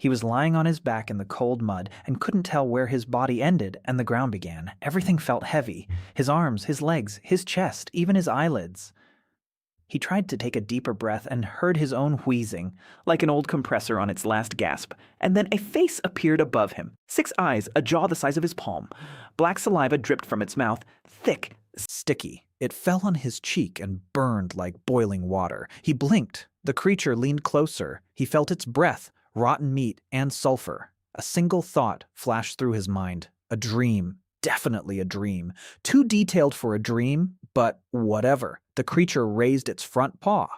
He was lying on his back in the cold mud and couldn't tell where his body ended and the ground began. Everything felt heavy. His arms, his legs, his chest, even his eyelids. He tried to take a deeper breath and heard his own wheezing, like an old compressor on its last gasp. And then a face appeared above him. 6 eyes, a jaw the size of his palm. Black saliva dripped from its mouth, thick, sticky. It fell on his cheek and burned like boiling water. He blinked. The creature leaned closer. He felt its breath, rotten meat, and sulfur. A single thought flashed through his mind. A dream. Definitely a dream. Too detailed for a dream, but whatever. The creature raised its front paw.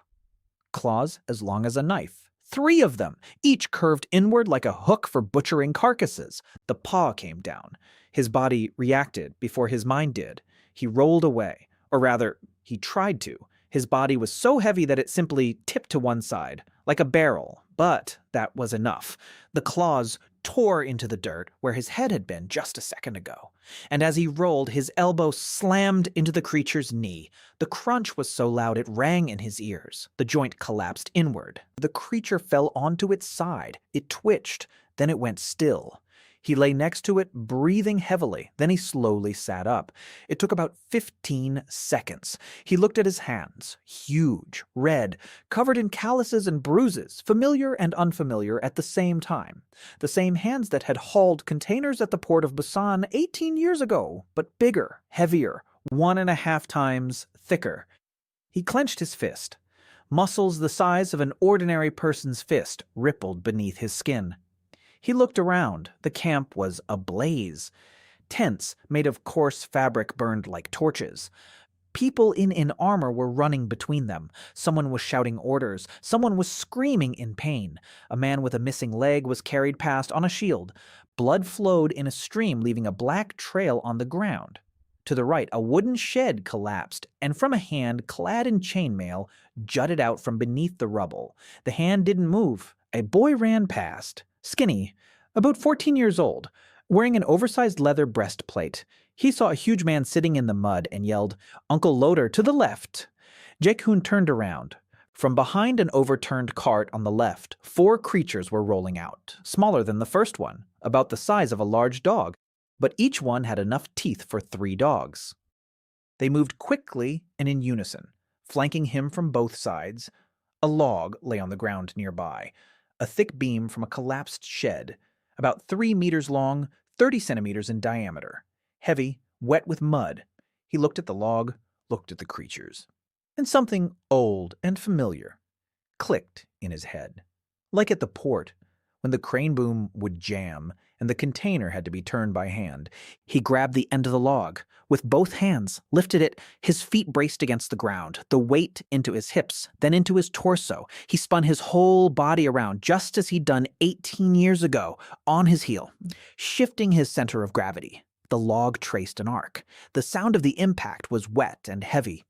Claws as long as a knife. 3 of them, each curved inward like a hook for butchering carcasses. The paw came down. His body reacted before his mind did. He rolled away, or rather, he tried to. His body was so heavy that it simply tipped to one side, like a barrel, but that was enough. The claws tore into the dirt where his head had been just a second ago, and as he rolled, his elbow slammed into the creature's knee. The crunch was so loud it rang in his ears. The joint collapsed inward. The creature fell onto its side. It twitched, then it went still. He lay next to it, breathing heavily. Then he slowly sat up. It took about 15 seconds. He looked at his hands, huge, red, covered in calluses and bruises, familiar and unfamiliar at the same time. The same hands that had hauled containers at the port of Busan 18 years ago, but bigger, heavier, 1.5 times thicker. He clenched his fist. Muscles the size of an ordinary person's fist rippled beneath his skin. He looked around. The camp was ablaze. Tents made of coarse fabric burned like torches. People in armor were running between them. Someone was shouting orders. Someone was screaming in pain. A man with a missing leg was carried past on a shield. Blood flowed in a stream, leaving a black trail on the ground. To the right, a wooden shed collapsed, and from a hand clad in chainmail jutted out from beneath the rubble. The hand didn't move. A boy ran past. Skinny, about 14 years old, wearing an oversized leather breastplate. He saw a huge man sitting in the mud and yelled, "Uncle Loader, to the left!" Jae Hoon turned around. From behind an overturned cart on the left, 4 creatures were rolling out, smaller than the first one, about the size of a large dog, but each one had enough teeth for 3 dogs. They moved quickly and in unison, flanking him from both sides. A log lay on the ground nearby. A thick beam from a collapsed shed, about 3 meters long, 30 centimeters in diameter. Heavy, wet with mud. He looked at the log, looked at the creatures. And something old and familiar clicked in his head. Like at the port, when the crane boom would jam and the container had to be turned by hand. He grabbed the end of the log with both hands, lifted it, his feet braced against the ground, the weight into his hips, then into his torso. He spun his whole body around just as he'd done 18 years ago, on his heel, shifting his center of gravity. The log traced an arc. The sound of the impact was wet and heavy.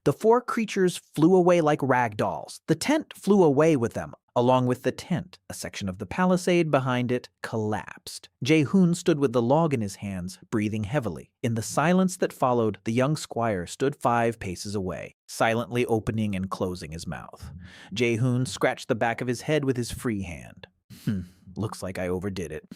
The 4 creatures flew away like rag dolls. The tent flew away with them. Along with the tent, a section of the palisade behind it collapsed. Jae Hoon stood with the log in his hands, breathing heavily. In the silence that followed, the young squire stood 5 paces away, silently opening and closing his mouth. Jae Hoon scratched the back of his head with his free hand. Looks like I overdid it.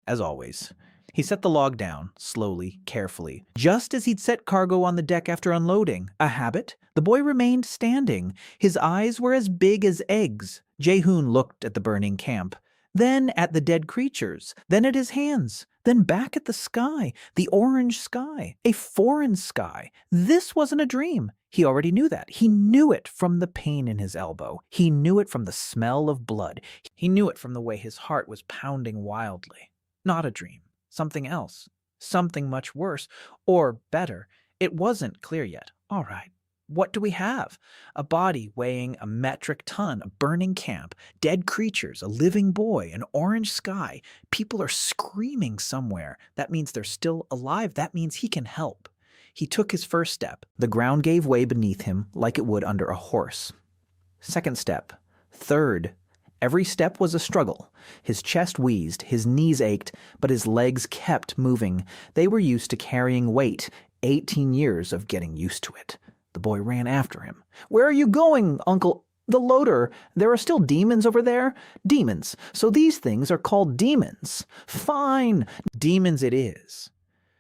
As always. He set the log down, slowly, carefully, just as he'd set cargo on the deck after unloading. A habit? The boy remained standing. His eyes were as big as eggs. Jae Hoon looked at the burning camp, then at the dead creatures, then at his hands, then back at the sky, the orange sky, a foreign sky. This wasn't a dream. He already knew that. He knew it from the pain in his elbow. He knew it from the smell of blood. He knew it from the way his heart was pounding wildly. Not a dream. Something else. Something much worse. Or better. It wasn't clear yet. All right. What do we have? A body weighing a metric ton, a burning camp, dead creatures, a living boy, an orange sky. People are screaming somewhere. That means they're still alive. That means he can help. He took his first step. The ground gave way beneath him like it would under a horse. Second step. Third. Every step was a struggle. His chest wheezed, his knees ached, but his legs kept moving. They were used to carrying weight, 18 years of getting used to it. The boy ran after him. "Where are you going, Uncle?" The loader, there are still demons over there? Demons. So these things are called demons. Fine. Demons it is.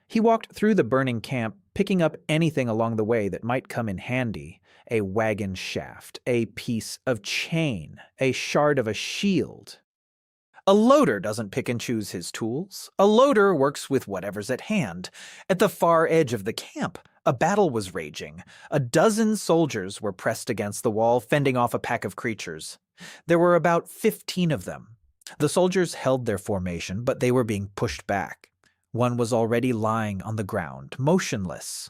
He walked through the burning camp, picking up anything along the way that might come in handy. A wagon shaft, a piece of chain, a shard of a shield. A loader doesn't pick and choose his tools. A loader works with whatever's at hand. At the far edge of the camp, a battle was raging. A dozen soldiers were pressed against the wall, fending off a pack of creatures. There were about 15 of them. The soldiers held their formation, but they were being pushed back. One was already lying on the ground, motionless.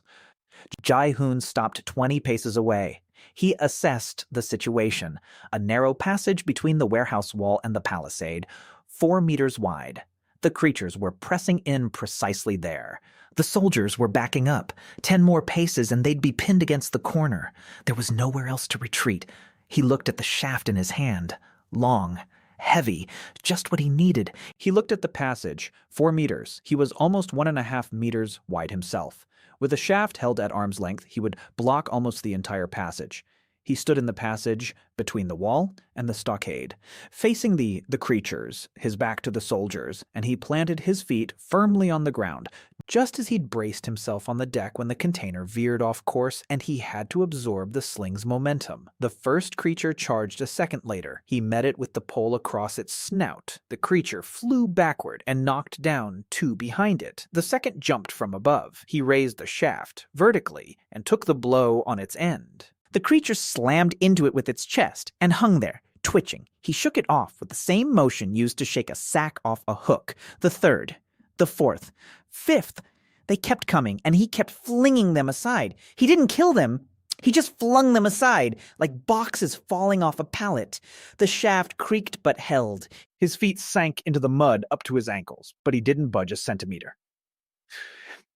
Jae Hoon stopped 20 paces away. He assessed the situation. A narrow passage between the warehouse wall and the palisade, 4 meters wide. The creatures were pressing in precisely there. The soldiers were backing up. 10 more paces and they'd be pinned against the corner. There was nowhere else to retreat. He looked at the shaft in his hand. Long, heavy, just what he needed. He looked at the passage, 4 meters. He was almost 1.5 meters wide himself. With a shaft held at arm's length, he would block almost the entire passage. He stood in the passage between the wall and the stockade, facing the creatures, his back to the soldiers, and he planted his feet firmly on the ground, just as he'd braced himself on the deck when the container veered off course and he had to absorb the sling's momentum. The first creature charged a second later. He met it with the pole across its snout. The creature flew backward and knocked down 2 behind it. The second jumped from above. He raised the shaft vertically and took the blow on its end. The creature slammed into it with its chest and hung there, twitching. He shook it off with the same motion used to shake a sack off a hook. The third, the fourth, fifth. They kept coming, and he kept flinging them aside. He didn't kill them. He just flung them aside, like boxes falling off a pallet. The shaft creaked but held. His feet sank into the mud up to his ankles, but he didn't budge a centimeter.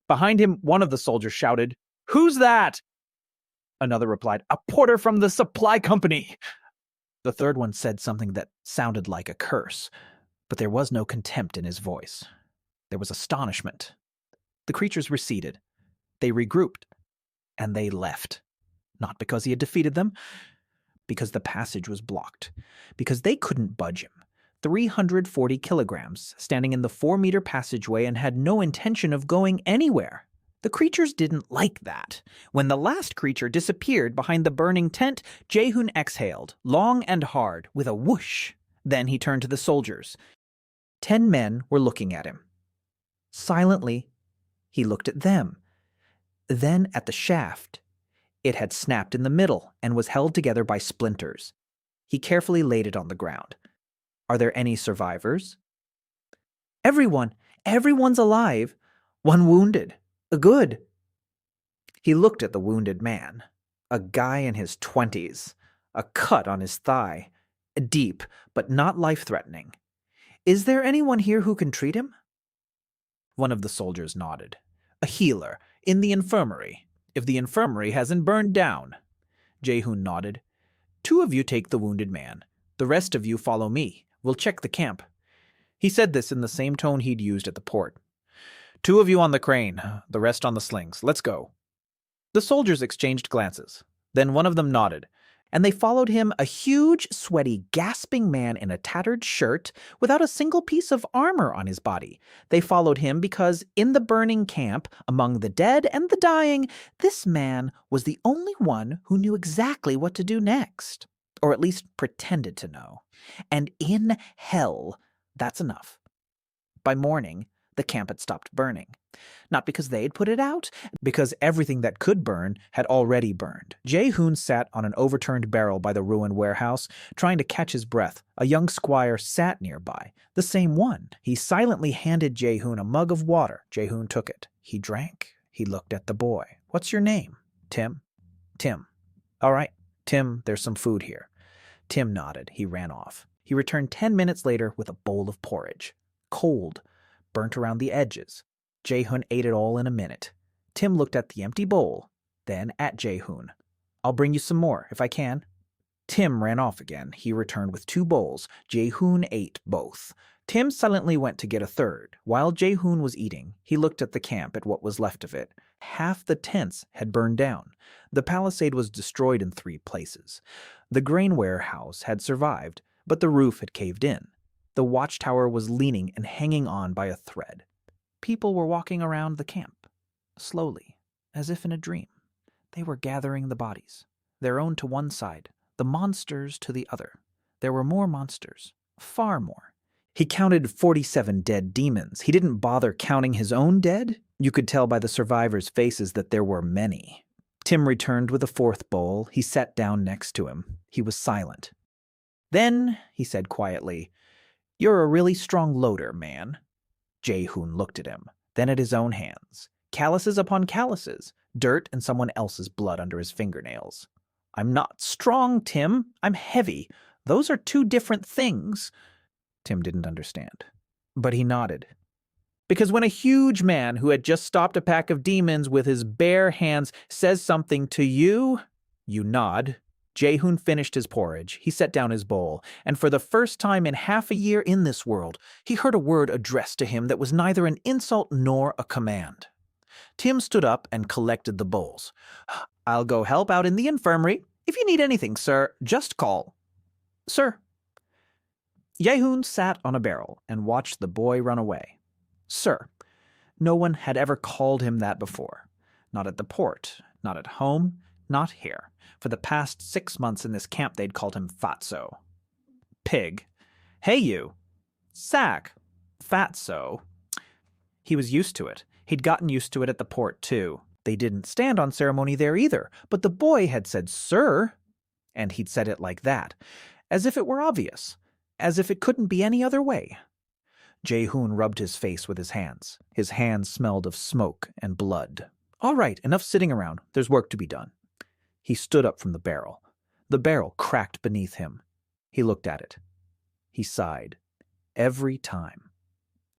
Behind him, one of the soldiers shouted, "Who's that?" Another replied, "A porter from the supply company." The third one said something that sounded like a curse, but there was no contempt in his voice. There was astonishment. The creatures receded. They regrouped, and they left. Not because he had defeated them, because the passage was blocked, because they couldn't budge him. 340 kilograms, standing in the 4-meter passageway and had no intention of going anywhere. The creatures didn't like that. When the last creature disappeared behind the burning tent, Jae Hoon exhaled, long and hard, with a whoosh. Then he turned to the soldiers. 10 men were looking at him. Silently, he looked at them. Then at the shaft. It had snapped in the middle and was held together by splinters. He carefully laid it on the ground. "Are there any survivors?" Everyone's alive. One wounded. Good." He looked at the wounded man. A guy in his 20s. A cut on his thigh. Deep, but not life-threatening. "Is there anyone here who can treat him?" One of the soldiers nodded. "A healer, in the infirmary, if the infirmary hasn't burned down." Jae Hoon nodded. "2 of you take the wounded man. The rest of you follow me. We'll check the camp." He said this in the same tone he'd used at the port. 2 of you on the crane, the rest on the slings. Let's go." The soldiers exchanged glances. Then one of them nodded, and they followed him, a huge, sweaty, gasping man in a tattered shirt without a single piece of armor on his body. They followed him because in the burning camp, among the dead and the dying, this man was the only one who knew exactly what to do next, or at least pretended to know. And in hell, that's enough. By morning, the camp had stopped burning. Not because they'd put it out, because everything that could burn had already burned. Jae Hoon sat on an overturned barrel by the ruined warehouse, trying to catch his breath. A young squire sat nearby, the same one. He silently handed Jae Hoon a mug of water. Jae Hoon took it. He drank. He looked at the boy. "What's your name?" "Tim." "Tim. All right. Tim, there's some food here." Tim nodded. He ran off. He returned 10 minutes later with a bowl of porridge. Cold. Burnt around the edges. Jae Hoon ate it all in a minute. Tim looked at the empty bowl, then at Jae Hoon. "I'll bring you some more, if I can." Tim ran off again. He returned with 2 bowls. Jae Hoon ate both. Tim silently went to get a third. While Jae Hoon was eating, he looked at the camp, at what was left of it. Half the tents had burned down. The palisade was destroyed in 3 places. The grain warehouse had survived, but the roof had caved in. The watchtower was leaning and hanging on by a thread. People were walking around the camp, slowly, as if in a dream. They were gathering the bodies, their own to one side, the monsters to the other. There were more monsters, far more. He counted 47 dead demons. He didn't bother counting his own dead. You could tell by the survivors' faces that there were many. Tim returned with a 4th bowl. He sat down next to him. He was silent. "Then," he said quietly, "you're a really strong loader, man." Jae Hoon looked at him, then at his own hands. Calluses upon calluses, dirt and someone else's blood under his fingernails. "I'm not strong, Tim. I'm heavy. Those are 2 different things." Tim didn't understand, but he nodded. Because when a huge man who had just stopped a pack of demons with his bare hands says something to you, you nod. Jae Hoon finished his porridge. He set down his bowl, and for the first time in half a year in this world, he heard a word addressed to him that was neither an insult nor a command. Tim stood up and collected the bowls. "I'll go help out in the infirmary. If you need anything, sir, just call." "Sir." Jae Hoon sat on a barrel and watched the boy run away. "Sir." No one had ever called him that before. Not at the port, not at home, not here. For the past 6 months in this camp they'd called him Fatso. Pig. "Hey you." "Sack." "Fatso." He was used to it. He'd gotten used to it at the port too. They didn't stand on ceremony there either, but the boy had said "sir," and he'd said it like that, as if it were obvious, as if it couldn't be any other way. Jae Hoon rubbed his face with his hands. His hands smelled of smoke and blood. "All right, enough sitting around. There's work to be done." He stood up from the barrel. The barrel cracked beneath him. He looked at it. He sighed. Every time.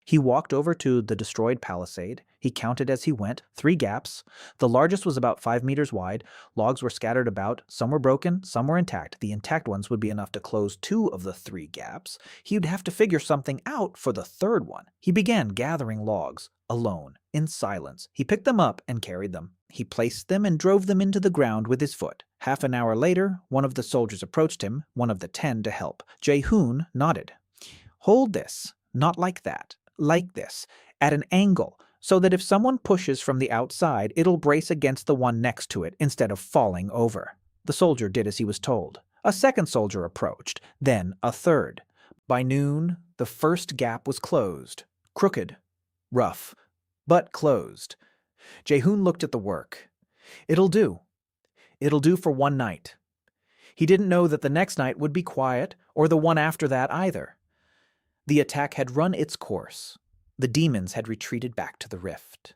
He walked over to the destroyed palisade. He counted as he went, 3 gaps. The largest was about 5 meters wide. Logs were scattered about. Some were broken, some were intact. The intact ones would be enough to close 2 of the 3 gaps. He'd have to figure something out for the 3rd one. He began gathering logs, alone, in silence. He picked them up and carried them. He placed them and drove them into the ground with his foot. Half an hour later, one of the soldiers approached him, one of the 10 to help. Jae Hoon nodded. "Hold this, not like that. Like this, at an angle, so that if someone pushes from the outside, it'll brace against the one next to it instead of falling over." The soldier did as he was told. A 2nd soldier approached, then a 3rd. By noon, the 1st gap was closed. Crooked, rough, but closed. Jae Hoon looked at the work. It'll do. It'll do for one night. He didn't know that the next night would be quiet, or the one after that either. The attack had run its course. The demons had retreated back to the rift.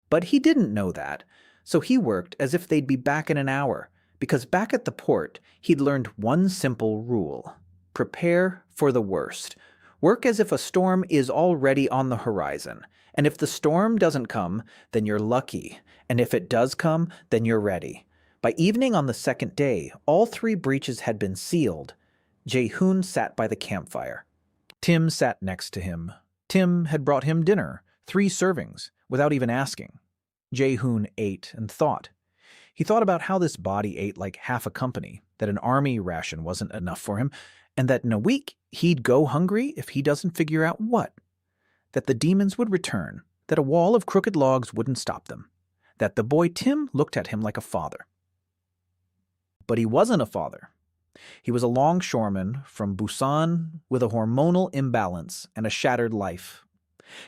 But he didn't know that, so he worked as if they'd be back in an hour, because back at the port, he'd learned one simple rule. Prepare for the worst. Work as if a storm is already on the horizon. And if the storm doesn't come, then you're lucky. And if it does come, then you're ready. By evening on the 2nd day, all 3 breaches had been sealed. Jae Hoon sat by the campfire. Tim sat next to him. Tim had brought him dinner, 3 servings, without even asking. Jae Hoon ate and thought. He thought about how this body ate like half a company, that an army ration wasn't enough for him, and that in a week he'd go hungry if he doesn't figure out what. That the demons would return, that a wall of crooked logs wouldn't stop them, that the boy Tim looked at him like a father. But he wasn't a father. He was a longshoreman from Busan with a hormonal imbalance and a shattered life.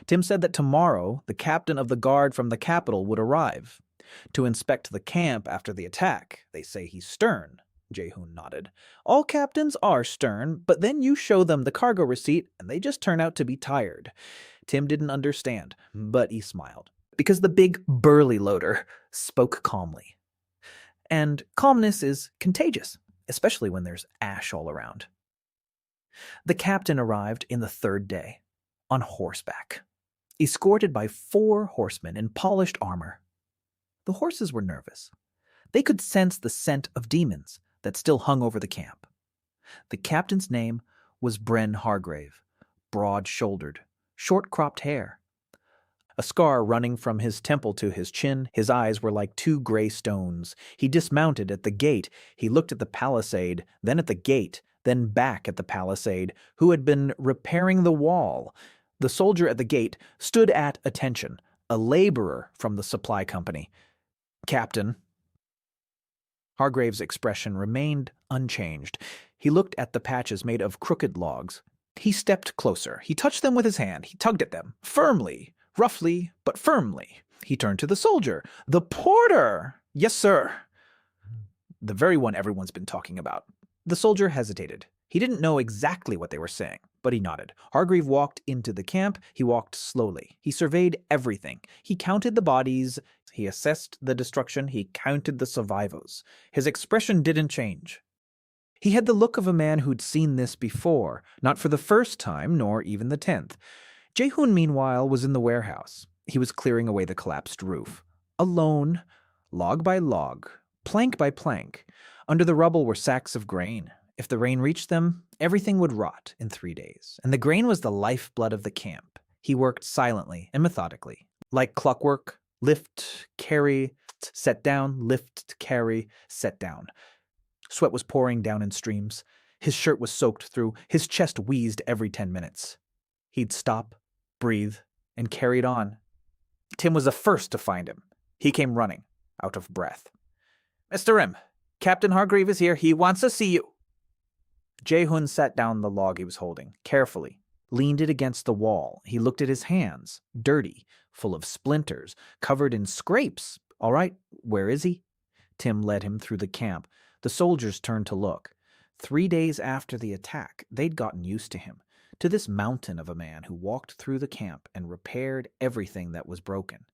Tim said that tomorrow the captain of the guard from the capital would arrive to inspect the camp after the attack. They say he's stern. Jae Hoon nodded. All captains are stern, but then you show them the cargo receipt and they just turn out to be tired. Tim didn't understand, but he smiled, because the big burly loader spoke calmly. And calmness is contagious, especially when there's ash all around. The captain arrived in the 3rd day, on horseback, escorted by 4 horsemen in polished armor. The horses were nervous. They could sense the scent of demons that still hung over the camp. The captain's name was Bren Hargrave, broad-shouldered, short-cropped hair. a scar running from his temple to his chin. His eyes were like two gray stones. He dismounted at the gate. He looked at the palisade, then at the gate, then back at the palisade, who had been repairing the wall. The soldier at the gate stood at attention, a laborer from the supply company. "Captain." Hargrave's expression remained unchanged. He looked at the patches made of crooked logs. He stepped closer. He touched them with his hand. He tugged at them, firmly, roughly, but firmly. He turned to the soldier. "The porter!" "Yes, sir." "The very one everyone's been talking about." The soldier hesitated. He didn't know exactly what they were saying, but he nodded. Hargrave walked into the camp. He walked slowly. He surveyed everything. He counted the bodies. He assessed the destruction. He counted the survivors. His expression didn't change. He had the look of a man who'd seen this before, not for the first time, nor even the 10th. Jae Hoon, meanwhile, was in the warehouse. He was clearing away the collapsed roof. Alone, log by log, plank by plank. Under the rubble were sacks of grain. If the rain reached them, everything would rot in 3 days. And the grain was the lifeblood of the camp. He worked silently and methodically, like clockwork: lift, carry, set down, lift, carry, set down. Sweat was pouring down in streams. His shirt was soaked through. His chest wheezed every 10 minutes. He'd stop, breathe, and carried on. Tim was the first to find him. He came running, out of breath. "Mr. Im, Captain Hargrave is here. He wants to see you." Jae Hoon sat down the log he was holding, carefully, leaned it against the wall. He looked at his hands, dirty, full of splinters, covered in scrapes. "All right, where is he?" Tim led him through the camp. The soldiers turned to look. 3 days after the attack, they'd gotten used to him, to this mountain of a man who walked through the camp and repaired everything that was broken.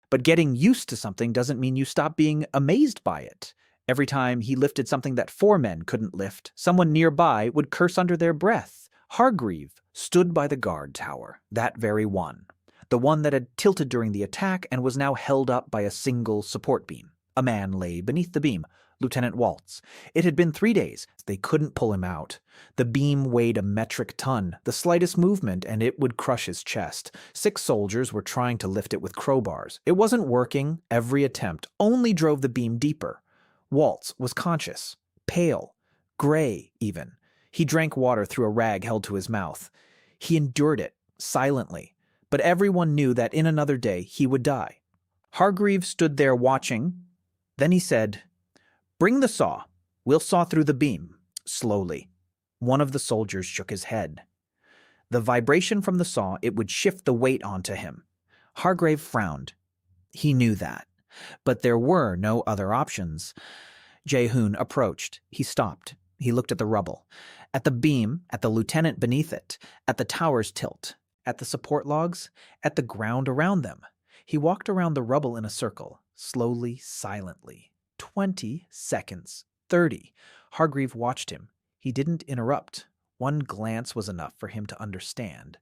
But getting used to something doesn't mean you stop being amazed by it. Every time he lifted something that 4 men couldn't lift, someone nearby would curse under their breath. Hargrave stood by the guard tower, that very one. The one that had tilted during the attack and was now held up by a single support beam. A man lay beneath the beam, Lieutenant Waltz. It had been 3 days. They couldn't pull him out. The beam weighed a metric ton. The slightest movement and it would crush his chest. 6 soldiers were trying to lift it with crowbars. It wasn't working. Every attempt only drove the beam deeper. Waltz was conscious, pale, gray even. He drank water through a rag held to his mouth. He endured it, silently, but everyone knew that in another day he would die. Hargrave stood there watching. Then he said, "Bring the saw. We'll saw through the beam." Slowly. One of the soldiers shook his head. The vibration from the saw, it would shift the weight onto him. Hargrave frowned. He knew that. But there were no other options. Jae Hoon approached. He stopped. He looked at the rubble, at the beam, at the lieutenant beneath it, at the tower's tilt, at the support logs, at the ground around them. He walked around the rubble in a circle, slowly, silently. 20 seconds, 30. Hargrave watched him. He didn't interrupt. One glance was enough for him to understand.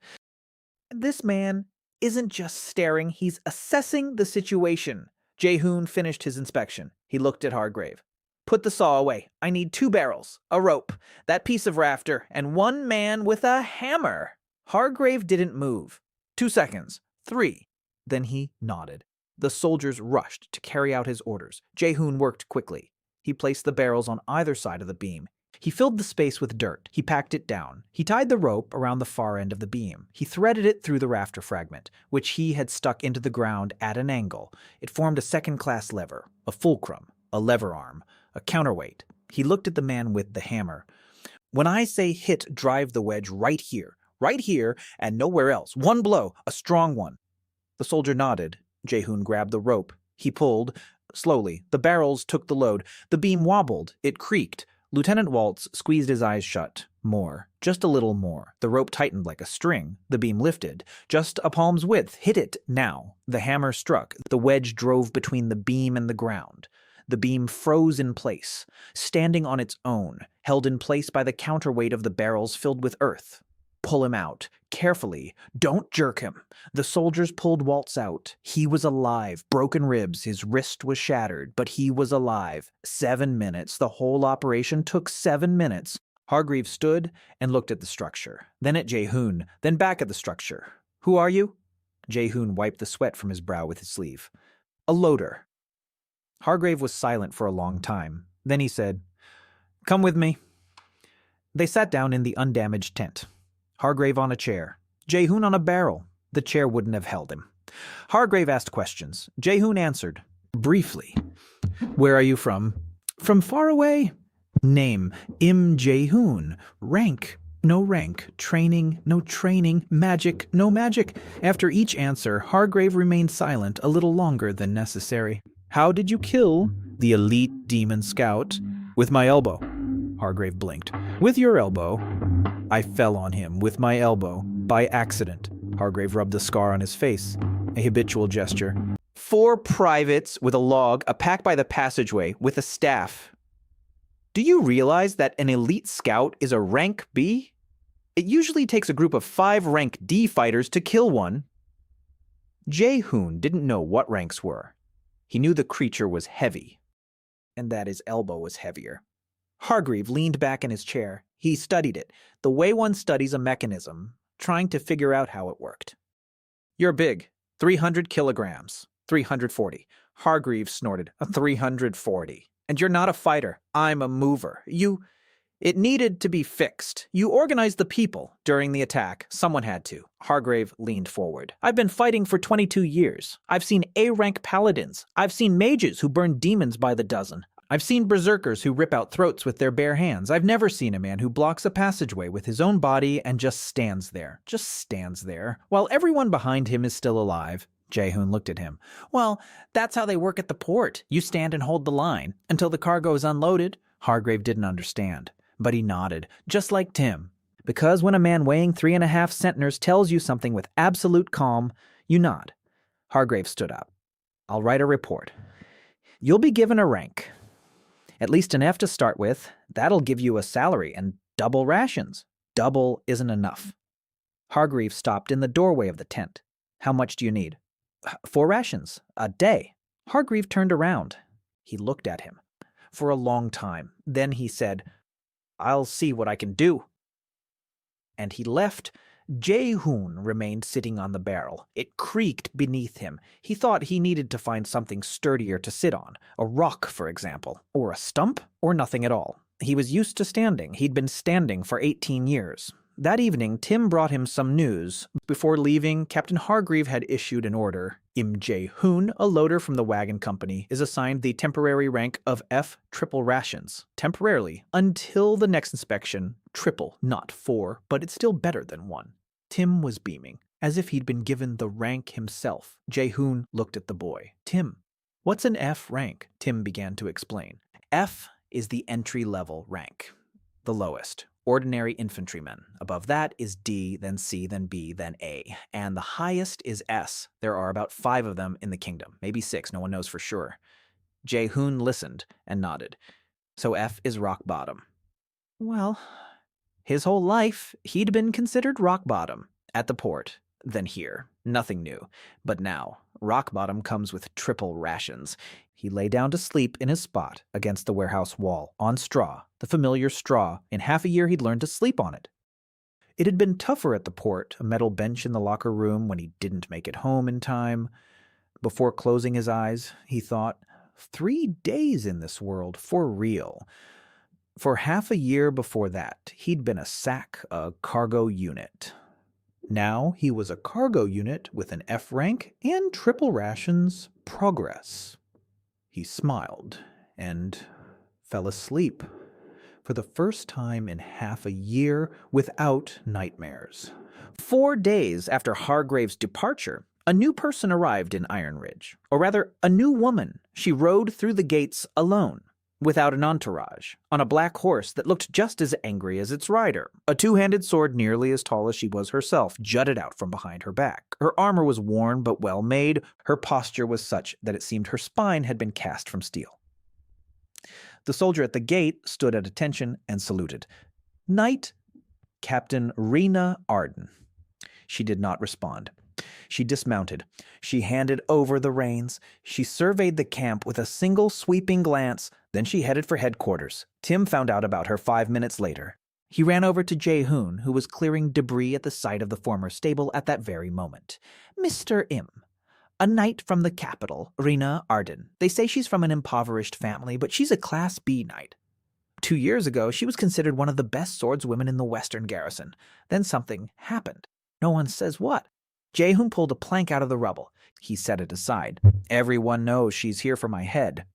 This man isn't just staring, he's assessing the situation. Jae Hoon finished his inspection. He looked at Hargrave. "Put the saw away. I need 2 barrels, a rope, that piece of rafter, and 1 man with a hammer." Hargrave didn't move. 2 seconds. 3. Then he nodded. The soldiers rushed to carry out his orders. Jae Hoon worked quickly. He placed the barrels on either side of the beam. He filled the space with dirt. He packed it down. He tied the rope around the far end of the beam. He threaded it through the rafter fragment, which he had stuck into the ground at an angle. It formed a second-class lever, a fulcrum, a lever arm, a counterweight. He looked at the man with the hammer. "When I say hit, drive the wedge right here, and nowhere else. 1 blow, a strong one." The soldier nodded. Jae Hoon grabbed the rope. He pulled. Slowly, the barrels took the load. The beam wobbled. It creaked. Lieutenant Waltz squeezed his eyes shut. More. Just a little more. The rope tightened like a string. The beam lifted. Just a palm's width. Hit it. Now. The hammer struck. The wedge drove between the beam and the ground. The beam froze in place, standing on its own, held in place by the counterweight of the barrels filled with earth. "Pull him out. Carefully. Don't jerk him." The soldiers pulled Waltz out. He was alive. Broken ribs. His wrist was shattered, but he was alive. 7 minutes. The whole operation took 7 minutes. Hargrave stood and looked at the structure, then at Jae Hoon, then back at the structure. "Who are you?" Jae Hoon wiped the sweat from his brow with his sleeve. A loader. Hargrave was silent for a long time. Then he said, "Come with me." They sat down in the undamaged tent. Hargrave on a chair, Jae Hoon on a barrel. The chair wouldn't have held him. Hargrave asked questions. Jae Hoon answered. Briefly. "Where are you from?" "From far away." "Name." "Im Jae Hoon." "Rank." "No rank." "Training." "No training." "Magic." "No magic." After each answer, Hargrave remained silent a little longer than necessary. "How did you kill the elite demon scout?" "With my elbow." Hargrave blinked. "With your elbow?" "I fell on him with my elbow, by accident." Hargrave rubbed the scar on his face, a habitual gesture. "4 privates with a log, a pack by the passageway, with a staff. Do you realize that an elite scout is a rank B? It usually takes a group of 5 rank D fighters to kill one." Jae Hoon didn't know what ranks were. He knew the creature was heavy, and that his elbow was heavier. Hargrave leaned back in his chair. He studied it, the way one studies a mechanism, trying to figure out how it worked. "You're big. 300 kilograms. 340. Hargrave snorted. 340. "And you're not a fighter. I'm a mover. It needed to be fixed. You organized the people during the attack. Someone had to." Hargrave leaned forward. "I've been fighting for 22 years. I've seen A-rank paladins. I've seen mages who burn demons by the dozen. I've seen berserkers who rip out throats with their bare hands. I've never seen a man who blocks a passageway with his own body and just stands there, while everyone behind him is still alive." Jae Hoon looked at him. "Well, that's how they work at the port. You stand and hold the line until the cargo is unloaded." Hargrave didn't understand, but he nodded, just like Tim. Because when a man weighing 3.5 centners tells you something with absolute calm, you nod. Hargrave stood up. "I'll write a report. You'll be given a rank. At least an F to start with. That'll give you a salary and double rations." "Double isn't enough." Hargrave stopped in the doorway of the tent. "How much do you need?" 4 rations. A day." Hargrave turned around. He looked at him for a long time. Then he said, "I'll see what I can do." And he left. Jae Hoon remained sitting on the barrel. It creaked beneath him. He thought he needed to find something sturdier to sit on. A rock, for example. Or a stump, or nothing at all. He was used to standing. He'd been standing for 18 years. That evening, Tim brought him some news. Before leaving, Captain Hargrave had issued an order. Im Jae Hoon, a loader from the wagon company, is assigned the temporary rank of F triple rations. Temporarily, until the next inspection. Triple, not 4, but it's still better than 1. Tim was beaming, as if he'd been given the rank himself. Jae Hoon looked at the boy. "Tim, what's an F rank?" Tim began to explain. F is the entry-level rank, the lowest. Ordinary infantrymen. Above that is D, then C, then B, then A. And the highest is S. There are about 5 of them in the kingdom. Maybe 6, no one knows for sure. Jae Hoon listened and nodded. "So F is rock bottom." Well, his whole life, he'd been considered rock bottom. At the port, then here. Nothing new. But now, rock bottom comes with triple rations. He lay down to sleep in his spot against the warehouse wall, on straw, the familiar straw. In half a year he'd learned to sleep on it. It had been tougher at the port, a metal bench in the locker room when he didn't make it home in time. Before closing his eyes, he thought, 3 days in this world, for real. For half a year before that, he'd been a SAC, a cargo unit. Now he was a cargo unit with an F rank and triple rations. Progress. He smiled and fell asleep for the first time in half a year without nightmares. 4 days after Hargrave's departure, a new person arrived in Iron Ridge, or rather, a new woman. She rode through the gates alone, without an entourage, on a black horse that looked just as angry as its rider. A 2-handed sword nearly as tall as she was herself jutted out from behind her back. Her armor was worn but well made. Her posture was such that it seemed her spine had been cast from steel. The soldier at the gate stood at attention and saluted. "Knight, Captain Rena Arden." She did not respond. She dismounted. She handed over the reins. She surveyed the camp with a single sweeping glance. Then she headed for headquarters. Tim found out about her 5 minutes later. He ran over to Jae Hoon, who was clearing debris at the site of the former stable at that very moment. Mr. Im, a knight from the capital, Rina Arden. They say she's from an impoverished family, but she's a Class B knight. 2 years ago, she was considered one of the best swordswomen in the Western garrison. Then something happened. No one says what. Jae Hoon pulled a plank out of the rubble. He set it aside. Everyone knows she's here for my head.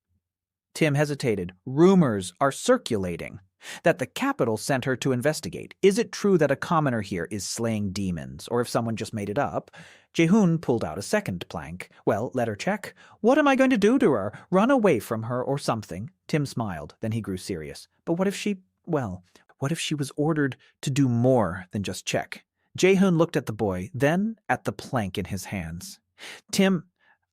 Tim hesitated. Rumors are circulating that the capital sent her to investigate. Is it true that a commoner here is slaying demons, or if someone just made it up? Jae Hoon pulled out a second plank. Well, let her check. What am I going to do to her? Run away from her or something? Tim smiled. Then he grew serious. But what if she was ordered to do more than just check? Jae Hoon looked at the boy, then at the plank in his hands. Tim,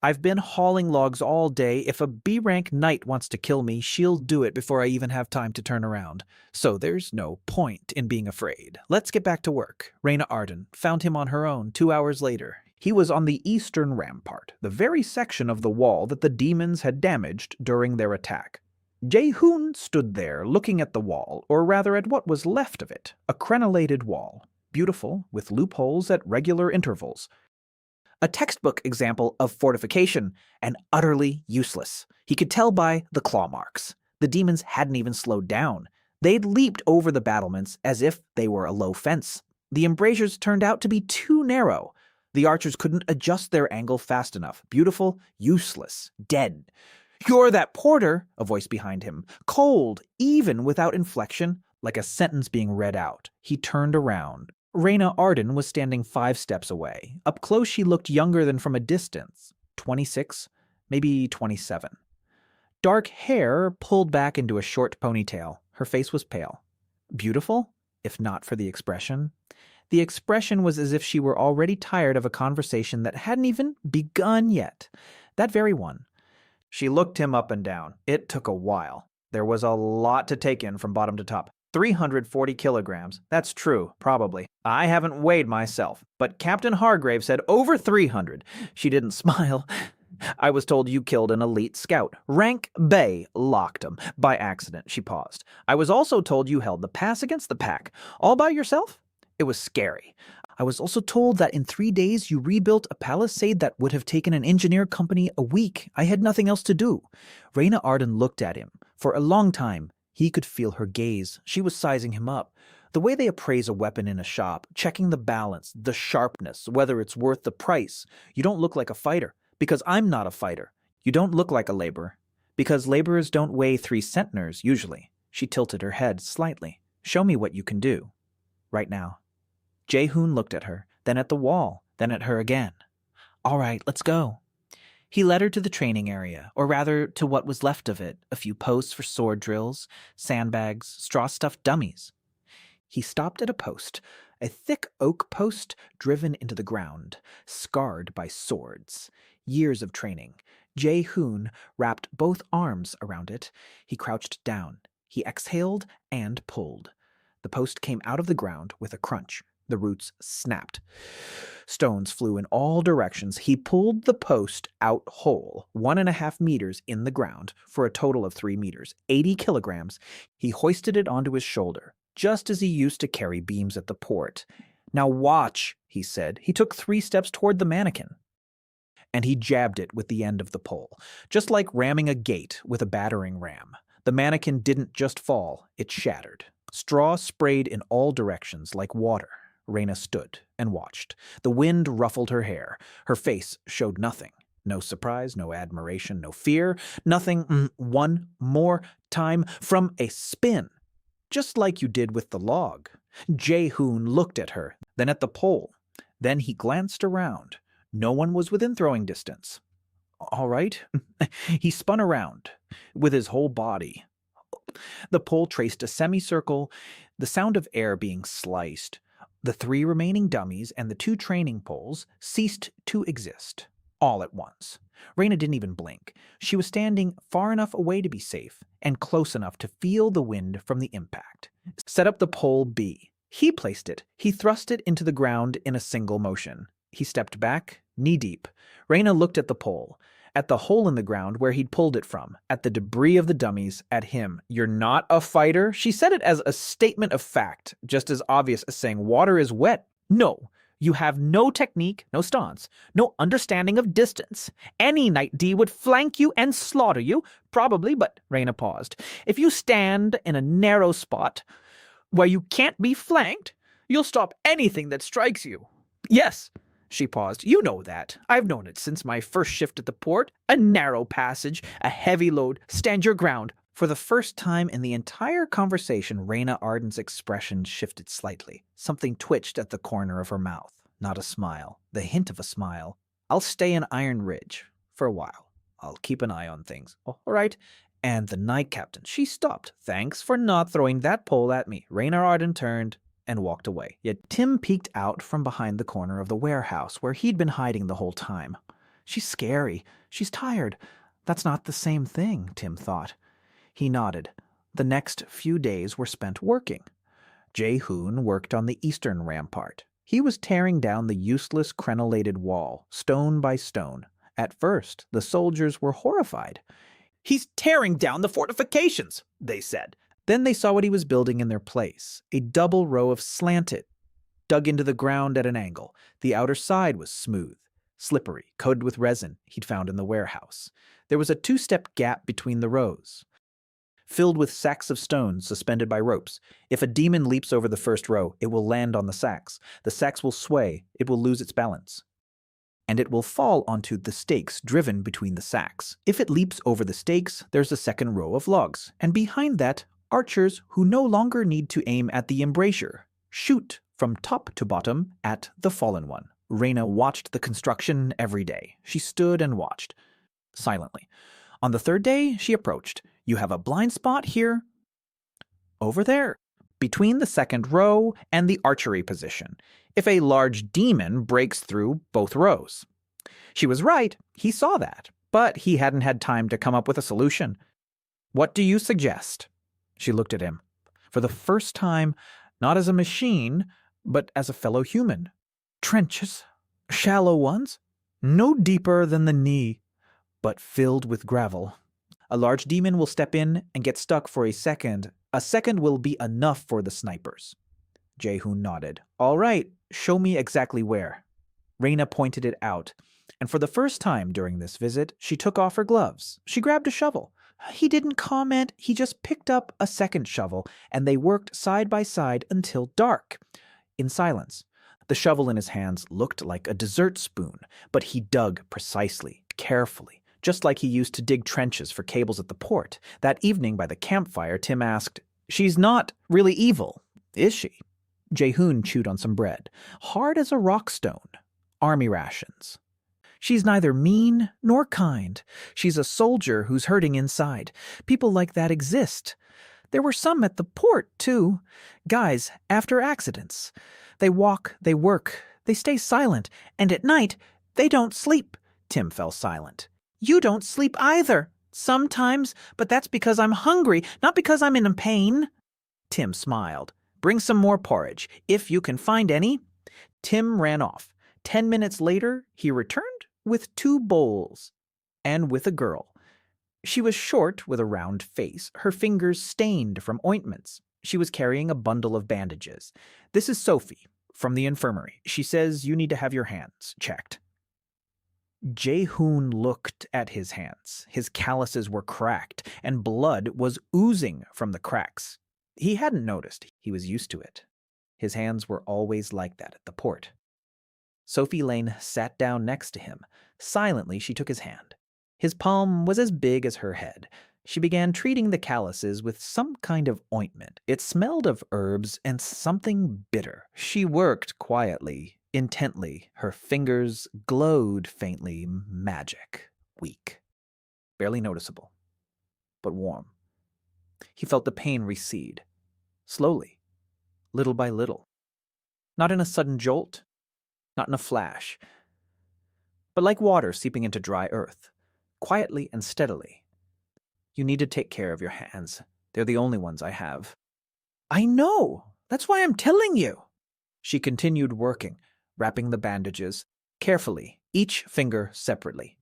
I've been hauling logs all day. If a B-rank knight wants to kill me, she'll do it before I even have time to turn around. So there's no point in being afraid. Let's get back to work. Rina Arden found him on her own 2 hours later. He was on the eastern rampart, the very section of the wall that the demons had damaged during their attack. Jae Hoon stood there looking at the wall, or rather at what was left of it, a crenellated wall, beautiful, with loopholes at regular intervals. A textbook example of fortification, and utterly useless. He could tell by the claw marks. The demons hadn't even slowed down. They'd leaped over the battlements as if they were a low fence. The embrasures turned out to be too narrow. The archers couldn't adjust their angle fast enough. Beautiful, useless, dead. You're that porter, a voice behind him. Cold, even without inflection, like a sentence being read out. He turned around. Rina Arden was standing 5 steps away. Up close, she looked younger than from a distance. 26, maybe 27. Dark hair pulled back into a short ponytail. Her face was pale. Beautiful, if not for the expression. The expression was as if she were already tired of a conversation that hadn't even begun yet. That very one. She looked him up and down. It took a while. There was a lot to take in from bottom to top. 340 kilograms. That's true, probably. I haven't weighed myself, but Captain Hargrave said over 300. She didn't smile. I was told you killed an elite scout. Rank Bay locked him. By accident, she paused. I was also told you held the pass against the pack. All by yourself? It was scary. I was also told that in 3 days you rebuilt a palisade that would have taken an engineer company a week. I had nothing else to do. Rina Arden looked at him. For a long time, he could feel her gaze. She was sizing him up. The way they appraise a weapon in a shop, checking the balance, the sharpness, whether it's worth the price. You don't look like a fighter, because I'm not a fighter. You don't look like a laborer, because laborers don't weigh 3 centners, usually. She tilted her head slightly. Show me what you can do. Right now. Jae Hoon looked at her, then at the wall, then at her again. All right, let's go. He led her to the training area, or rather to what was left of it, a few posts for sword drills, sandbags, straw-stuffed dummies. He stopped at a post, a thick oak post driven into the ground, scarred by swords. Years of training. Jae Hoon wrapped both arms around it. He crouched down. He exhaled and pulled. The post came out of the ground with a crunch. The roots snapped. Stones flew in all directions. He pulled the post out whole, 1.5 meters in the ground, for a total of 3 meters, 80 kilograms. He hoisted it onto his shoulder, just as he used to carry beams at the port. Now watch, he said. He took 3 steps toward the mannequin, and he jabbed it with the end of the pole, just like ramming a gate with a battering ram. The mannequin didn't just fall, it shattered. Straw sprayed in all directions like water. Rena stood and watched. The wind ruffled her hair. Her face showed nothing. No surprise, no admiration, no fear. Nothing. One more time from a spin. Just like you did with the log. Jae Hoon looked at her, then at the pole. Then he glanced around. No one was within throwing distance. All right. He spun around with his whole body. The pole traced a semicircle, the sound of air being sliced. The 3 remaining dummies and the 2 training poles ceased to exist, all at once. Rena didn't even blink. She was standing far enough away to be safe, and close enough to feel the wind from the impact. Set up the pole B. He placed it. He thrust it into the ground in a single motion. He stepped back, knee-deep. Rena looked at the pole. at the hole in the ground where he'd pulled it from, at the debris of the dummies, at him. "You're not a fighter?" She said it as a statement of fact, just as obvious as saying water is wet. "No. You have no technique, no stance, no understanding of distance. Any Night D would flank you and slaughter you, probably," but Raina paused. "If you stand in a narrow spot where you can't be flanked, you'll stop anything that strikes you." "Yes," she paused. "You know that. I've known it since my first shift at the port. A narrow passage, a heavy load, stand your ground." For the first time in the entire conversation, Raina Arden's expression shifted slightly. Something twitched at the corner of her mouth. Not a smile. The hint of a smile. "I'll stay in Iron Ridge for a while. I'll keep an eye on things." "All right." "And the night captain." She stopped. "Thanks for not throwing that pole at me." Raina Arden turned and walked away. Yet Tim peeked out from behind the corner of the warehouse where he'd been hiding the whole time. "She's scary. She's tired." That's not the same thing, Tim thought. He nodded. The next few days were spent working. Jae Hoon worked on the eastern rampart. He was tearing down the useless crenellated wall, stone by stone. At first, the soldiers were horrified. "He's tearing down the fortifications," they said. Then they saw what he was building in their place, a double row of slanted, dug into the ground at an angle. The outer side was smooth, slippery, coated with resin he'd found in the warehouse. There was a two-step gap between the rows, filled with sacks of stones suspended by ropes. If a demon leaps over the first row, it will land on the sacks. The sacks will sway, it will lose its balance, and it will fall onto the stakes driven between the sacks. If it leaps over the stakes, there's a second row of logs, and behind that, archers who no longer need to aim at the embrasure, shoot from top to bottom at the fallen one. Raina watched the construction every day. She stood and watched, silently. On the third day, she approached. "You have a blind spot here, over there, between the second row and the archery position, if a large demon breaks through both rows." She was right, he saw that, but he hadn't had time to come up with a solution. "What do you suggest?" She looked at him. For the first time, not as a machine, but as a fellow human. "Trenches, shallow ones, no deeper than the knee, but filled with gravel. A large demon will step in and get stuck for a second. A second will be enough for the snipers." Jae Hoon nodded. "All right, show me exactly where." Raina pointed it out, and for the first time during this visit, she took off her gloves. She grabbed a shovel. He didn't comment, he just picked up a second shovel, and they worked side by side until dark, in silence. The shovel in his hands looked like a dessert spoon, but he dug precisely, carefully, just like he used to dig trenches for cables at the port. That evening by the campfire, Tim asked, "She's not really evil, is she?" Jae Hoon chewed on some bread. "Hard as a rock stone. Army rations." "She's neither mean nor kind. She's a soldier who's hurting inside. People like that exist. There were some at the port, too. Guys after accidents. They walk, they work, they stay silent, and at night, they don't sleep." Tim fell silent. "You don't sleep either. Sometimes, but that's because I'm hungry, not because I'm in pain." Tim smiled. "Bring some more porridge, if you can find any." Tim ran off. 10 minutes later, he returned with 2 bowls, and with a girl. She was short with a round face, her fingers stained from ointments. She was carrying a bundle of bandages. "This is Sophie, from the infirmary. She says you need to have your hands checked." Jae Hoon looked at his hands. His calluses were cracked, and blood was oozing from the cracks. He hadn't noticed. He was used to it. His hands were always like that at the port. Sophie Lane sat down next to him. Silently, she took his hand. His palm was as big as her head. She began treating the calluses with some kind of ointment. It smelled of herbs and something bitter. She worked quietly, intently. Her fingers glowed faintly, magic, weak, barely noticeable, but warm. He felt the pain recede, slowly, little by little. Not in a sudden jolt, not in a flash, but like water seeping into dry earth, quietly and steadily. "You need to take care of your hands. They're the only ones I have." "I know. That's why I'm telling you." She continued working, wrapping the bandages, carefully, each finger separately.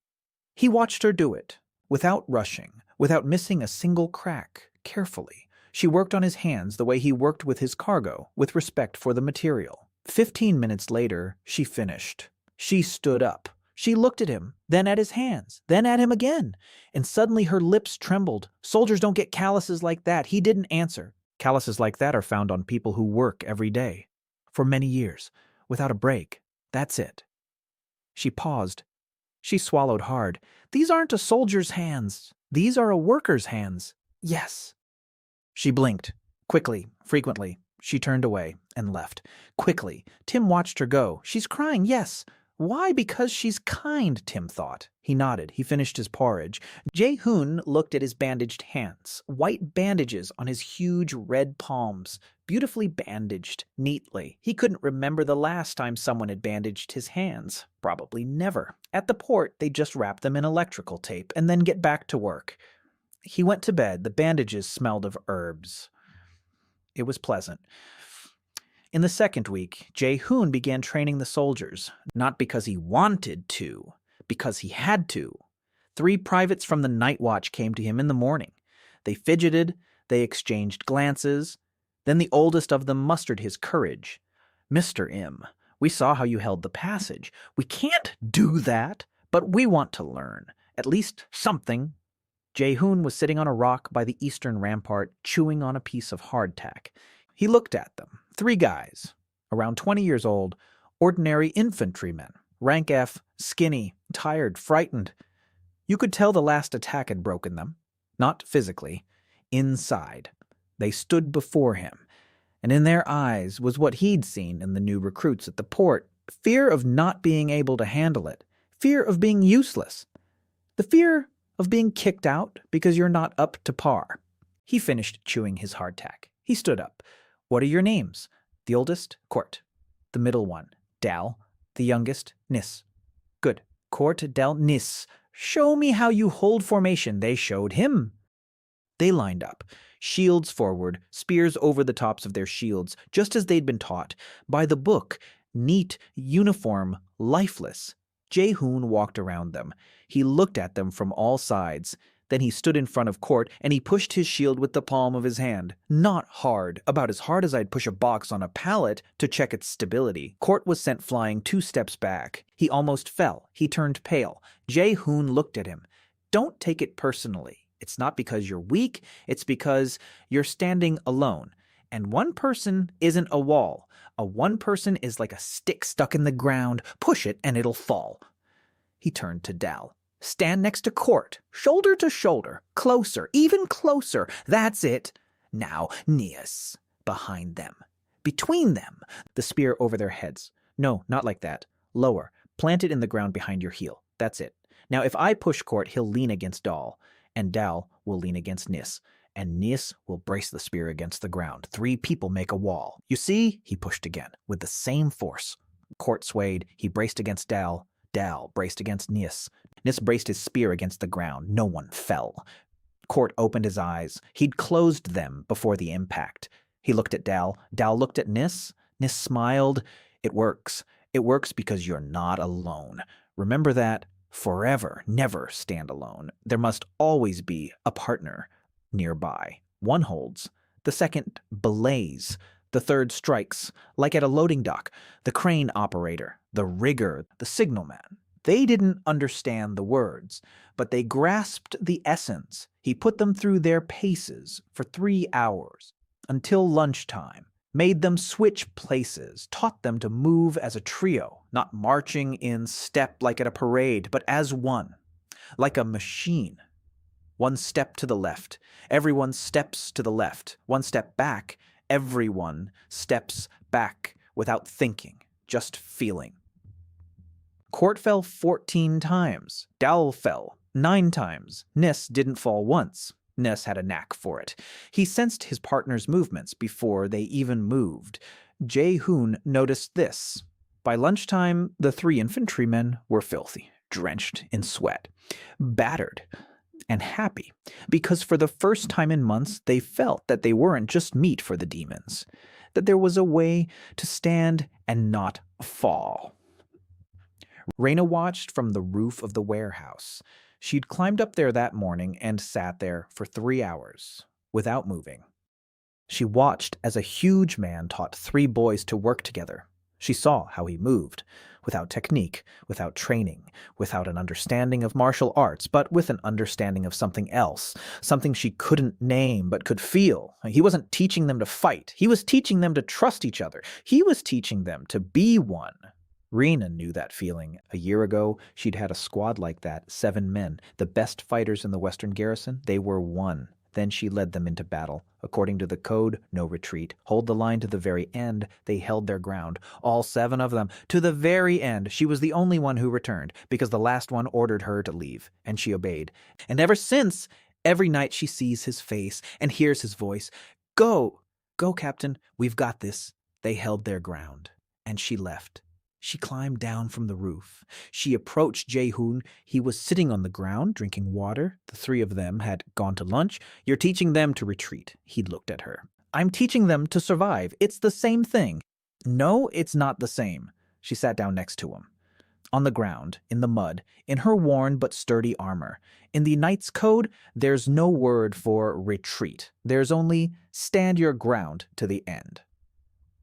He watched her do it, without rushing, without missing a single crack, carefully. She worked on his hands the way he worked with his cargo, with respect for the material. 15 minutes later, she finished. She stood up. She looked at him, then at his hands, then at him again. And suddenly her lips trembled. Soldiers don't get calluses like that. He didn't answer. Calluses like that are found on people who work every day. For many years, without a break. That's it. She paused. She swallowed hard. These aren't a soldier's hands. These are a worker's hands. Yes. She blinked. Quickly, frequently. She turned away and left. Quickly. Tim watched her go. She's crying, yes. Why? Because she's kind, Tim thought. He nodded. He finished his porridge. Jae Hoon looked at his bandaged hands. White bandages on his huge red palms. Beautifully bandaged, neatly. He couldn't remember the last time someone had bandaged his hands. Probably never. At the port, they just wrap them in electrical tape and then get back to work. He went to bed. The bandages smelled of herbs. It was pleasant. In the second week, Jae Hoon began training the soldiers, not because he wanted to, because he had to. 3 privates from the night watch came to him in the morning. They fidgeted, they exchanged glances. Then the oldest of them mustered his courage. Mr. Im, we saw how you held the passage. We can't do that, but we want to learn. At least something. Jae Hoon was sitting on a rock by the eastern rampart, chewing on a piece of hardtack. He looked at them. 3 guys, around 20 years old, ordinary infantrymen, rank F, skinny, tired, frightened. You could tell the last attack had broken them. Not physically. Inside. They stood before him, and in their eyes was what he'd seen in the new recruits at the port. Fear of not being able to handle it. Fear of being useless. The fear of being kicked out because you're not up to par. He finished chewing his hardtack. He stood up. What are your names? The oldest, Court. The middle one, Dal. The youngest, Nis. Good. Court, Dal, Nis. Show me how you hold formation. They showed him. They lined up, shields forward, spears over the tops of their shields, just as they'd been taught. By the book, neat, uniform, lifeless. Jae Hoon walked around them. He looked at them from all sides. Then he stood in front of Court, and he pushed his shield with the palm of his hand. Not hard, about as hard as I'd push a box on a pallet to check its stability. Court was sent flying 2 steps back. He almost fell. He turned pale. Jae Hoon looked at him. Don't take it personally. It's not because you're weak. It's because you're standing alone. And one person isn't a wall. A one person is like a stick stuck in the ground. Push it and it'll fall. He turned to Dal. Stand next to Court, shoulder to shoulder, closer, even closer. That's it. Now, Nias, behind them, between them, the spear over their heads. No, not like that. Lower, plant it in the ground behind your heel. That's it. Now, if I push Court, he'll lean against Dal, and Dal will lean against Nis, and Nis will brace the spear against the ground. 3 people make a wall. You see? He pushed again, with the same force. Court swayed. He braced against Dal. Dal braced against Nis. Nis braced his spear against the ground. No one fell. Court opened his eyes. He'd closed them before the impact. He looked at Dal. Dal looked at Nis. Nis smiled. It works. It works because you're not alone. Remember that. Forever. Never stand alone. There must always be a partner nearby. One holds. The second belays. The third strikes, like at a loading dock, the crane operator, the rigger, the signalman. They didn't understand the words, but they grasped the essence. He put them through their paces for 3 hours, until lunchtime, made them switch places, taught them to move as a trio, not marching in step like at a parade, but as one, like a machine. 1 step to the left, everyone steps to the left. 1 step back, everyone steps back without thinking, just feeling. Court fell 14 times. Dal fell 9 times. Nis didn't fall once. Nis had a knack for it. He sensed his partner's movements before they even moved. Jae Hoon noticed this. By lunchtime, the 3 infantrymen were filthy, drenched in sweat, battered, and happy, because for the first time in months they felt that they weren't just meat for the demons, that there was a way to stand and not fall. Raina watched from the roof of the warehouse. She'd climbed up there that morning and sat there for 3 hours, without moving. She watched as a huge man taught 3 boys to work together. She saw how he moved, without technique, without training, without an understanding of martial arts, but with an understanding of something else, something she couldn't name but could feel. He wasn't teaching them to fight. He was teaching them to trust each other. He was teaching them to be one. Rena knew that feeling. A year ago, she'd had a squad like that, 7 men, the best fighters in the Western garrison. They were one. Then she led them into battle. According to the code, no retreat. Hold the line to the very end. They held their ground. All 7 of them. To the very end. She was the only one who returned, because the last one ordered her to leave, and she obeyed. And ever since, every night she sees his face and hears his voice. Go! Go, Captain. We've got this. They held their ground. And she left. She climbed down from the roof. She approached Jae Hoon. He was sitting on the ground, drinking water. The 3 of them had gone to lunch. You're teaching them to retreat. He looked at her. I'm teaching them to survive. It's the same thing. No, it's not the same. She sat down next to him. On the ground, in the mud, in her worn but sturdy armor. In the Knight's Code, there's no word for retreat. There's only stand your ground to the end.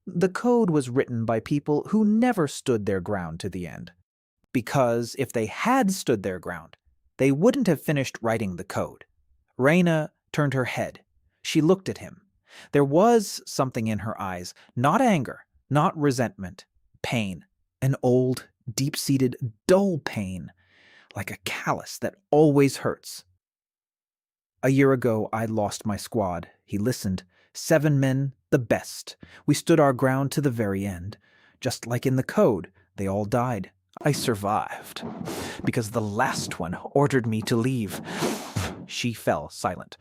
The code was written by people who never stood their ground to the end. Because if they had stood their ground, they wouldn't have finished writing the code. Rena turned her head. She looked at him. There was something in her eyes, not anger, not resentment, pain, an old, deep-seated, dull pain, like a callus that always hurts. A year ago, I lost my squad. He listened. 7 men, the best. We stood our ground to the very end. Just like in the code, they all died. I survived, because the last one ordered me to leave. She fell silent.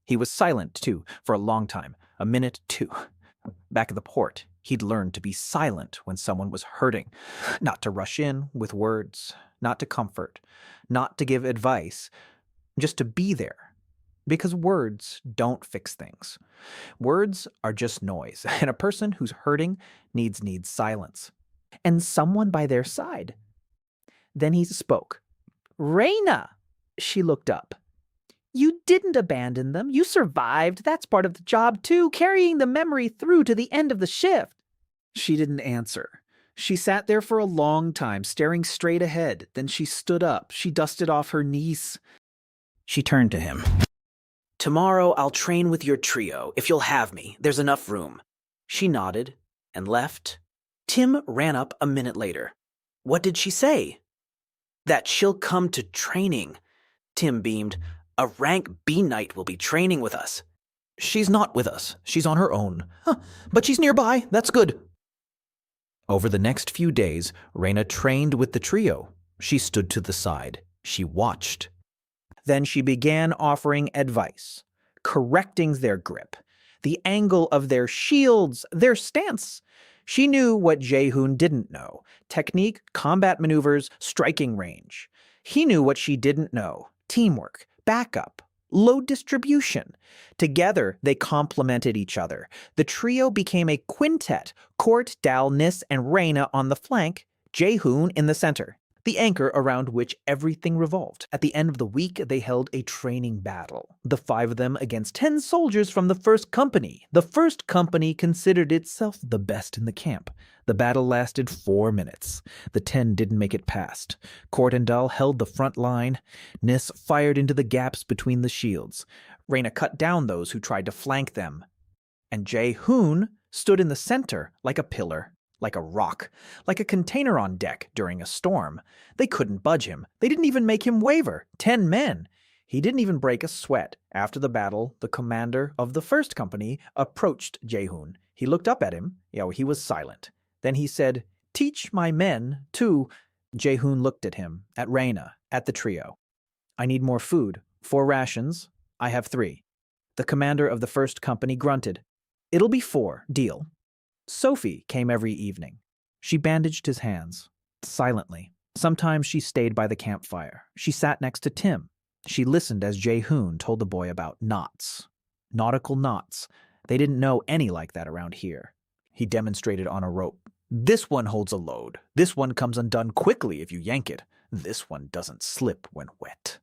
He was silent, too, for a long time, a minute, 2. Back at the port, he'd learned to be silent when someone was hurting, not to rush in with words, not to comfort, not to give advice, just to be there. Because words don't fix things. Words are just noise, and a person who's hurting needs silence. And someone by their side. Then he spoke. Rena! She looked up. You didn't abandon them. You survived. That's part of the job, too, carrying the memory through to the end of the shift. She didn't answer. She sat there for a long time, staring straight ahead. Then she stood up. She dusted off her knees. She turned to him. Tomorrow I'll train with your trio, if you'll have me. There's enough room. She nodded and left. Tim ran up a minute later. What did she say? That she'll come to training. Tim beamed. A rank B knight will be training with us. She's not with us. She's on her own. But she's nearby. That's good. Over the next few days, Rena trained with the trio. She stood to the side. She watched. Then she began offering advice, correcting their grip, the angle of their shields, their stance. She knew what Jae Hoon didn't know: technique, combat maneuvers, striking range. He knew what she didn't know: teamwork, backup, load distribution. Together, they complemented each other. The trio became a quintet: Court, Dal, Nis, and Rena on the flank, Jae Hoon in the center, the anchor around which everything revolved. At the end of the week, they held a training battle. The 5 of them against 10 soldiers from the 1st Company. The 1st Company considered itself the best in the camp. The battle lasted 4 minutes. The 10 didn't make it past. Court and Dal held the front line. Nis fired into the gaps between the shields. Rena cut down those who tried to flank them. And Jae Hoon stood in the center like a pillar. Like a rock, like a container on deck during a storm. They couldn't budge him. They didn't even make him waver. 10 men. He didn't even break a sweat. After the battle, the commander of the 1st Company approached Jae Hoon. He looked up at him. He was silent. Then he said, "Teach my men to..." Jae Hoon looked at him, at Rena, at the trio. "I need more food. 4 rations. I have 3. The commander of the 1st Company grunted. "It'll be 4. Deal." Sophie came every evening. She bandaged his hands, silently. Sometimes she stayed by the campfire. She sat next to Tim. She listened as Jae Hoon told the boy about knots. Nautical knots. They didn't know any like that around here. He demonstrated on a rope. This one holds a load. This one comes undone quickly if you yank it. This one doesn't slip when wet.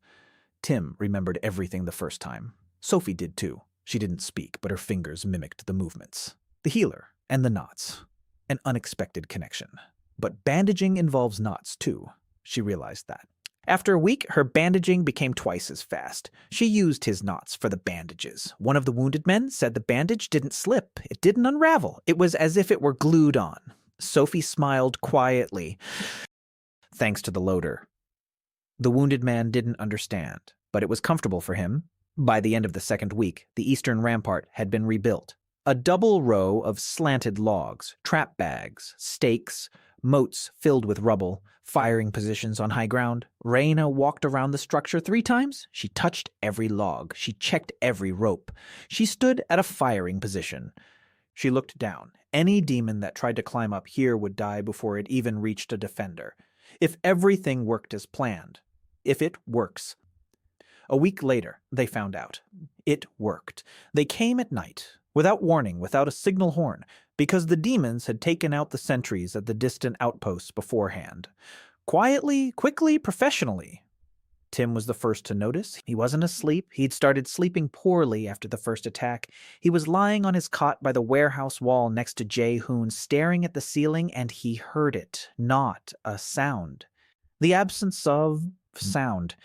Tim remembered everything the first time. Sophie did too. She didn't speak, but her fingers mimicked the movements. The healer and the knots. An unexpected connection. But bandaging involves knots too. She realized that. After a week, her bandaging became twice as fast. She used his knots for the bandages. One of the wounded men said the bandage didn't slip. It didn't unravel. It was as if it were glued on. Sophie smiled quietly, thanks to the loader. The wounded man didn't understand, but it was comfortable for him. By the end of the second week, the eastern rampart had been rebuilt. A double row of slanted logs, trap bags, stakes, moats filled with rubble, firing positions on high ground. Raina walked around the structure 3 times. She touched every log. She checked every rope. She stood at a firing position. She looked down. Any demon that tried to climb up here would die before it even reached a defender. If everything worked as planned. If it works. A week later, they found out. It worked. They came at night, without warning, without a signal horn, because the demons had taken out the sentries at the distant outposts beforehand. Quietly, quickly, professionally. Tim was the first to notice. He wasn't asleep. He'd started sleeping poorly after the first attack. He was lying on his cot by the warehouse wall next to Jae Hoon, staring at the ceiling, and he heard it. Not a sound. The absence of sound.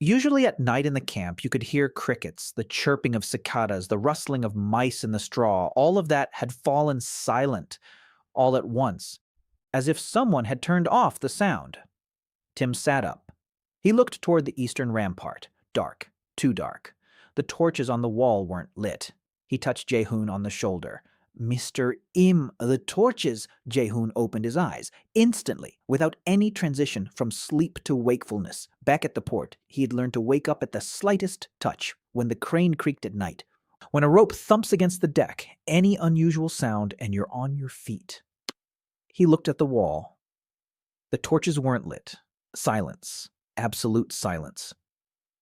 Usually at night in the camp, you could hear crickets, the chirping of cicadas, the rustling of mice in the straw. All of that had fallen silent, all at once, as if someone had turned off the sound. Tim sat up. He looked toward the eastern rampart. Dark, too dark. The torches on the wall weren't lit. He touched Jae Hoon on the shoulder. Mr. Im, the torches! Jae Hoon opened his eyes. Instantly, without any transition from sleep to wakefulness. Back at the port, he had learned to wake up at the slightest touch, when the crane creaked at night. When a rope thumps against the deck, any unusual sound, and you're on your feet. He looked at the wall. The torches weren't lit. Silence. Absolute silence.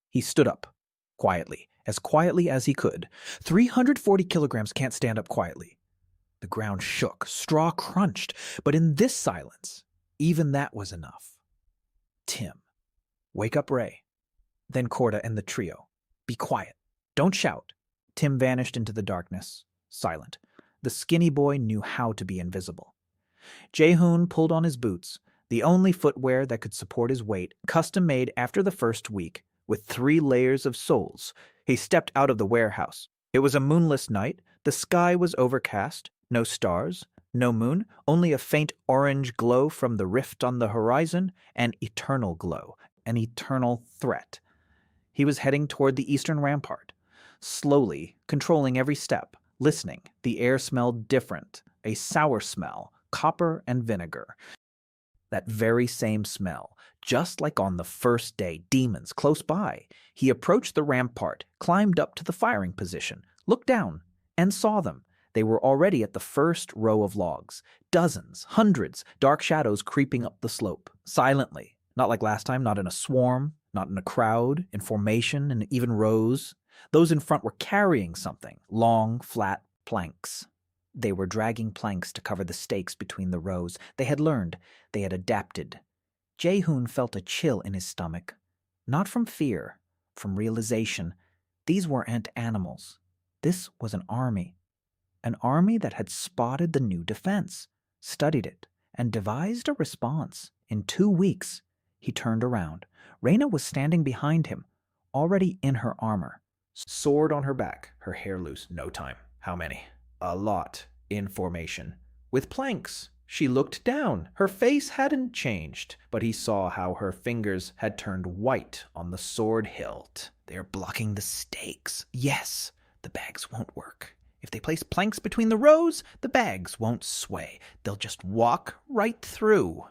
He stood up, quietly as he could. 340 kilograms can't stand up quietly. The ground shook, straw crunched, but in this silence, even that was enough. Tim. Wake up Ray. Then Corda and the trio. Be quiet. Don't shout. Tim vanished into the darkness, silent. The skinny boy knew how to be invisible. Jae Hoon pulled on his boots, the only footwear that could support his weight, custom-made after the first week, with 3 layers of soles. He stepped out of the warehouse. It was a moonless night. The sky was overcast. No stars, no moon, only a faint orange glow from the rift on the horizon, an eternal glow, an eternal threat. He was heading toward the eastern rampart, slowly, controlling every step, listening. The air smelled different, a sour smell, copper and vinegar. That very same smell, just like on the first day, demons close by. He approached the rampart, climbed up to the firing position, looked down, and saw them. They were already at the first row of logs. Dozens, hundreds, dark shadows creeping up the slope, silently. Not like last time, not in a swarm, not in a crowd, in formation, and even rows. Those in front were carrying something, long, flat planks. They were dragging planks to cover the stakes between the rows. They had learned. They had adapted. Jae Hoon felt a chill in his stomach. Not from fear, from realization. These weren't animals. This was an army. An army that had spotted the new defense, studied it, and devised a response. In 2 weeks, he turned around. Raina was standing behind him, already in her armor. Sword on her back, her hair loose. No time. How many? A lot. In formation. With planks. She looked down. Her face hadn't changed, but he saw how her fingers had turned white on the sword hilt. They're blocking the stakes. Yes, the bags won't work. If they place planks between the rows, the bags won't sway. They'll just walk right through.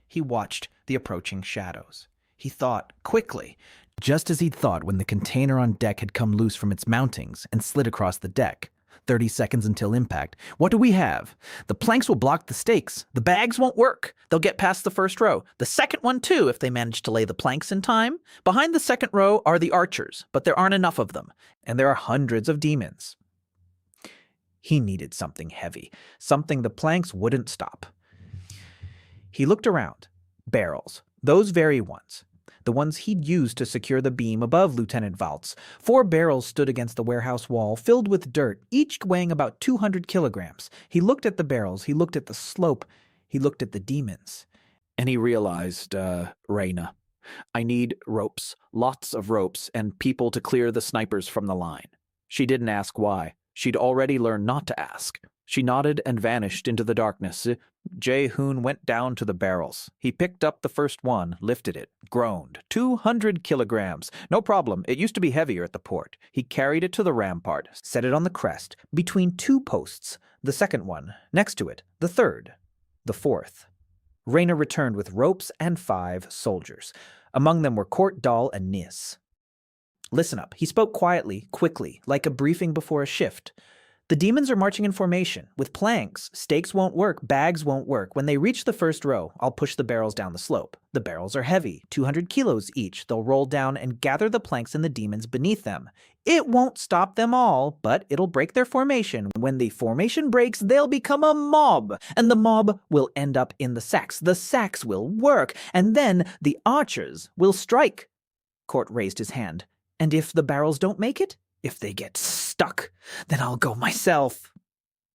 He watched the approaching shadows. He thought quickly, just as he'd thought when the container on deck had come loose from its mountings and slid across the deck. 30 seconds until impact. What do we have? The planks will block the stakes. The bags won't work. They'll get past the first row. The second one too, if they manage to lay the planks in time. Behind the second row are the archers, but there aren't enough of them. And there are hundreds of demons. He needed something heavy, something the planks wouldn't stop. He looked around. Barrels. Those very ones. the ones he'd used to secure the beam above Lieutenant Valtz. 4 barrels stood against the warehouse wall, filled with dirt, each weighing about 200 kilograms. He looked at the barrels, he looked at the slope, he looked at the demons. And he realized, Reyna, I need ropes, lots of ropes, and people to clear the snipers from the line. She didn't ask why. She'd already learned not to ask. She nodded and vanished into the darkness. Jae Hoon went down to the barrels. He picked up the first one, lifted it, groaned. 200 kilograms. No problem. It used to be heavier at the port. He carried it to the rampart, set it on the crest, between 2 posts, the second one, next to it, the third, the fourth. Reyna returned with ropes and 5 soldiers. Among them were Court, Dahl, and Nis. Listen up. He spoke quietly, quickly, like a briefing before a shift. The demons are marching in formation, with planks. Stakes won't work, bags won't work. When they reach the first row, I'll push the barrels down the slope. The barrels are heavy, 200 kilos each. They'll roll down and gather the planks and the demons beneath them. It won't stop them all, but it'll break their formation. When the formation breaks, they'll become a mob, and the mob will end up in the sacks. The sacks will work, and then the archers will strike. Court raised his hand. And if the barrels don't make it? If they get stuck, then I'll go myself.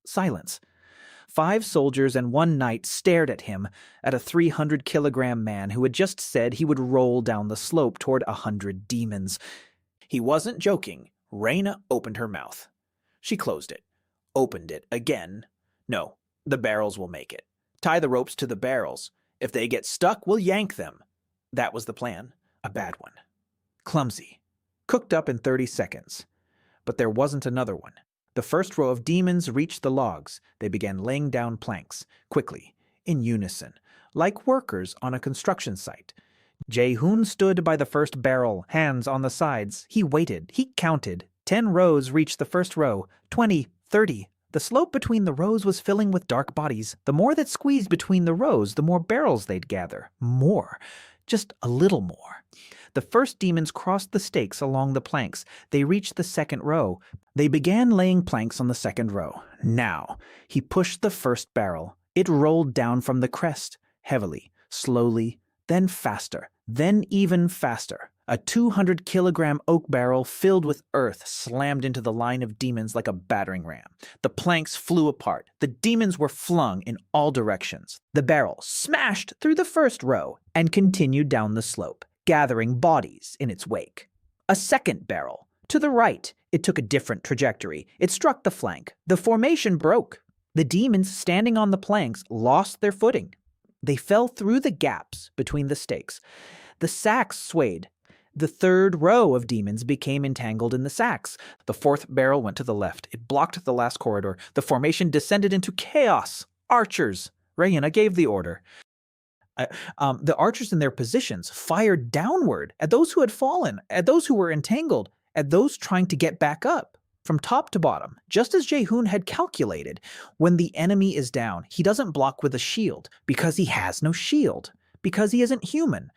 Silence. 5 soldiers and 1 knight stared at him, at a 300-kilogram man who had just said he would roll down the slope toward 100 demons. He wasn't joking. Reyna opened her mouth. She closed it. Opened it again. No, the barrels will make it. Tie the ropes to the barrels. If they get stuck, we'll yank them. That was the plan. A bad one. Clumsy. Cooked up in 30 seconds. But there wasn't another one. The first row of demons reached the logs. They began laying down planks, quickly, in unison, like workers on a construction site. Jae Hoon stood by the first barrel, hands on the sides. He waited. He counted. 10 rows reached the first row, 20, 30. The slope between the rows was filling with dark bodies. The more that squeezed between the rows, the more barrels they'd gather. More. Just a little more. The first demons crossed the stakes along the planks. They reached the second row. They began laying planks on the second row. Now, he pushed the first barrel. It rolled down from the crest, heavily, slowly, then faster, then even faster. A 200-kilogram oak barrel filled with earth slammed into the line of demons like a battering ram. The planks flew apart. The demons were flung in all directions. The barrel smashed through the first row and continued down the slope, gathering bodies in its wake. A second barrel. To the right, it took a different trajectory. It struck the flank. The formation broke. The demons standing on the planks lost their footing. They fell through the gaps between the stakes. The sacks swayed. The third row of demons became entangled in the sacks. The fourth barrel went to the left. It blocked the last corridor. The formation descended into chaos. Archers. Reyna gave the order. The archers in their positions fired downward at those who had fallen, at those who were entangled, at those trying to get back up, from top to bottom, just as Jae Hoon had calculated. When the enemy is down, he doesn't block with a shield, because he has no shield, because he isn't human,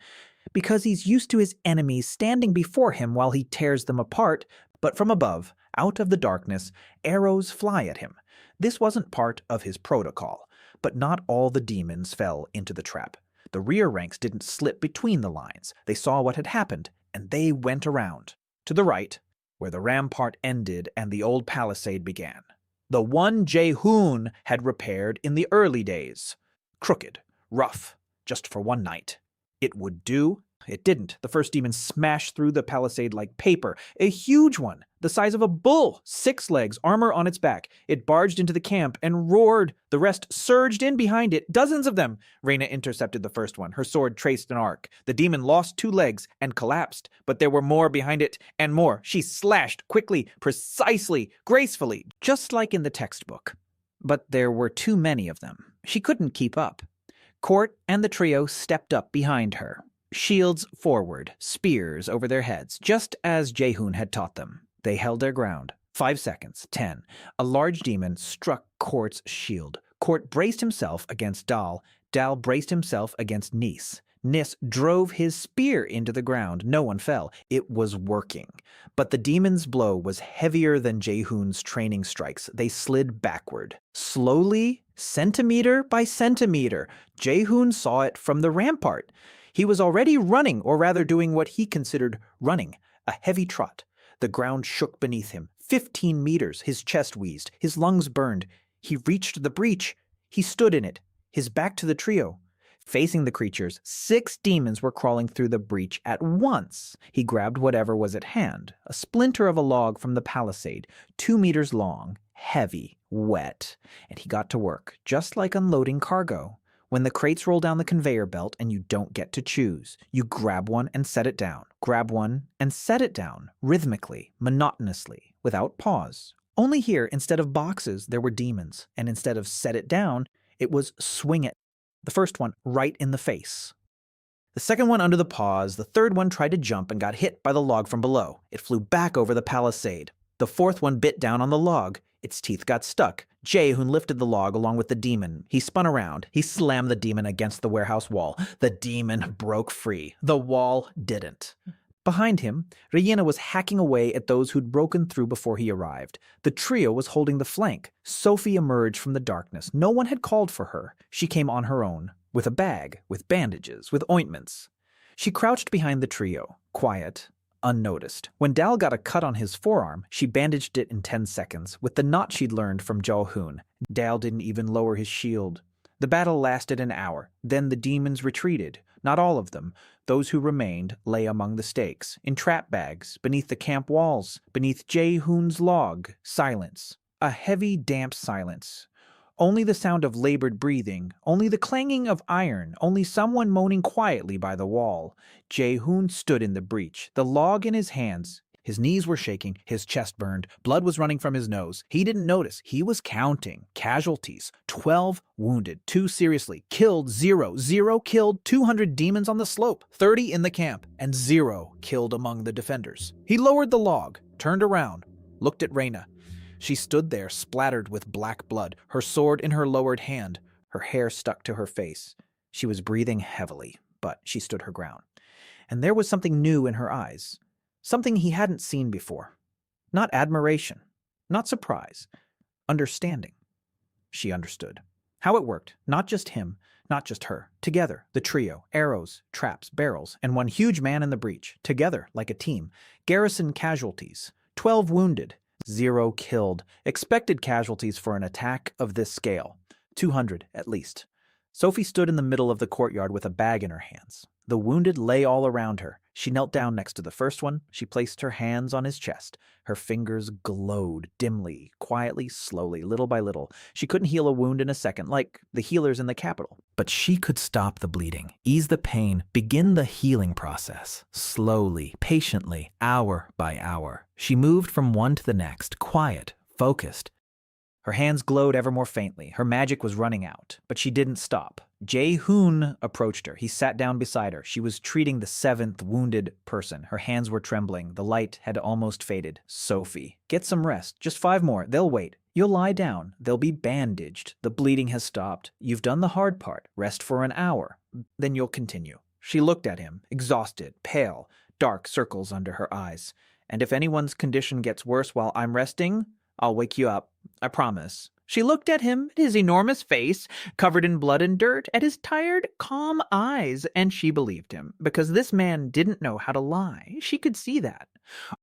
because he's used to his enemies standing before him while he tears them apart. But from above, out of the darkness, arrows fly at him. This wasn't part of his protocol, but not all the demons fell into the trap. The rear ranks didn't slip between the lines. They saw what had happened, and they went around. To the right, where the rampart ended and the old palisade began. The one Jae Hoon had repaired in the early days. Crooked, rough, just for one night. It would do. It didn't. The first demon smashed through the palisade like paper. A huge one, the size of a bull, 6 legs, armor on its back. It barged into the camp and roared. The rest surged in behind it, dozens of them. Reyna intercepted the first one. Her sword traced an arc. The demon lost 2 legs and collapsed, but there were more behind it, and more. She slashed quickly, precisely, gracefully, just like in the textbook. But there were too many of them. She couldn't keep up. Court and the trio stepped up behind her. Shields forward, spears over their heads, just as Jae Hoon had taught them. They held their ground. 5 seconds, 10. A large demon struck Court's shield. Court braced himself against Dahl. Dahl braced himself against Nis. Nis drove his spear into the ground. No one fell. It was working. But the demon's blow was heavier than Jae Hoon's training strikes. They slid backward. Slowly, centimeter by centimeter. Jae Hoon saw it from the rampart. He was already running, or rather doing what he considered running, a heavy trot. The ground shook beneath him. 15 meters, his chest wheezed, his lungs burned. He reached the breach. He stood in it, his back to the trio. Facing the creatures, 6 demons were crawling through the breach at once. He grabbed whatever was at hand, a splinter of a log from the palisade, 2 meters long, heavy, wet, and he got to work, just like unloading cargo. When the crates roll down the conveyor belt and you don't get to choose, you grab one and set it down, grab one and set it down, rhythmically, monotonously, without pause. Only here, instead of boxes, there were demons, and instead of set it down, it was swing it. The first one right in the face. The second one under the paws, the third one tried to jump and got hit by the log from below. It flew back over the palisade. The fourth one bit down on the log. Its teeth got stuck. Jae Hoon lifted the log along with the demon. He spun around. He slammed the demon against the warehouse wall. The demon broke free. The wall didn't. Behind him, Rayena was hacking away at those who'd broken through before he arrived. The trio was holding the flank. Sophie emerged from the darkness. No one had called for her. She came on her own, with a bag, with bandages, with ointments. She crouched behind the trio, quiet, unnoticed. When Dal got a cut on his forearm, she bandaged it in 10 seconds, with the knot she'd learned from Jae Hoon. Dal didn't even lower his shield. The battle lasted an hour. Then the demons retreated. Not all of them. Those who remained lay among the stakes, in trap bags, beneath the camp walls, beneath Jae Hoon's log. Silence. A heavy, damp silence. Only the sound of labored breathing, only the clanging of iron, only someone moaning quietly by the wall. Jae Hoon stood in the breach, the log in his hands. His knees were shaking, his chest burned, blood was running from his nose. He didn't notice. He was counting. Casualties. 12 wounded, 2 seriously, killed 0, 0 killed, 200 demons on the slope, 30 in the camp, and 0 killed among the defenders. He lowered the log, turned around, looked at Rayena. She stood there, splattered with black blood, her sword in her lowered hand, her hair stuck to her face. She was breathing heavily, but she stood her ground. And there was something new in her eyes. Something he hadn't seen before. Not admiration, not surprise, understanding. She understood. How it worked, not just him, not just her. Together, the trio, arrows, traps, barrels, and one huge man in the breach. Together, like a team. Garrison casualties. 12 wounded. 0 killed. Expected casualties for an attack of this scale. 200, at least. Sophie stood in the middle of the courtyard with a bag in her hands. The wounded lay all around her. She knelt down next to the first one. She placed her hands on his chest. Her fingers glowed dimly, quietly, slowly, little by little. She couldn't heal a wound in a second, like the healers in the capital. But she could stop the bleeding, ease the pain, begin the healing process. Slowly, patiently, hour by hour. She moved from one to the next, quiet, focused. Her hands glowed ever more faintly. Her magic was running out, but she didn't stop. Jae Hoon approached her. He sat down beside her. She was treating the 7th wounded person. Her hands were trembling. The light had almost faded. Sophie, get some rest. Just 5 more. They'll wait. You'll lie down. They'll be bandaged. The bleeding has stopped. You've done the hard part. Rest for an hour. Then you'll continue. She looked at him, exhausted, pale, dark circles under her eyes. And if anyone's condition gets worse while I'm resting, I'll wake you up. I promise. She looked at him, at his enormous face, covered in blood and dirt, at his tired, calm eyes, and she believed him, because this man didn't know how to lie. She could see that.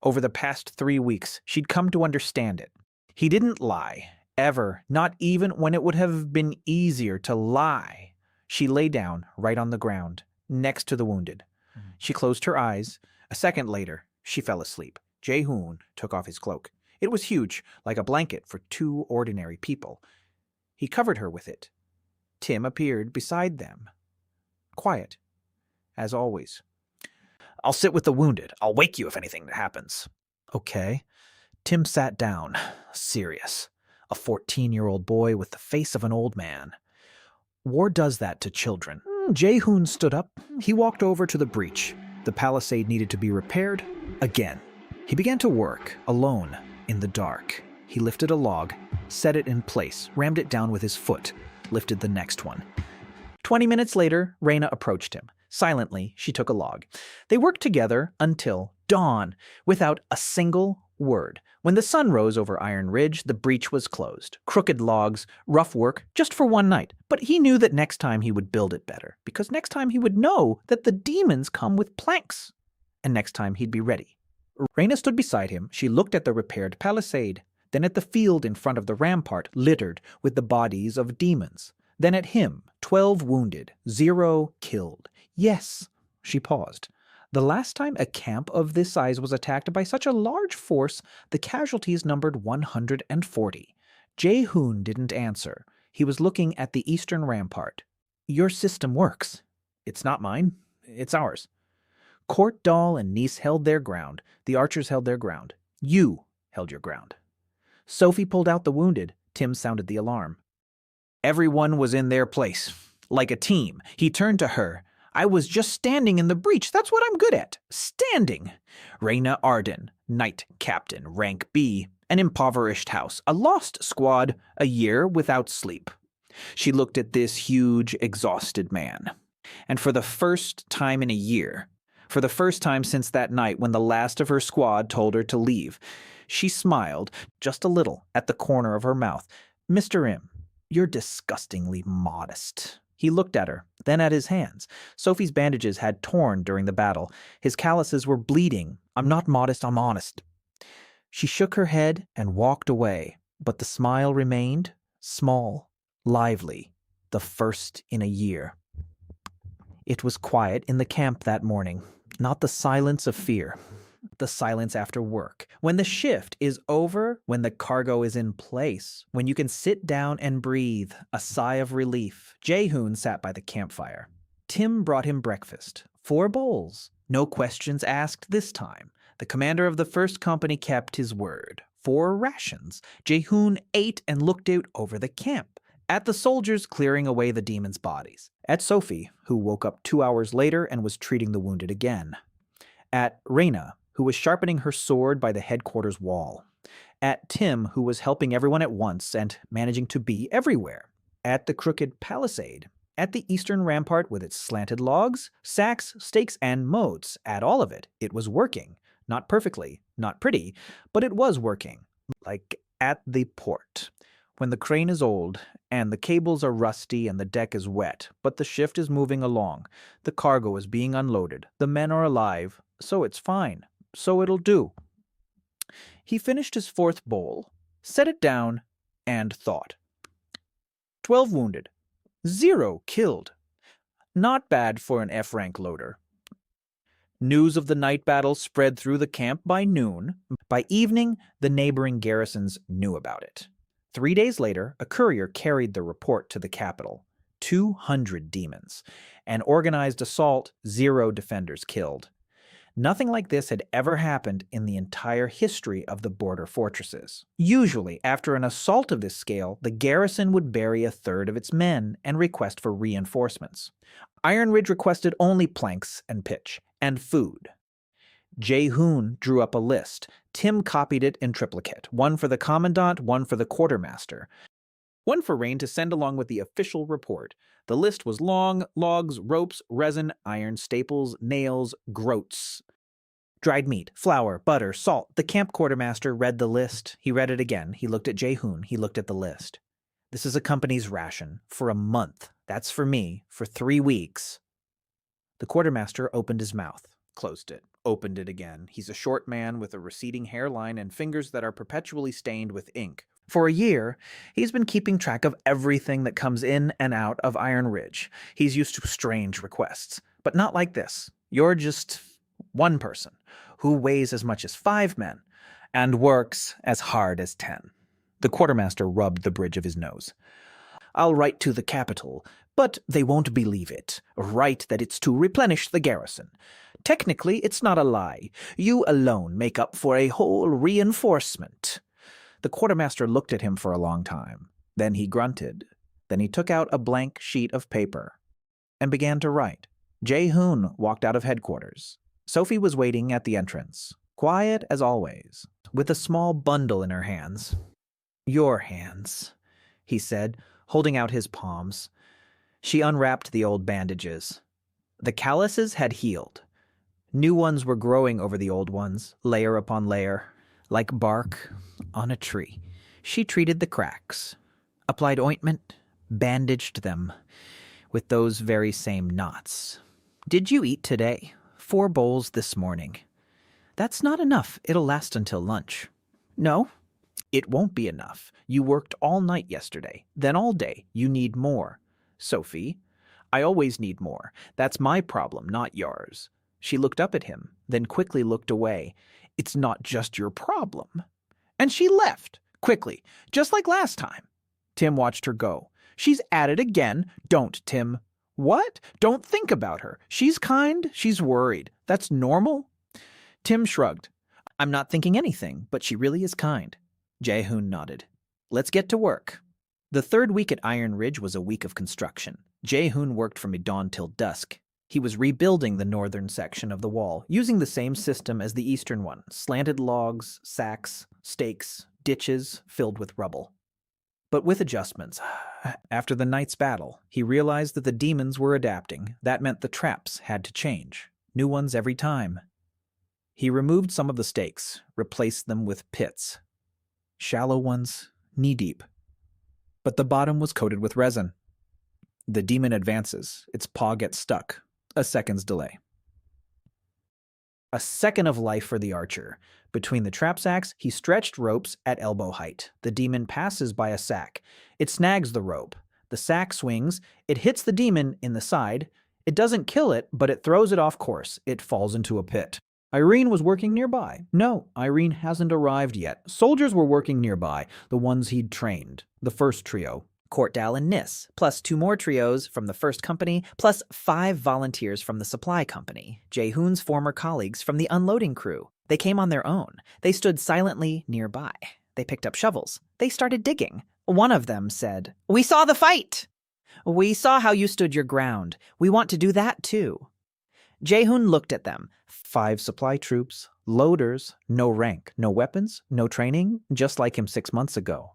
Over the past 3 weeks, she'd come to understand it. He didn't lie, ever, not even when it would have been easier to lie. She lay down, right on the ground, next to the wounded. She closed her eyes. A second later, she fell asleep. Jae Hoon took off his cloak. It was huge, like a blanket for 2 ordinary people. He covered her with it. Tim appeared beside them. Quiet, as always. I'll sit with the wounded. I'll wake you if anything happens. Okay. Tim sat down, serious. A 14-year-old boy with the face of an old man. War does that to children. Jae Hoon stood up. He walked over to the breach. The palisade needed to be repaired again. He began to work, alone, in the dark. He lifted a log, set it in place, rammed it down with his foot, lifted the next one. 20 minutes later, Rayena approached him. Silently, she took a log. They worked together until dawn, without a single word. When the sun rose over Iron Ridge, the breach was closed. Crooked logs, rough work, just for one night. But he knew that next time he would build it better, because next time he would know that the demons come with planks. And next time he'd be ready. Reyna stood beside him. She looked at the repaired palisade, then at the field in front of the rampart littered with the bodies of demons. Then at him, 12 wounded, 0 killed. Yes, she paused. The last time a camp of this size was attacked by such a large force, the casualties numbered 140. Jae Hoon didn't answer. He was looking at the eastern rampart. Your system works. It's not mine. It's ours. Court Dahl and Niece held their ground. The archers held their ground. You held your ground. Sophie pulled out the wounded. Tim sounded the alarm. Everyone was in their place, like a team. He turned to her. I was just standing in the breach. That's what I'm good at. Standing. Reyna Arden, Knight Captain, rank B, an impoverished house, a lost squad, a year without sleep. She looked at this huge, exhausted man. And for the first time in a year, for the first time since that night when the last of her squad told her to leave, she smiled, just a little, at the corner of her mouth. Mr. Im, you're disgustingly modest. He looked at her, then at his hands. Sophie's bandages had torn during the battle. His calluses were bleeding. I'm not modest, I'm honest. She shook her head and walked away, but the smile remained, small, lively, the first in a year. It was quiet in the camp that morning, not the silence of fear. The silence after work, when the shift is over, when the cargo is in place, when you can sit down and breathe, a sigh of relief. Jae Hoon sat by the campfire. Tim brought him breakfast, 4 bowls. No questions asked this time. The commander of the first company kept his word. 4 rations. Jae Hoon ate and looked out over the camp, at the soldiers clearing away the demons' bodies, at Sophie, who woke up 2 hours later and was treating the wounded again, at Reyna, who was sharpening her sword by the headquarters wall, at Tim, who was helping everyone at once and managing to be everywhere, at the crooked palisade, at the eastern rampart with its slanted logs, sacks, stakes, and moats, at all of it. It was working. Not perfectly, not pretty, but it was working. Like at the port, when the crane is old, and the cables are rusty and the deck is wet, but the shift is moving along. The cargo is being unloaded. The men are alive, so it's fine. So it'll do. He finished his 4th bowl, set it down, and thought. 12 wounded, 0 killed. Not bad for an F-rank loader. News of the night battle spread through the camp by noon. By evening, the neighboring garrisons knew about it. 3 days later, a courier carried the report to the capital. 200 demons. An organized assault, 0 defenders killed. Nothing like this had ever happened in the entire history of the border fortresses. Usually, after an assault of this scale, the garrison would bury 1/3 of its men and request for reinforcements. Iron Ridge requested only planks and pitch, and food. Jae Hoon drew up a list. Tim copied it in triplicate, 1 for the commandant, 1 for the quartermaster, 1 for Rain to send along with the official report. The list was long: logs, ropes, resin, iron, staples, nails, groats. Dried meat, flour, butter, salt. The camp quartermaster read the list. He read it again. He looked at Jae Hoon. He looked at the list. This is a company's ration for a month. That's for me, for 3 weeks. The quartermaster opened his mouth, closed it, opened it again. He's a short man with a receding hairline and fingers that are perpetually stained with ink. For a year, he's been keeping track of everything that comes in and out of Iron Ridge. He's used to strange requests, but not like this. You're just one person who weighs as much as 5 men and works as hard as 10. The quartermaster rubbed the bridge of his nose. I'll write to the capital, but they won't believe it. Write that it's to replenish the garrison. Technically, it's not a lie. You alone make up for a whole reinforcement. The quartermaster looked at him for a long time. Then he grunted. Then he took out a blank sheet of paper and began to write. Jae Hoon walked out of headquarters. Sophie was waiting at the entrance, quiet as always, with a small bundle in her hands. Your hands, he said, holding out his palms. She unwrapped the old bandages. The calluses had healed. New ones were growing over the old ones, layer upon layer. Like bark on a tree. She treated the cracks, applied ointment, bandaged them with those very same knots. Did you eat today? 4 bowls this morning. That's not enough. It'll last until lunch. No, it won't be enough. You worked all night yesterday, then all day. You need more. Sophie, I always need more. That's my problem, not yours. She looked up at him, then quickly looked away. It's not just your problem. And she left, quickly, just like last time. Tim watched her go. She's at it again. Don't, Tim. What? Don't think about her. She's kind. She's worried. That's normal. Tim shrugged. I'm not thinking anything, but she really is kind. Jae Hoon nodded. Let's get to work. The 3rd week at Iron Ridge was a week of construction. Jae Hoon worked from dawn till dusk. He was rebuilding the northern section of the wall, using the same system as the eastern one: slanted logs, sacks, stakes, ditches filled with rubble. But with adjustments. After the night's battle, he realized that the demons were adapting. That meant the traps had to change. New ones every time. He removed some of the stakes, replaced them with pits. Shallow ones, knee-deep. But the bottom was coated with resin. The demon advances. Its paw gets stuck. A second's delay. A second of life for the archer. Between the trap sacks, he stretched ropes at elbow height. The demon passes by a sack. It snags the rope. The sack swings. It hits the demon in the side. It doesn't kill it, but it throws it off course. It falls into a pit. Irene was working nearby. No, Irene hasn't arrived yet. Soldiers were working nearby, the ones he'd trained. The first trio. Courtdale and Nis, plus 2 more trios from the first company, plus 5 volunteers from the supply company, Jae Hoon's former colleagues from the unloading crew. They came on their own. They stood silently nearby. They picked up shovels. They started digging. One of them said, "We saw the fight! We saw how you stood your ground. We want to do that too." Jae Hoon looked at them. 5 supply troops, loaders, no rank, no weapons, no training, just like him 6 months ago.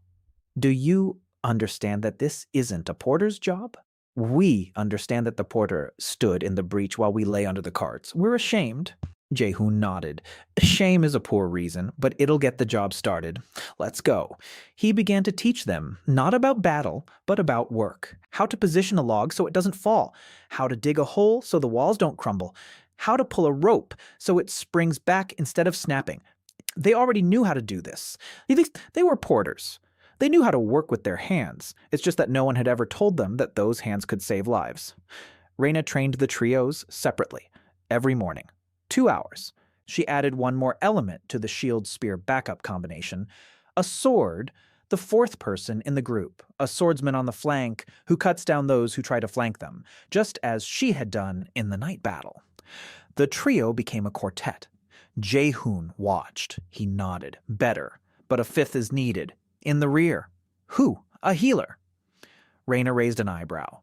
Do you understand that this isn't a porter's job? We understand that the porter stood in the breach while we lay under the carts. We're ashamed. Jae Hoon nodded. Shame is a poor reason, but it'll get the job started. Let's go. He began to teach them, not about battle, but about work. How to position a log so it doesn't fall. How to dig a hole so the walls don't crumble. How to pull a rope so it springs back instead of snapping. They already knew how to do this. They were porters. They knew how to work with their hands. It's just that no one had ever told them that those hands could save lives. Raina trained the trios separately, every morning. 2 hours. She added one more element to the shield-spear backup combination. A sword, the 4th person in the group, a swordsman on the flank who cuts down those who try to flank them, just as she had done in the night battle. The trio became a quartet. Jae Hoon watched. He nodded. Better, but a 5th is needed. In the rear. Who? A healer. Raina raised an eyebrow.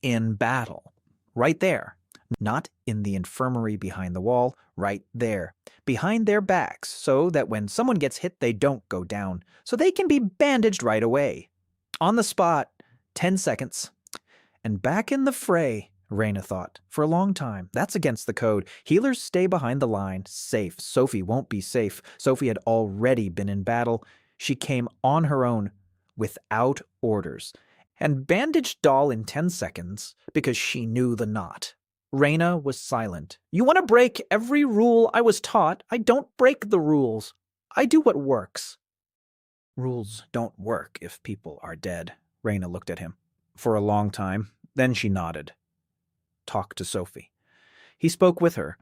In battle. Right there. Not in the infirmary behind the wall. Right there. Behind their backs, so that when someone gets hit, they don't go down. So they can be bandaged right away. On the spot. 10 seconds. And back in the fray, Raina thought. For a long time. That's against the code. Healers stay behind the line. Safe. Sophie won't be safe. Sophie had already been in battle. She came on her own, without orders, and bandaged Doll in 10 seconds because she knew the knot. Raina was silent. You want to break every rule I was taught? I don't break the rules. I do what works. Rules don't work if people are dead. Raina looked at him for a long time. Then she nodded. Talk to Sophie. He spoke with her.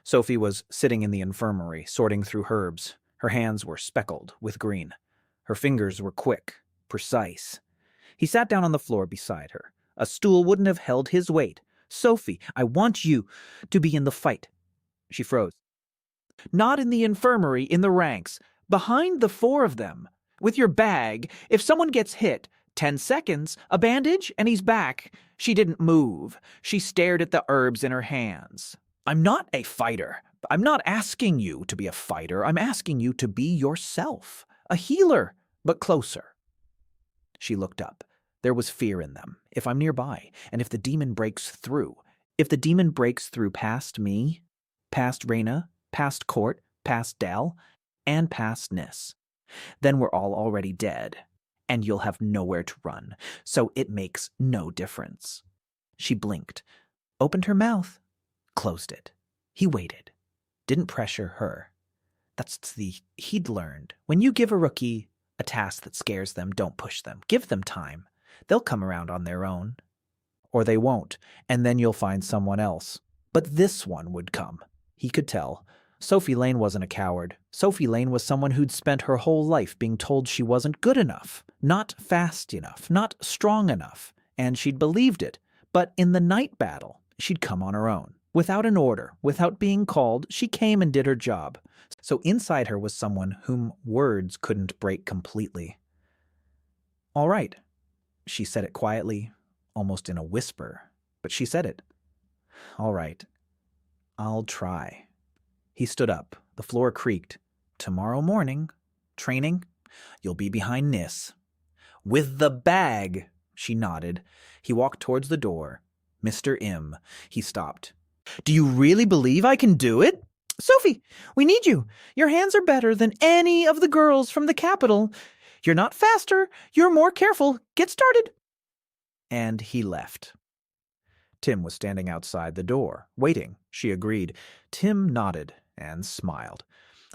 Sophie was sitting in the infirmary, sorting through herbs. Her hands were speckled with green. Her fingers were quick, precise. He sat down on the floor beside her. A stool wouldn't have held his weight. Sophie, I want you to be in the fight. She froze. Not in the infirmary, in the ranks. Behind the 4 of them. With your bag. If someone gets hit, 10 seconds, a bandage, and he's back. She didn't move. She stared at the herbs in her hands. I'm not a fighter. I'm not asking you to be a fighter. I'm asking you to be yourself. A healer, but closer. She looked up. There was fear in them. If I'm nearby, and if the demon breaks through past me, past Raina, past Court, past Dell, and past Nis. Then we're all already dead, and you'll have nowhere to run, so it makes no difference. She blinked, opened her mouth, closed it. He waited, didn't pressure her. He'd learned. When you give a rookie a task that scares them, don't push them. Give them time. They'll come around on their own. Or they won't, and then you'll find someone else. But this one would come. He could tell. Sophie Lane wasn't a coward. Sophie Lane was someone who'd spent her whole life being told she wasn't good enough, not fast enough, not strong enough, and she'd believed it. But in the night battle, she'd come on her own. Without an order, without being called, she came and did her job. So inside her was someone whom words couldn't break completely. All right. She said it quietly, almost in a whisper, but she said it. All right. I'll try. He stood up. The floor creaked. Tomorrow morning, training, you'll be behind Nis. With the bag, she nodded. He walked towards the door. Mr. Im. He stopped. Do you really believe I can do it? Sophie, we need you. Your hands are better than any of the girls from the capital. You're not faster. You're more careful. Get started. And he left. Tim was standing outside the door, waiting. She agreed. Tim nodded and smiled.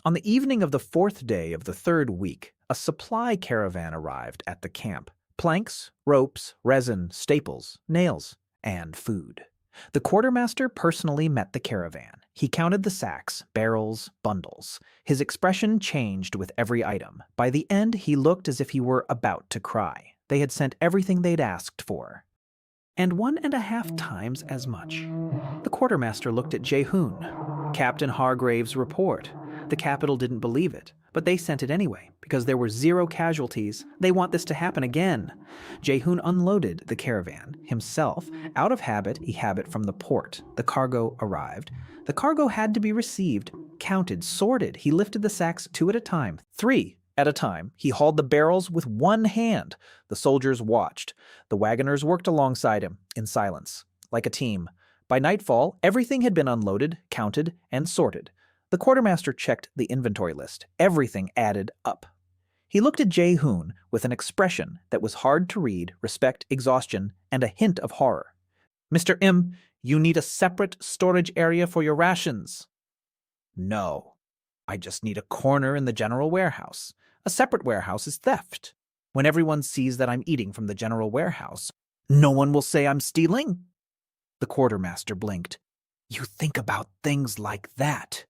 On the evening of the 4th day of the 3rd week, a supply caravan arrived at the camp. Planks, ropes, resin, staples, nails, and food. The quartermaster personally met the caravan. He counted the sacks, barrels, bundles. His expression changed with every item. By the end, he looked as if he were about to cry. They had sent everything they'd asked for. And 1.5 times as much. The quartermaster looked at Jae Hoon. Captain Hargrave's report. The capital didn't believe it, but they sent it anyway, because there were 0 casualties. They want this to happen again. Jae Hoon unloaded the caravan himself. Out of habit, he habit from the port. The cargo arrived. The cargo had to be received, counted, sorted. He lifted the sacks 2 at a time, 3 at a time. He hauled the barrels with one hand. The soldiers watched. The wagoners worked alongside him, in silence, like a team. By nightfall, everything had been unloaded, counted, and sorted. The quartermaster checked the inventory list. Everything added up. He looked at Jae Hoon with an expression that was hard to read, respect, exhaustion, and a hint of horror. Mr. Im, you need a separate storage area for your rations. No. I just need a corner in the general warehouse. A separate warehouse is theft. When everyone sees that I'm eating from the general warehouse, no one will say I'm stealing. The quartermaster blinked. You think about things like that.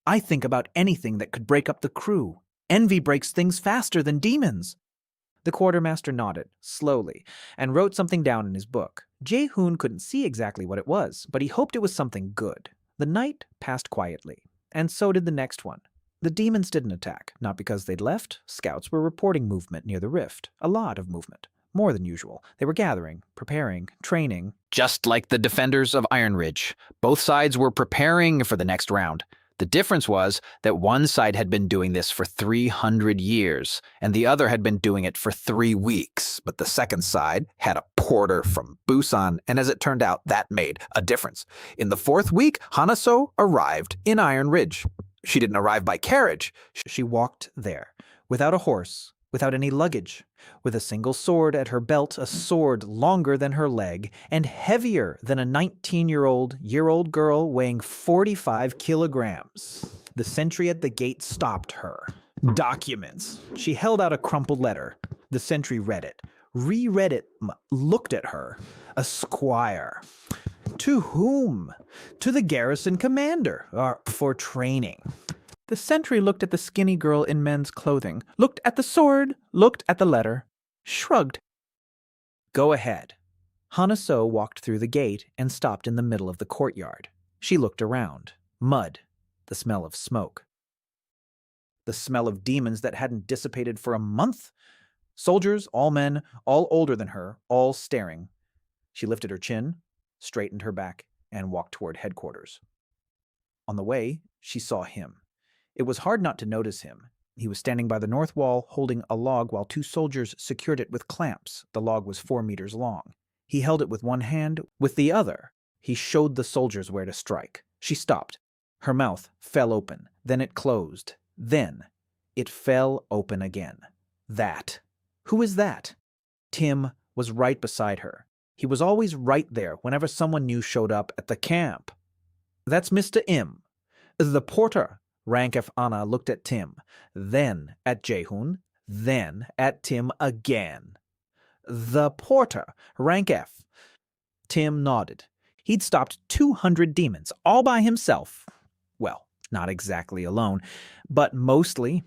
I think about anything that could break up the crew. Envy breaks things faster than demons. The quartermaster nodded, slowly, and wrote something down in his book. Jae Hoon couldn't see exactly what it was, but he hoped it was something good. The night passed quietly, and so did the next one. The demons didn't attack, not because they'd left. Scouts were reporting movement near the rift, a lot of movement, more than usual. They were gathering, preparing, training. Just like the defenders of Iron Ridge, both sides were preparing for the next round. The difference was that one side had been doing this for 300 years, and the other had been doing it for 3 weeks. But the second side had a porter from Busan, and as it turned out, that made a difference. In the 4th week, Hanaso arrived in Iron Ridge. She didn't arrive by carriage. She walked there, without a horse, without any luggage, with a single sword at her belt, a sword longer than her leg and heavier than a 19-year-old girl weighing 45 kilograms. The sentry at the gate stopped her. Documents. She held out a crumpled letter. The sentry read it, reread it, looked at her. A squire. To whom? To the garrison commander, for training. The sentry looked at the skinny girl in men's clothing, looked at the sword, looked at the letter, shrugged. Go ahead. Hanaso walked through the gate and stopped in the middle of the courtyard. She looked around. Mud. The smell of smoke. The smell of demons that hadn't dissipated for a month. Soldiers, all men, all older than her, all staring. She lifted her chin, straightened her back, and walked toward headquarters. On the way, she saw him. It was hard not to notice him. He was standing by the north wall, holding a log while 2 soldiers secured it with clamps. The log was 4 meters long. He held it with one hand. With the other, he showed the soldiers where to strike. She stopped. Her mouth fell open. Then it closed. Then it fell open again. That. Who is that? Tim was right beside her. He was always right there whenever someone new showed up at the camp. That's Mr. Im. The porter. Rank F. Anna looked at Tim, then at Jae Hoon, then at Tim again. The porter. Rank F. Tim nodded. He'd stopped 200 demons all by himself. Well, not exactly alone, but mostly.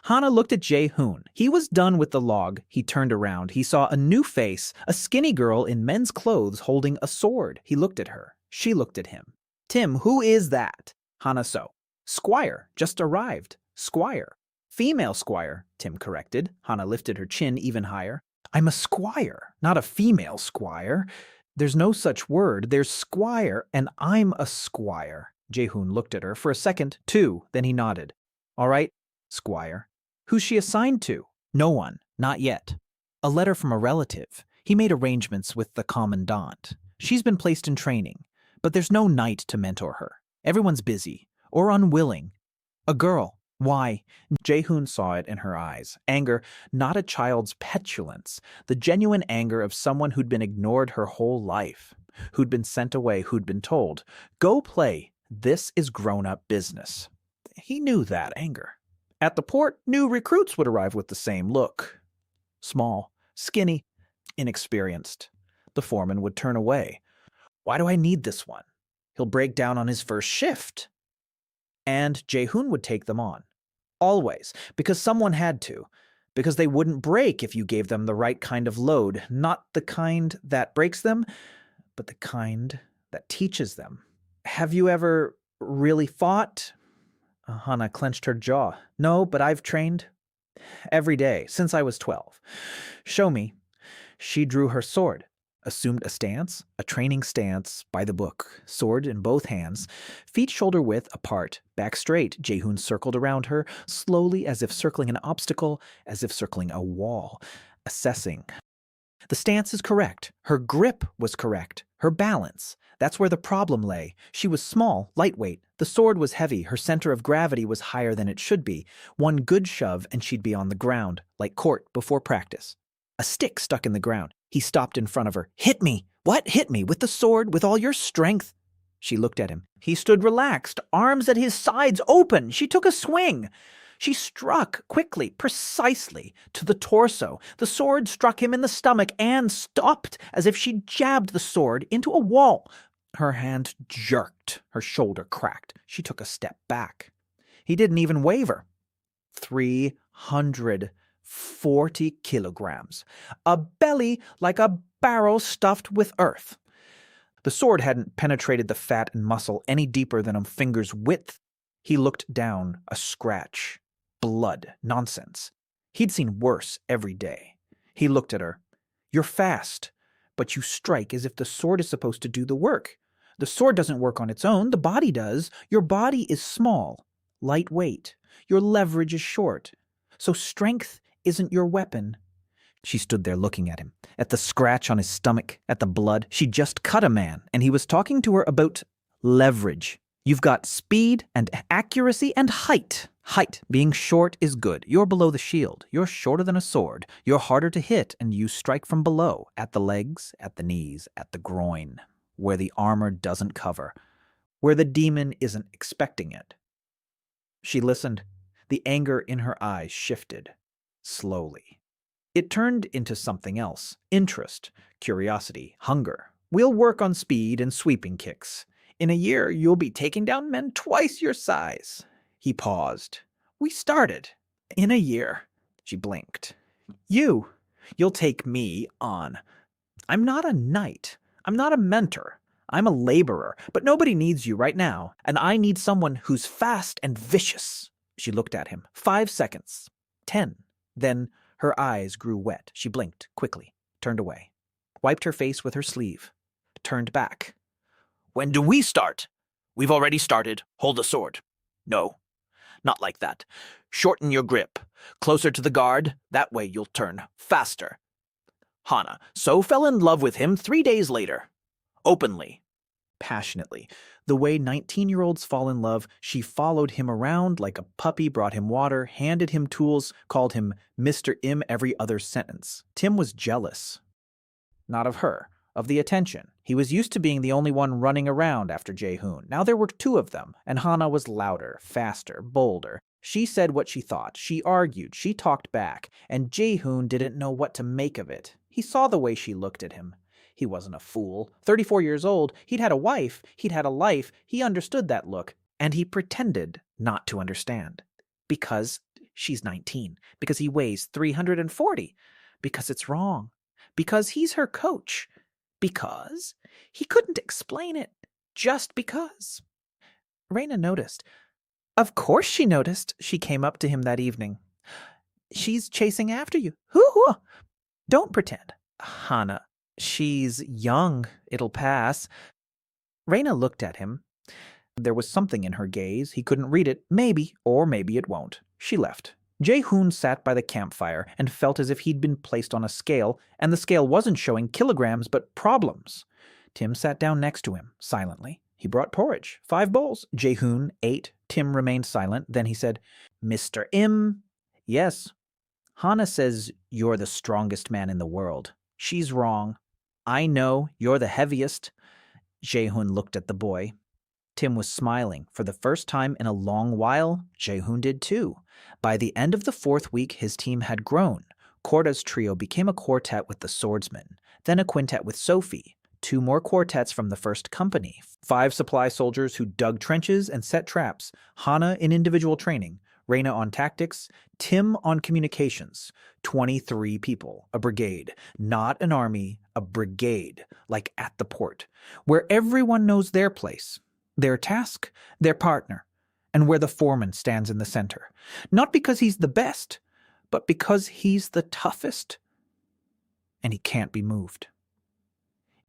Hana looked at Jae Hoon. He was done with the log. He turned around. He saw a new face, a skinny girl in men's clothes holding a sword. He looked at her. She looked at him. Tim, who is that? Hana so. Squire, just arrived. Squire. Female squire, Tim corrected. Hana lifted her chin even higher. I'm a squire, not a female squire. There's no such word. There's squire, and I'm a squire. Jae Hoon looked at her for a second, too. Then he nodded. All right, squire. Who's she assigned to? No one, not yet. A letter from a relative. He made arrangements with the commandant. She's been placed in training, but there's no knight to mentor her. Everyone's busy, or unwilling. A girl. Why? Jae Hoon saw it in her eyes. Anger, not a child's petulance. The genuine anger of someone who'd been ignored her whole life. Who'd been sent away, who'd been told, go play. This is grown-up business. He knew that anger. At the port, new recruits would arrive with the same look. Small, skinny, inexperienced. The foreman would turn away. Why do I need this one? He'll break down on his first shift. And Jae Hoon would take them on. Always, because someone had to. Because they wouldn't break if you gave them the right kind of load. Not the kind that breaks them, but the kind that teaches them. Have you ever really fought? Hana clenched her jaw. No, but I've trained. Every day, since I was 12. Show me. She drew her sword. Assumed a stance, a training stance, by the book, sword in both hands, feet shoulder-width apart, back straight. Jae Hoon circled around her, slowly as if circling an obstacle, as if circling a wall, assessing. The stance is correct. Her grip was correct. Her balance. That's where the problem lay. She was small, lightweight. The sword was heavy. Her center of gravity was higher than it should be. One good shove and she'd be on the ground, like court before practice. A stick stuck in the ground. He stopped in front of her. Hit me! What? Hit me? With the sword? With all your strength? She looked at him. He stood relaxed, arms at his sides open. She took a swing. She struck quickly, precisely, to the torso. The sword struck him in the stomach and stopped as if she jabbed the sword into a wall. Her hand jerked. Her shoulder cracked. She took a step back. He didn't even waver. 340 kilograms. A belly like a barrel stuffed with earth. The sword hadn't penetrated the fat and muscle any deeper than a finger's width. He looked down, a scratch. Blood. Nonsense. He'd seen worse every day. He looked at her. You're fast, but you strike as if the sword is supposed to do the work. The sword doesn't work on its own. The body does. Your body is small, lightweight. Your leverage is short. So strength isn't your weapon. She stood there looking at him, at the scratch on his stomach, at the blood. She'd just cut a man, and he was talking to her about leverage. You've got speed and accuracy and height. Height, being short is good. You're below the shield. You're shorter than a sword. You're harder to hit, and you strike from below, at the legs, at the knees, at the groin, where the armor doesn't cover, where the demon isn't expecting it. She listened. The anger in her eyes shifted, slowly. It turned into something else. Interest, curiosity, hunger. We'll work on speed and sweeping kicks. In a year, you'll be taking down men twice your size. He paused. We started. In a year. She blinked. You'll take me on. I'm not a knight. I'm not a mentor. I'm a laborer, but nobody needs you right now, and I need someone who's fast and vicious. She looked at him. 5 seconds. 10. Then her eyes grew wet. She blinked quickly, turned away, wiped her face with her sleeve, turned back. When do we start? We've already started. Hold the sword. No, not like that. Shorten your grip. Closer to the guard. That way you'll turn faster. Hana so fell in love with him 3 days later. Openly. passionately. The way 19-year-olds fall in love, she followed him around like a puppy, brought him water, handed him tools, called him Mr. Im every other sentence. Tim was jealous. Not of her, of the attention. He was used to being the only one running around after Jae Hoon. Now there were two of them, and Hana was louder, faster, bolder. She said what she thought. She argued. She talked back. And Jae Hoon didn't know what to make of it. He saw the way she looked at him. He wasn't a fool. 34 years old, he'd had a wife, he'd had a life, he understood that look, and he pretended not to understand. Because she's 19, because he weighs 340, because it's wrong, because he's her coach, because he couldn't explain it, just because. Raina noticed. Of course she noticed. She came up to him that evening. She's chasing after you. Hoo-hoo! Don't pretend. Hana. She's young. It'll pass. Raina looked at him. There was something in her gaze. He couldn't read it. Maybe, or maybe it won't. She left. Jae Hoon sat by the campfire and felt as if he'd been placed on a scale, and the scale wasn't showing kilograms but problems. Tim sat down next to him, silently. He brought porridge. 5 bowls. Jae Hoon ate. Tim remained silent. Then he said, Mr. Im. Yes. Hana says you're the strongest man in the world. She's wrong. I know you're the heaviest. Jae Hoon looked at the boy. Tim was smiling. For the first time in a long while, Jae Hoon did too. By the end of the 4th week, his team had grown. Korda's trio became a quartet with the swordsman, then a quintet with Sophie, 2 more quartets from the first company, 5 supply soldiers who dug trenches and set traps, Hana in individual training, Raina on tactics, Tim on communications. 23 people, a brigade, not an army, a brigade, like at the port, where everyone knows their place, their task, their partner, and where the foreman stands in the center. Not because he's the best, but because he's the toughest, and he can't be moved.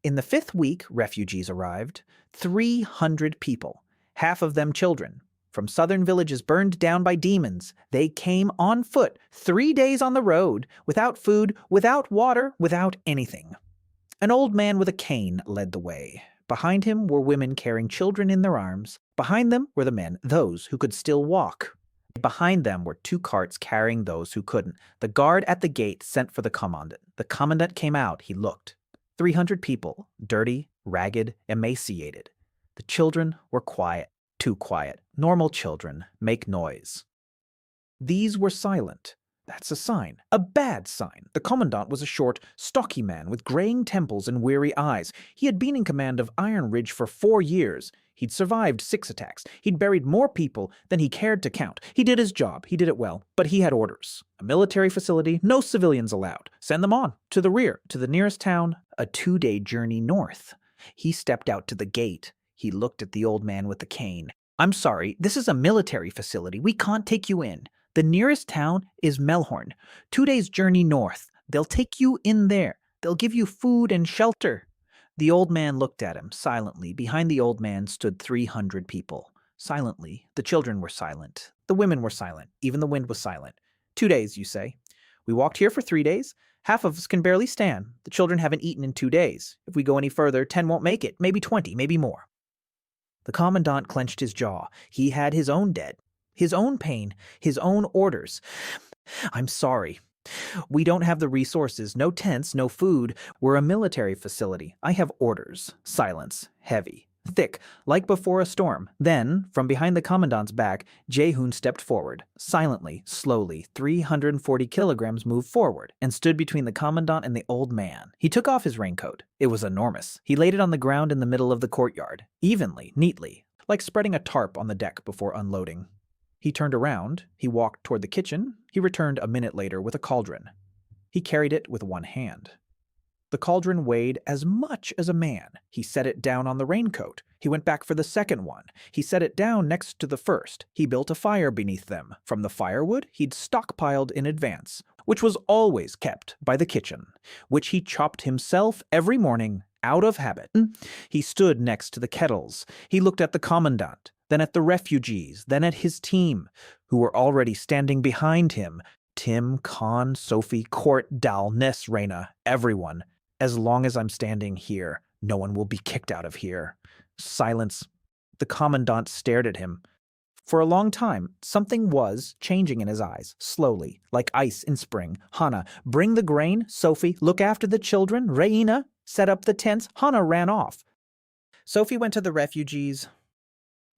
In the 5th week, refugees arrived, 300 people, half of them children. From southern villages burned down by demons, they came on foot, 3 days on the road, without food, without water, without anything. An old man with a cane led the way. Behind him were women carrying children in their arms. Behind them were the men, those who could still walk. Behind them were 2 carts carrying those who couldn't. The guard at the gate sent for the commandant. The commandant came out. He looked. 300 people, dirty, ragged, emaciated. The children were quiet. Too quiet. Normal children make noise. These were silent. That's a sign. A bad sign. The commandant was a short, stocky man with graying temples and weary eyes. He had been in command of Iron Ridge for 4 years. He'd survived 6 attacks. He'd buried more people than he cared to count. He did his job. He did it well. But he had orders. A military facility, no civilians allowed. Send them on. To the rear. To the nearest town. A 2-day journey north. He stepped out to the gate. He looked at the old man with the cane. I'm sorry, this is a military facility. We can't take you in. The nearest town is Melhorn. 2 days' journey north. They'll take you in there. They'll give you food and shelter. The old man looked at him silently. Behind the old man stood 300 people. Silently. The children were silent. The women were silent. Even the wind was silent. 2 days, you say. We walked here for 3 days. Half of us can barely stand. The children haven't eaten in 2 days. If we go any further, 10 won't make it. Maybe 20, maybe more. The commandant clenched his jaw. He had his own dead, his own pain, his own orders. I'm sorry. We don't have the resources, no tents, no food. We're a military facility. I have orders. Silence. Heavy. Thick, like before a storm. Then, from behind the commandant's back, Jae Hoon stepped forward. Silently, slowly, 340 kilograms moved forward and stood between the commandant and the old man. He took off his raincoat. It was enormous. He laid it on the ground in the middle of the courtyard, evenly, neatly, like spreading a tarp on the deck before unloading. He turned around. He walked toward the kitchen. He returned a minute later with a cauldron. He carried it with one hand. The cauldron weighed as much as a man. He set it down on the raincoat. He went back for the second one. He set it down next to the first. He built a fire beneath them. From the firewood he'd stockpiled in advance, which was always kept by the kitchen, which he chopped himself every morning out of habit. He stood next to the kettles. He looked at the commandant, then at the refugees, then at his team, who were already standing behind him. Tim, Khan, Sophie, Court, Dal, Ness, Raina, everyone. As long as I'm standing here, no one will be kicked out of here. Silence. The commandant stared at him. For a long time, something was changing in his eyes, slowly, like ice in spring. Hana, bring the grain. Sophie, look after the children. Reina, set up the tents. Hana ran off. Sophie went to the refugees,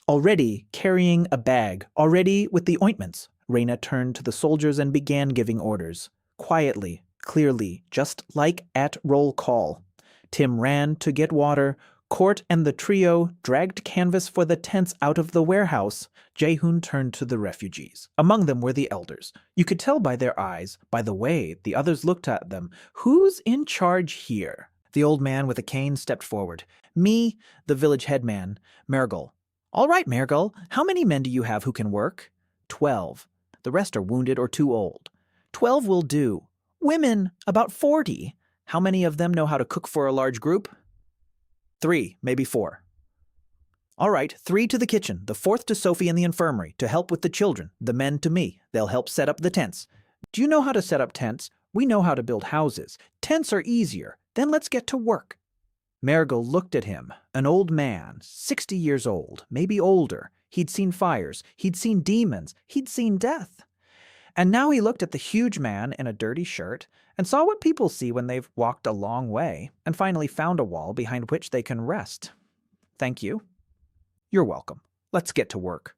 already carrying a bag, already with the ointments. Reina turned to the soldiers and began giving orders. Quietly, clearly, just like at roll call. Tim ran to get water. Court and the trio dragged canvas for the tents out of the warehouse. Jae Hoon turned to the refugees. Among them were the elders. You could tell by their eyes, by the way the others looked at them, who's in charge here. The old man with a cane stepped forward. Me, the village headman, Mergel. All right, Mergel, how many men do you have who can work? 12. The rest are wounded or too old. 12 will do. Women, about 40. How many of them know how to cook for a large group? 3, maybe 4. All right, 3 to the kitchen, the 4th to Sophie in the infirmary, to help with the children, the men to me. They'll help set up the tents. Do you know how to set up tents? We know how to build houses. Tents are easier. Then let's get to work. Mergel looked at him, an old man, 60 years old, maybe older. He'd seen fires, he'd seen demons, he'd seen death. And now he looked at the huge man in a dirty shirt and saw what people see when they've walked a long way and finally found a wall behind which they can rest. Thank you. You're welcome. Let's get to work.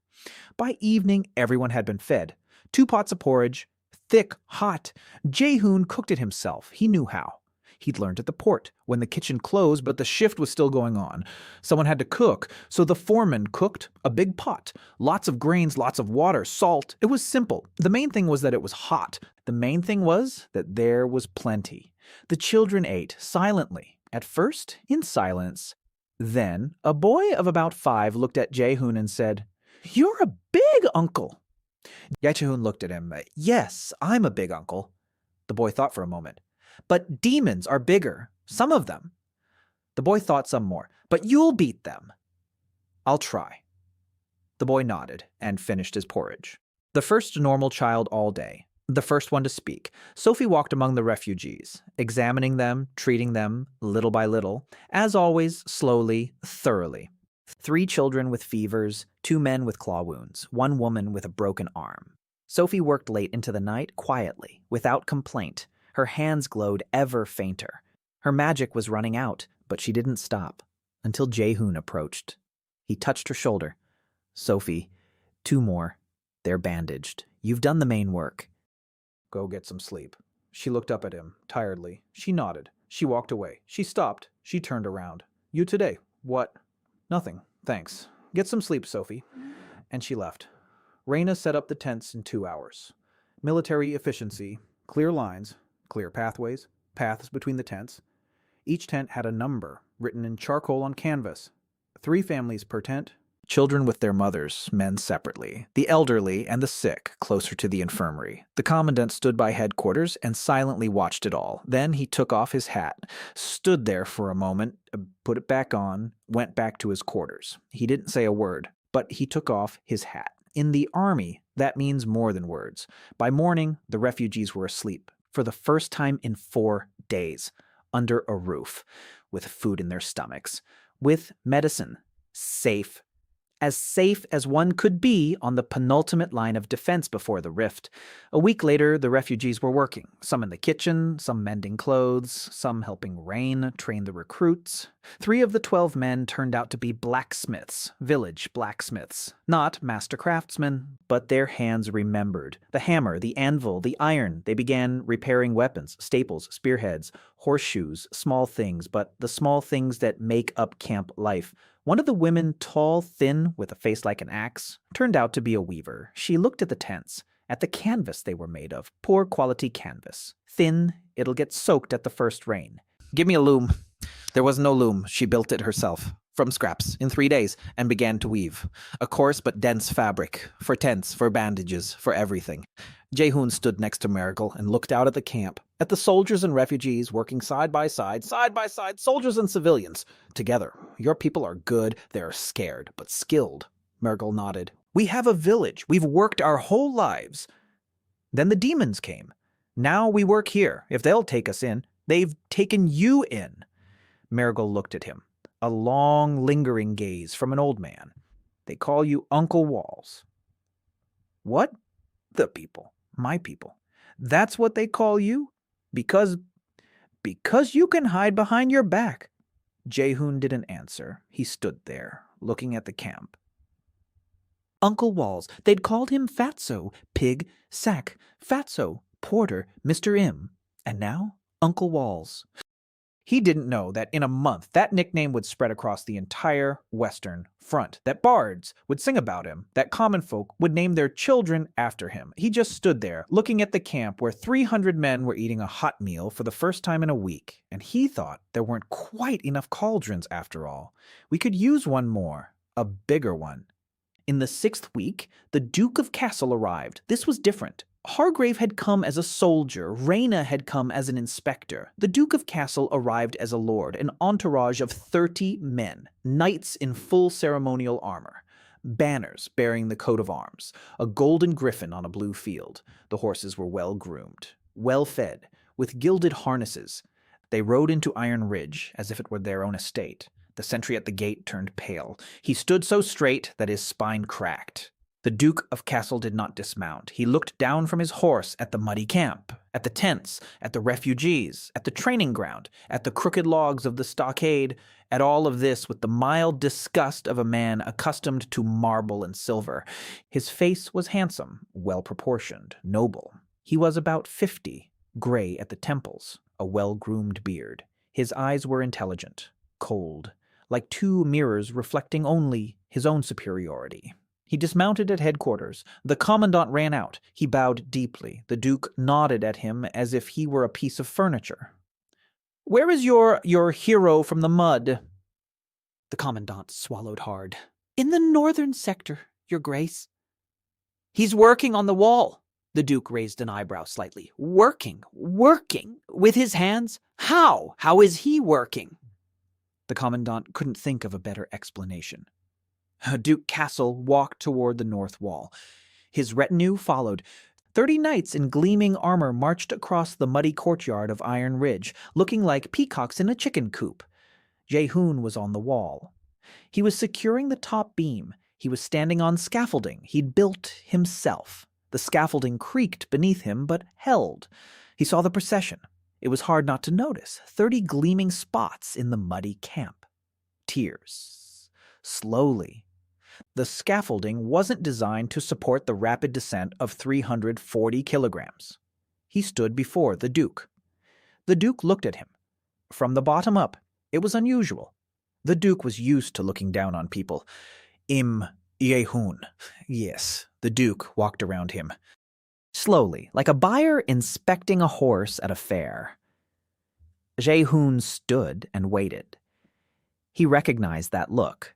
By evening, everyone had been fed. 2 pots of porridge, thick, hot. Jae Hoon cooked it himself. He knew how. He'd learned at the port, when the kitchen closed but the shift was still going on. Someone had to cook, so the foreman cooked a big pot. Lots of grains, lots of water, salt. It was simple. The main thing was that it was hot. The main thing was that there was plenty. The children ate, silently. At first, in silence. Then, a boy of about 5 looked at Jae Hoon and said, "You're a big uncle." Jae Hoon looked at him. "Yes, I'm a big uncle." The boy thought for a moment. "But demons are bigger, some of them." The boy thought some more. "But you'll beat them." "I'll try." The boy nodded and finished his porridge. The first normal child all day. The first one to speak. Sophie walked among the refugees, examining them, treating them, little by little, as always, slowly, thoroughly. 3 children with fevers, 2 men with claw wounds, 1 woman with a broken arm. Sophie worked late into the night, quietly, without complaint. Her hands glowed ever fainter. Her magic was running out, but she didn't stop, until Jae Hoon approached. He touched her shoulder. "Sophie, 2 more. They're bandaged. You've done the main work." "Go get some sleep." She looked up at him, tiredly. She nodded. She walked away. She stopped. She turned around. "You today." "What?" "Nothing, thanks. Get some sleep, Sophie." And she left. Reina set up the tents in 2 hours. Military efficiency, clear lines, clear pathways, paths between the tents. Each tent had a number written in charcoal on canvas. 3 families per tent. Children with their mothers, men separately. The elderly and the sick closer to the infirmary. The commandant stood by headquarters and silently watched it all. Then he took off his hat, stood there for a moment, put it back on, went back to his quarters. He didn't say a word, but he took off his hat. In the army, that means more than words. By morning, the refugees were asleep. For the first time in 4 days, under a roof, with food in their stomachs, with medicine, safe, as safe as one could be on the penultimate line of defense before the rift. A week later, the refugees were working, some in the kitchen, some mending clothes, some helping Rain train the recruits. 3 of the 12 men turned out to be blacksmiths, village blacksmiths. Not master craftsmen, but their hands remembered. The hammer, the anvil, the iron. They began repairing weapons, staples, spearheads, horseshoes, small things, but the small things that make up camp life. One of the women, tall, thin, with a face like an axe, turned out to be a weaver. She looked at the tents, at the canvas they were made of, poor quality canvas. Thin, it'll get soaked at the first rain. "Give me a loom." There was no loom. She built it herself, from scraps, in 3 days, and began to weave. A coarse but dense fabric, for tents, for bandages, for everything. Jae Hoon stood next to Mergel and looked out at the camp, at the soldiers and refugees working side by side, soldiers and civilians. Together. Your people are good, they're scared, but skilled. Mergel nodded. "We have a village. We've worked our whole lives." Then the demons came. "Now we work here. If they'll take us in, they've taken you in." Mergel looked at him. a long, lingering gaze from an old man. "They call you Uncle Walls." "What? The people. My people. That's what they call you? Because you can hide behind your back." Jae Hoon didn't answer. He stood there, looking at the camp. Uncle Walls. They'd called him Fatso, Pig, Sack, Fatso, Porter, Mr. Im. And now, Uncle Walls. He didn't know that in a month that nickname would spread across the entire Western Front, that bards would sing about him, that common folk would name their children after him. He just stood there, looking at the camp where 300 men were eating a hot meal for the first time in a week, and he thought there weren't quite enough cauldrons after all. We could use one more, a bigger one. In the 6th week, the Duke of Castle arrived. This was different. Hargrave had come as a soldier, Raina had come as an inspector. The Duke of Castle arrived as a lord, an entourage of 30 men, knights in full ceremonial armor, banners bearing the coat of arms, a golden griffin on a blue field. The horses were well groomed, well fed, with gilded harnesses. They rode into Iron Ridge as if it were their own estate. The sentry at the gate turned pale. He stood so straight that his spine cracked. The Duke of Castle did not dismount. He looked down from his horse at the muddy camp, at the tents, at the refugees, at the training ground, at the crooked logs of the stockade, at all of this with the mild disgust of a man accustomed to marble and silver. His face was handsome, well-proportioned, noble. He was about 50, gray at the temples, a well-groomed beard. His eyes were intelligent, cold, like two mirrors reflecting only his own superiority. He dismounted at headquarters. The commandant ran out. He bowed deeply. The Duke nodded at him as if he were a piece of furniture. "Where is your hero from the mud?" The commandant swallowed hard. "In the northern sector, Your Grace." "He's working on the wall." The Duke raised an eyebrow slightly. "Working? With his hands? How? How is he working?" The commandant couldn't think of a better explanation. Duke Castle walked toward the north wall. His retinue followed. 30 knights in gleaming armor marched across the muddy courtyard of Iron Ridge, looking like peacocks in a chicken coop. Jae Hoon was on the wall. He was securing the top beam. He was standing on scaffolding he'd built himself. The scaffolding creaked beneath him, but held. He saw the procession. It was hard not to notice 30 gleaming spots in the muddy camp. Tears. Slowly. The scaffolding wasn't designed to support the rapid descent of 340 kilograms. He stood before the Duke. The Duke looked at him. From the bottom up, it was unusual. The Duke was used to looking down on people. Im Jae Hoon. Yes, the Duke walked around him. Slowly, like a buyer inspecting a horse at a fair. Jae Hoon stood and waited. He recognized that look.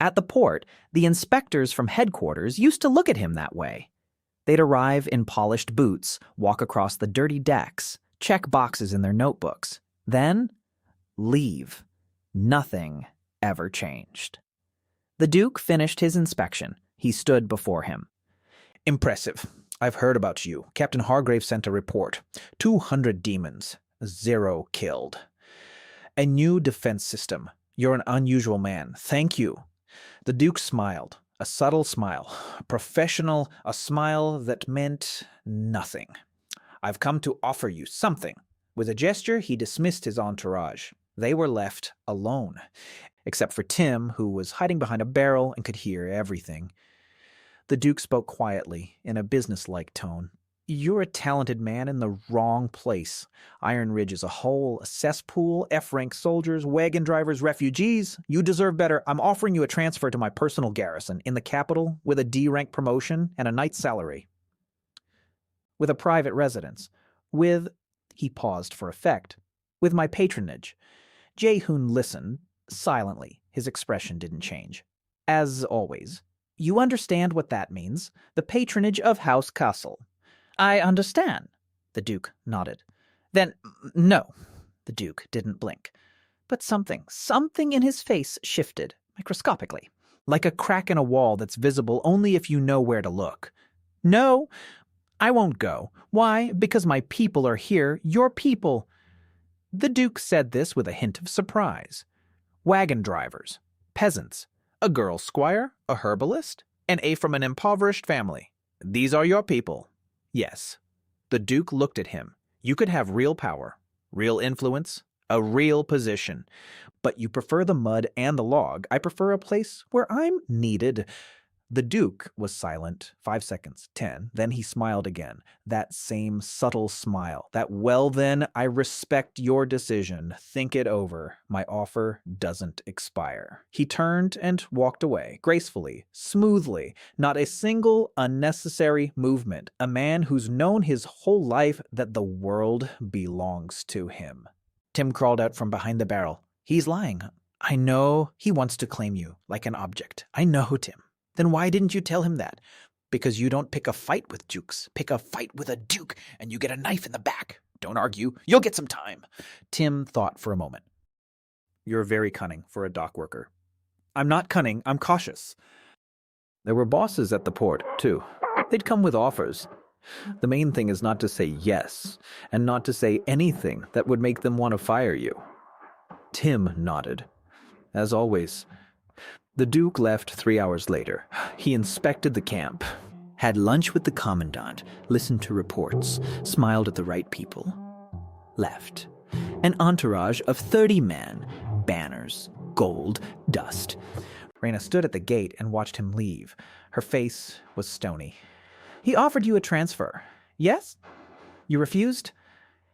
At the port, the inspectors from headquarters used to look at him that way. They'd arrive in polished boots, walk across the dirty decks, check boxes in their notebooks, then leave. Nothing ever changed. The Duke finished his inspection. He stood before him. "Impressive. I've heard about you. Captain Hargrave sent a report. 200 demons, 0 killed. A new defense system. You're an unusual man. Thank you." The Duke smiled, a subtle smile, professional, a smile that meant nothing. "I've come to offer you something." With a gesture, he dismissed his entourage. They were left alone, except for Tim, who was hiding behind a barrel and could hear everything. The Duke spoke quietly, in a businesslike tone. "You're a talented man in the wrong place. Iron Ridge is a hole, a cesspool, F-rank soldiers, wagon drivers, refugees. You deserve better. I'm offering you a transfer to my personal garrison in the capital with a D-rank promotion and a knight's salary. With a private residence. He paused for effect. With my patronage." Jae Hoon listened, silently. His expression didn't change. "As always. You understand what that means? The patronage of House Castle." "I understand." The Duke nodded. "Then, no." The Duke didn't blink. But something in his face shifted, microscopically, like a crack in a wall that's visible only if you know where to look. "No, I won't go. Why? Because my people are here, your people." The Duke said this with a hint of surprise. wagon drivers, peasants, a girl squire, a herbalist, and a from an impoverished family. These are your people. Yes. The Duke looked at him. You could have real power, real influence, a real position. But you prefer the mud and the log. I prefer a place where I'm needed. The Duke was silent. 5 seconds, 10. Then he smiled again. That same subtle smile. That, well then, I respect your decision. Think it over. My offer doesn't expire. He turned and walked away, gracefully, smoothly. Not a single unnecessary movement. A man who's known his whole life that the world belongs to him. Tim crawled out from behind the barrel. He's lying. I know he wants to claim you like an object. I know, Tim. Then why didn't you tell him that? Because you don't pick a fight with dukes. Pick a fight with a duke, and you get a knife in the back. Don't argue. You'll get some time. Tim thought for a moment. You're very cunning for a dock worker. I'm not cunning. I'm cautious. There were bosses at the port, too. They'd come with offers. The main thing is not to say yes, and not to say anything that would make them want to fire you. Tim nodded. As always. The Duke left 3 hours later. He inspected the camp, had lunch with the commandant, listened to reports, smiled at the right people, left. An entourage of 30 men, banners, gold, dust. Raina stood at the gate and watched him leave. Her face was stony. He offered you a transfer. Yes? You refused?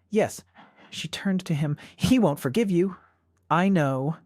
Yes. She turned to him. He won't forgive you. I know.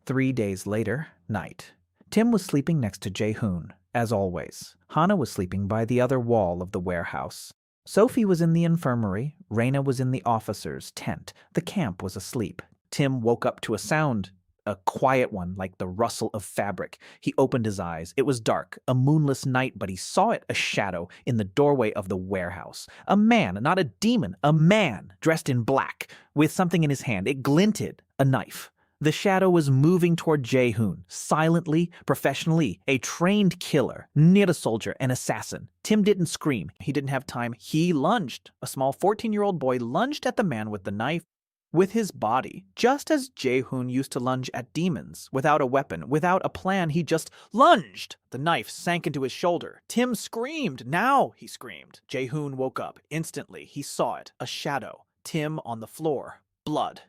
3 days later, night. Tim was sleeping next to Jae Hoon, as always. Hana was sleeping by the other wall of the warehouse. Sophie was in the infirmary. Raina was in the officer's tent. The camp was asleep. Tim woke up to a sound, a quiet one like the rustle of fabric. He opened his eyes. It was dark, a moonless night, but he saw it, a shadow, in the doorway of the warehouse. A man, not a demon, a man, dressed in black, with something in his hand. It glinted, a knife. The shadow was moving toward Jae Hoon, silently, professionally, a trained killer, not a soldier, an assassin. Tim didn't scream. He didn't have time. He lunged. A small 14-year-old boy lunged at the man with the knife, with his body, just as Jae Hoon used to lunge at demons, without a weapon, without a plan. He just lunged. The knife sank into his shoulder. Tim screamed. Now, he screamed. Jae Hoon woke up. Instantly, he saw it, a shadow. Tim on the floor. Blood.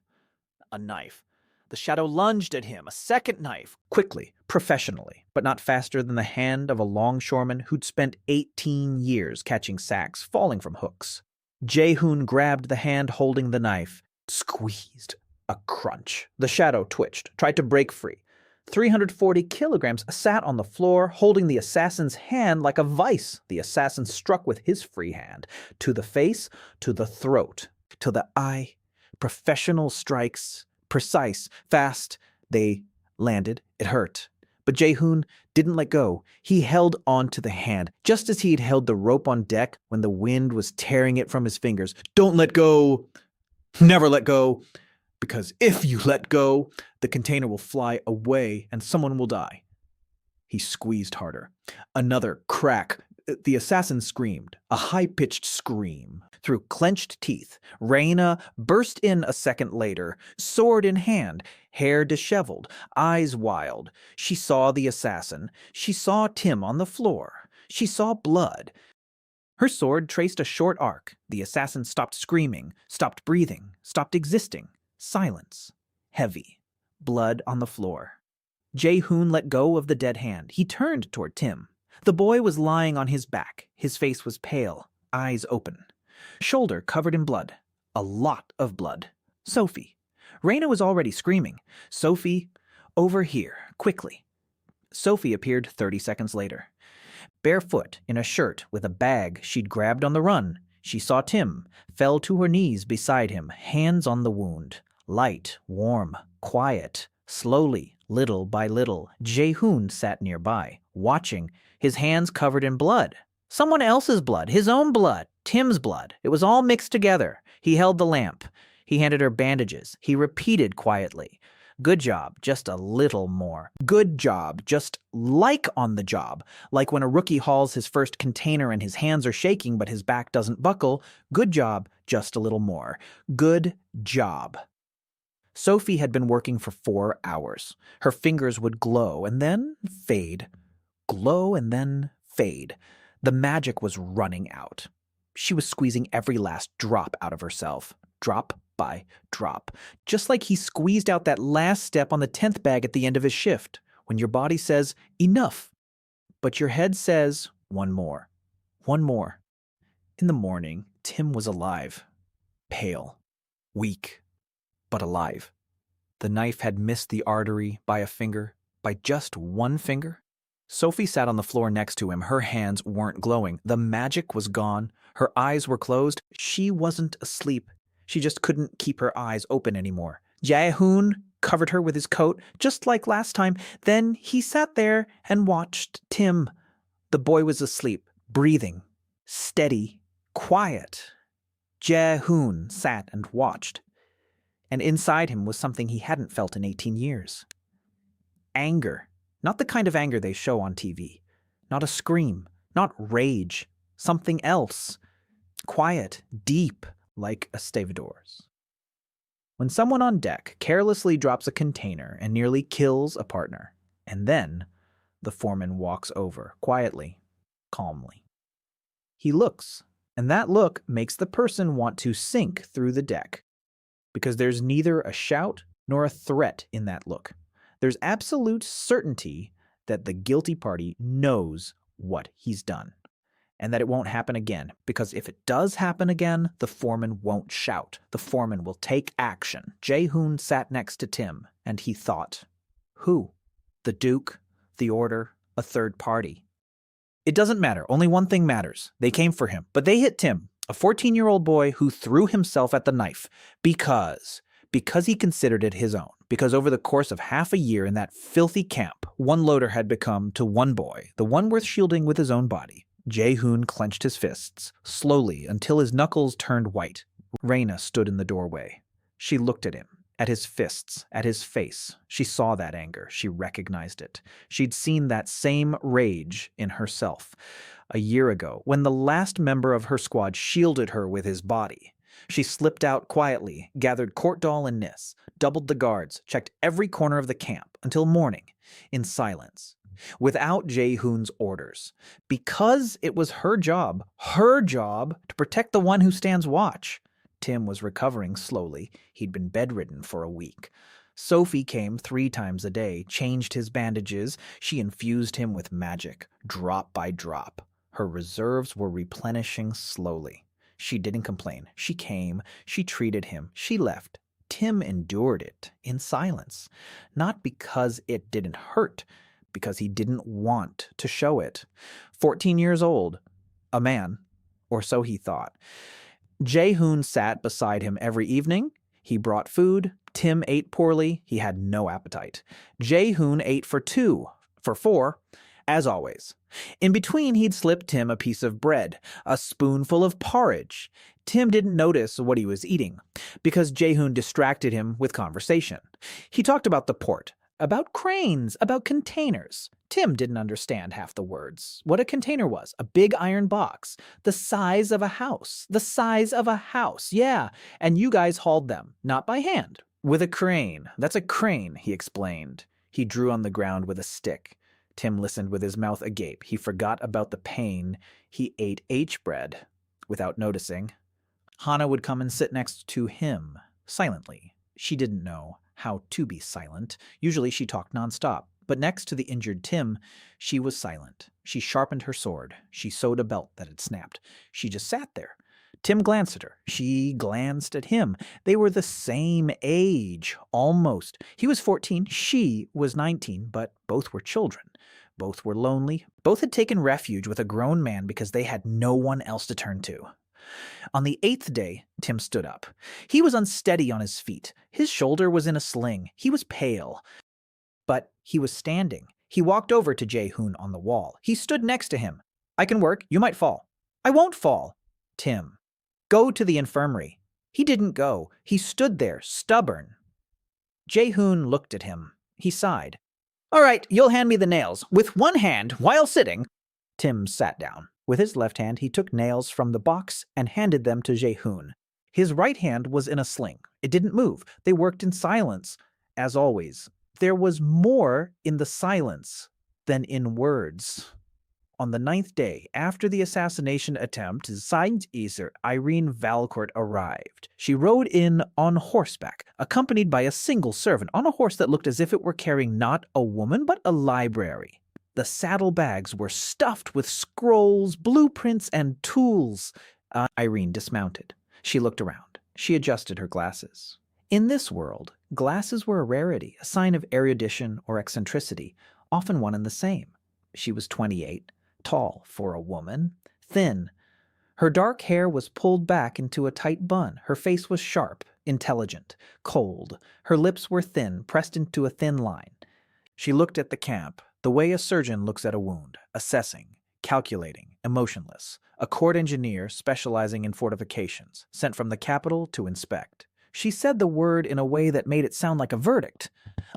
A knife. The shadow lunged at him, a second knife, quickly, professionally, but not faster than the hand of a longshoreman who'd spent 18 years catching sacks falling from hooks. Jae Hoon grabbed the hand holding the knife, squeezed. A crunch. The shadow twitched, tried to break free. 340 kilograms sat on the floor, holding the assassin's hand like a vice. The assassin struck with his free hand, to the face, to the throat, to the eye. Professional strikes. Precise, fast, they landed. It hurt. But Jae Hoon didn't let go. He held on to the hand, just as he had held the rope on deck when the wind was tearing it from his fingers. Don't let go. Never let go. Because if you let go, the container will fly away and someone will die. He squeezed harder. Another crack. The assassin screamed, a high-pitched scream. Through clenched teeth, Raina burst in a second later, sword in hand, hair disheveled, eyes wild. She saw the assassin. She saw Tim on the floor. She saw blood. Her sword traced a short arc. The assassin stopped screaming, stopped breathing, stopped existing. Silence. Heavy. Blood on the floor. Jae Hoon let go of the dead hand. He turned toward Tim. The boy was lying on his back. His face was pale, eyes open. Shoulder covered in blood. A lot of blood. Sophie. Raina was already screaming. Sophie, over here, quickly. Sophie appeared 30 seconds later. Barefoot, in a shirt, with a bag she'd grabbed on the run. She saw Tim, fell to her knees beside him, hands on the wound. Light, warm, quiet. Slowly, little by little, Jae Hoon sat nearby, watching, his hands covered in blood. Someone else's blood, his own blood, Tim's blood. It was all mixed together. He held the lamp. He handed her bandages. He repeated quietly, "Good job, just a little more. Good job, just like on the job. Like when a rookie hauls his first container and his hands are shaking but his back doesn't buckle. Good job, just a little more. Good job." Sophie had been working for 4 hours. Her fingers would glow and then fade. Glow and then fade. The magic was running out. She was squeezing every last drop out of herself, drop by drop, just like he squeezed out that last step on the 10th bag at the end of his shift, when your body says, enough, but your head says, one more, one more. In the morning, Tim was alive, pale, weak, but alive. The knife had missed the artery by a finger, by just one finger. Sophie sat on the floor next to him. Her hands weren't glowing. The magic was gone. Her eyes were closed. She wasn't asleep. She just couldn't keep her eyes open anymore. Jae Hoon covered her with his coat, just like last time. Then he sat there and watched Tim. The boy was asleep, breathing, steady, quiet. Jae Hoon sat and watched. And inside him was something he hadn't felt in 18 years. Anger. Not the kind of anger they show on TV. Not a scream. Not rage. Something else. Quiet, deep, like a stevedore's. When someone on deck carelessly drops a container and nearly kills a partner, and then the foreman walks over, quietly, calmly. He looks, and that look makes the person want to sink through the deck, because there's neither a shout nor a threat in that look. There's absolute certainty that the guilty party knows what he's done, and that it won't happen again, because if it does happen again, the foreman won't shout. The foreman will take action. Jae Hoon sat next to Tim, and he thought, who? The Duke, the Order, a third party. It doesn't matter. Only one thing matters. They came for him, but they hit Tim, a 14-year-old boy who threw himself at the knife because he considered it his own. Because over the course of half a year in that filthy camp, one loader had become to one boy, the one worth shielding with his own body. Jae Hoon clenched his fists, slowly, until his knuckles turned white. Raina stood in the doorway. She looked at him, at his fists, at his face. She saw that anger. She recognized it. She'd seen that same rage in herself a year ago, when the last member of her squad shielded her with his body. She slipped out quietly, gathered Courtdoll and Nis, doubled the guards, checked every corner of the camp, until morning, in silence, without Jae Hoon's orders, because it was her job to protect the one who stands watch. Tim was recovering slowly. He'd been bedridden for a week. Sophie came 3 times a day, changed his bandages. She infused him with magic, drop by drop. Her reserves were replenishing slowly. She didn't complain. She came, she treated him, she left. Tim endured it in silence, not because it didn't hurt, because he didn't want to show it. 14 years old, a man, or so he thought. Jae Hoon sat beside him every evening. He brought food. Tim ate poorly. He had no appetite. Jae Hoon ate for 2, for 4, as always. In between, he'd slip Tim a piece of bread, a spoonful of porridge. Tim didn't notice what he was eating, because Jae Hoon distracted him with conversation. He talked about the port, about cranes, about containers. Tim didn't understand half the words. What a container was, a big iron box, the size of a house. The size of a house, yeah. And you guys hauled them, not by hand, with a crane. That's a crane, he explained. He drew on the ground with a stick. Tim listened with his mouth agape. He forgot about the pain. He ate H-bread without noticing. Hana would come and sit next to him, silently. She didn't know how to be silent. Usually she talked nonstop. But next to the injured Tim, she was silent. She sharpened her sword. She sewed a belt that had snapped. She just sat there. Tim glanced at her. She glanced at him. They were the same age, almost. He was 14, she was 19, but both were children. Both were lonely. Both had taken refuge with a grown man because they had no one else to turn to. On the 8th day, Tim stood up. He was unsteady on his feet. His shoulder was in a sling. He was pale. But he was standing. He walked over to Jae Hoon on the wall. He stood next to him. I can work. You might fall. I won't fall. Tim. Go to the infirmary. He didn't go. He stood there, stubborn. Jae Hoon looked at him. He sighed. All right, you'll hand me the nails. With one hand, while sitting. Tim sat down. With his left hand, he took nails from the box and handed them to Jae Hoon. His right hand was in a sling. It didn't move. They worked in silence, as always. There was more in the silence than in words. On the 9th day, after the assassination attempt, Easer Irene Valcourt arrived. She rode in on horseback, accompanied by a single servant on a horse that looked as if it were carrying not a woman, but a library. The saddlebags were stuffed with scrolls, blueprints, and tools. Irene dismounted. She looked around. She adjusted her glasses. In this world, glasses were a rarity, a sign of erudition or eccentricity, often one and the same. She was 28. Tall for a woman, thin. Her dark hair was pulled back into a tight bun. Her face was sharp, intelligent, cold. Her lips were thin, pressed into a thin line. She looked at the camp, the way a surgeon looks at a wound, assessing, calculating, emotionless. A court engineer specializing in fortifications, sent from the capital to inspect. She said the word in a way that made it sound like a verdict.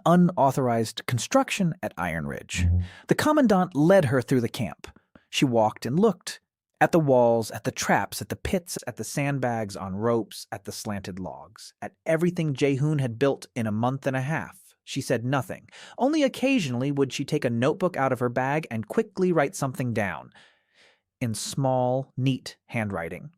Unauthorized construction at Iron Ridge. The commandant led her through the camp. She walked and looked. At the walls, at the traps, at the pits, at the sandbags on ropes, at the slanted logs, at everything Jae Hoon had built in a month and a half. She said nothing. Only occasionally would she take a notebook out of her bag and quickly write something down. In small, neat handwriting.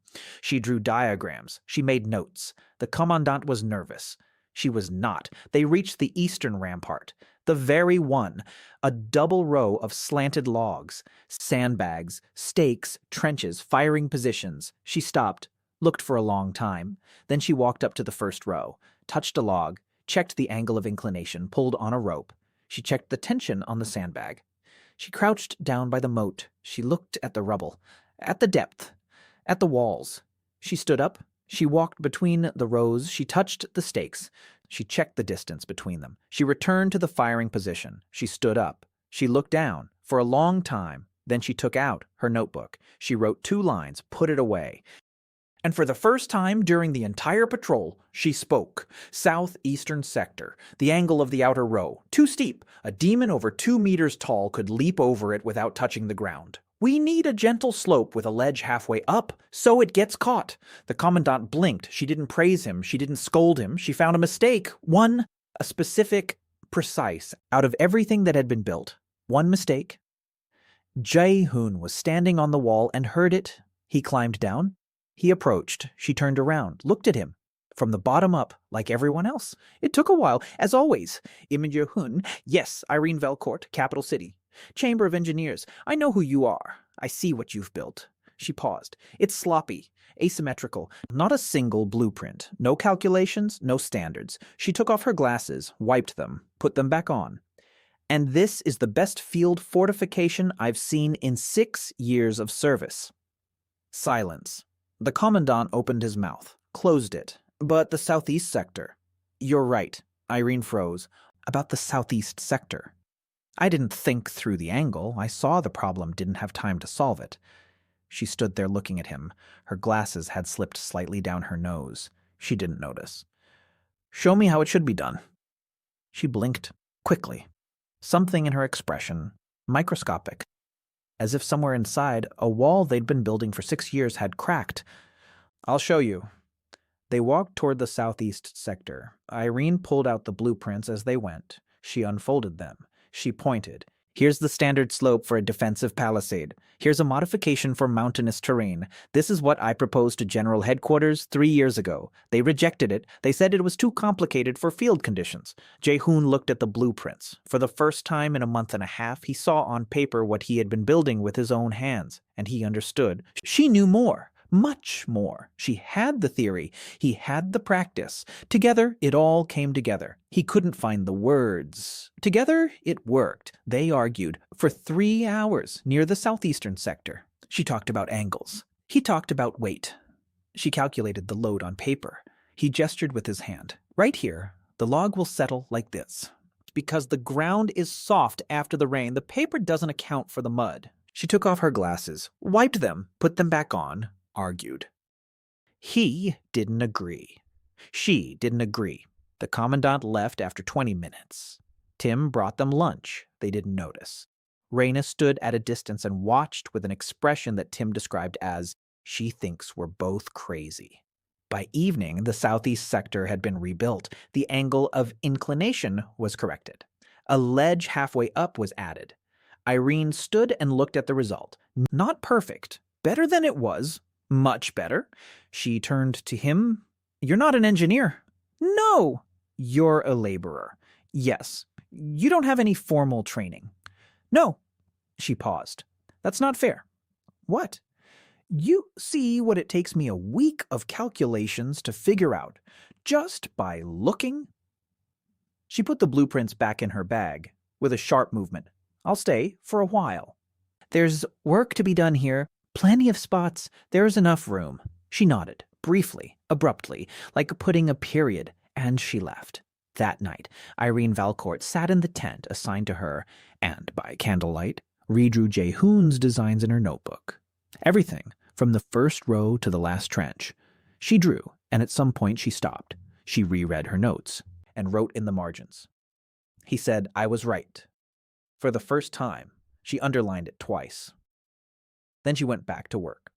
She drew diagrams. She made notes. The commandant was nervous. She was not. They reached the eastern rampart. The very one. A double row of slanted logs, sandbags, stakes, trenches, firing positions. She stopped, looked for a long time. Then she walked up to the first row, touched a log, checked the angle of inclination, pulled on a rope. She checked the tension on the sandbag. She crouched down by the moat. She looked at the rubble, at the depth, at the walls. She stood up. She walked between the rows. She touched the stakes. She checked the distance between them. She returned to the firing position. She stood up. She looked down for a long time. Then she took out her notebook. She wrote 2 lines, put it away. And for the first time during the entire patrol, she spoke. Southeastern sector, the angle of the outer row, too steep. A demon over 2 meters tall could leap over it without touching the ground. We need a gentle slope with a ledge halfway up, so it gets caught. The commandant blinked. She didn't praise him. She didn't scold him. She found a mistake. One, a specific, precise, out of everything that had been built. One mistake. Jae Hoon was standing on the wall and heard it. He climbed down. He approached. She turned around, looked at him. From the bottom up, like everyone else. It took a while, as always. Im Jae Hoon, yes, Irene Valcourt, capital city. Chamber of Engineers, I know who you are. I see what you've built. She paused. It's sloppy, asymmetrical, not a single blueprint. No calculations, no standards. She took off her glasses, wiped them, put them back on. And this is the best field fortification I've seen in 6 years of service. Silence. The commandant opened his mouth, closed it. But the southeast sector. You're right. Irene froze. About the southeast sector. I didn't think through the angle. I saw the problem, didn't have time to solve it. She stood there looking at him. Her glasses had slipped slightly down her nose. She didn't notice. Show me how it should be done. She blinked, quickly. Something in her expression, microscopic. As if somewhere inside, a wall they'd been building for 6 years had cracked. I'll show you. They walked toward the southeast sector. Irene pulled out the blueprints as they went. She unfolded them. She pointed. Here's the standard slope for a defensive palisade. Here's a modification for mountainous terrain. This is what I proposed to General Headquarters 3 years ago. They rejected it. They said it was too complicated for field conditions. Jae Hoon looked at the blueprints. For the first time in a month and a half, he saw on paper what he had been building with his own hands, and he understood. She knew more. Much more. She had the theory. He had the practice. Together, it all came together. He couldn't find the words. Together, it worked. They argued for 3 hours near the southeastern sector. She talked about angles. He talked about weight. She calculated the load on paper. He gestured with his hand. Right here, the log will settle like this. Because the ground is soft after the rain, the paper doesn't account for the mud. She took off her glasses, wiped them, put them back on, argued. He didn't agree. She didn't agree. The commandant left after 20 minutes. Tim brought them lunch. They didn't notice. Raina stood at a distance and watched with an expression that Tim described as, she thinks we're both crazy. By evening, the southeast sector had been rebuilt. The angle of inclination was corrected. A ledge halfway up was added. Irene stood and looked at the result. Not perfect. Better than it was. Much better. She turned to him. "You're not an engineer." "No." "You're a laborer." "Yes." "You don't have any formal training." "No." She paused. "That's not fair." "What?" "You see what it takes me a week of calculations to figure out, just by looking?" She put the blueprints back in her bag, with a sharp movement. "I'll stay for a while." "There's work to be done here. Plenty of spots. There's enough room." She nodded, briefly, abruptly, like putting a period, and she left. That night, Irene Valcourt sat in the tent assigned to her and, by candlelight, redrew Jae Hoon's designs in her notebook. Everything, from the first row to the last trench. She drew, and at some point she stopped. She reread her notes and wrote in the margins. He said, "I was right." For the first time, she underlined it twice. Then she went back to work.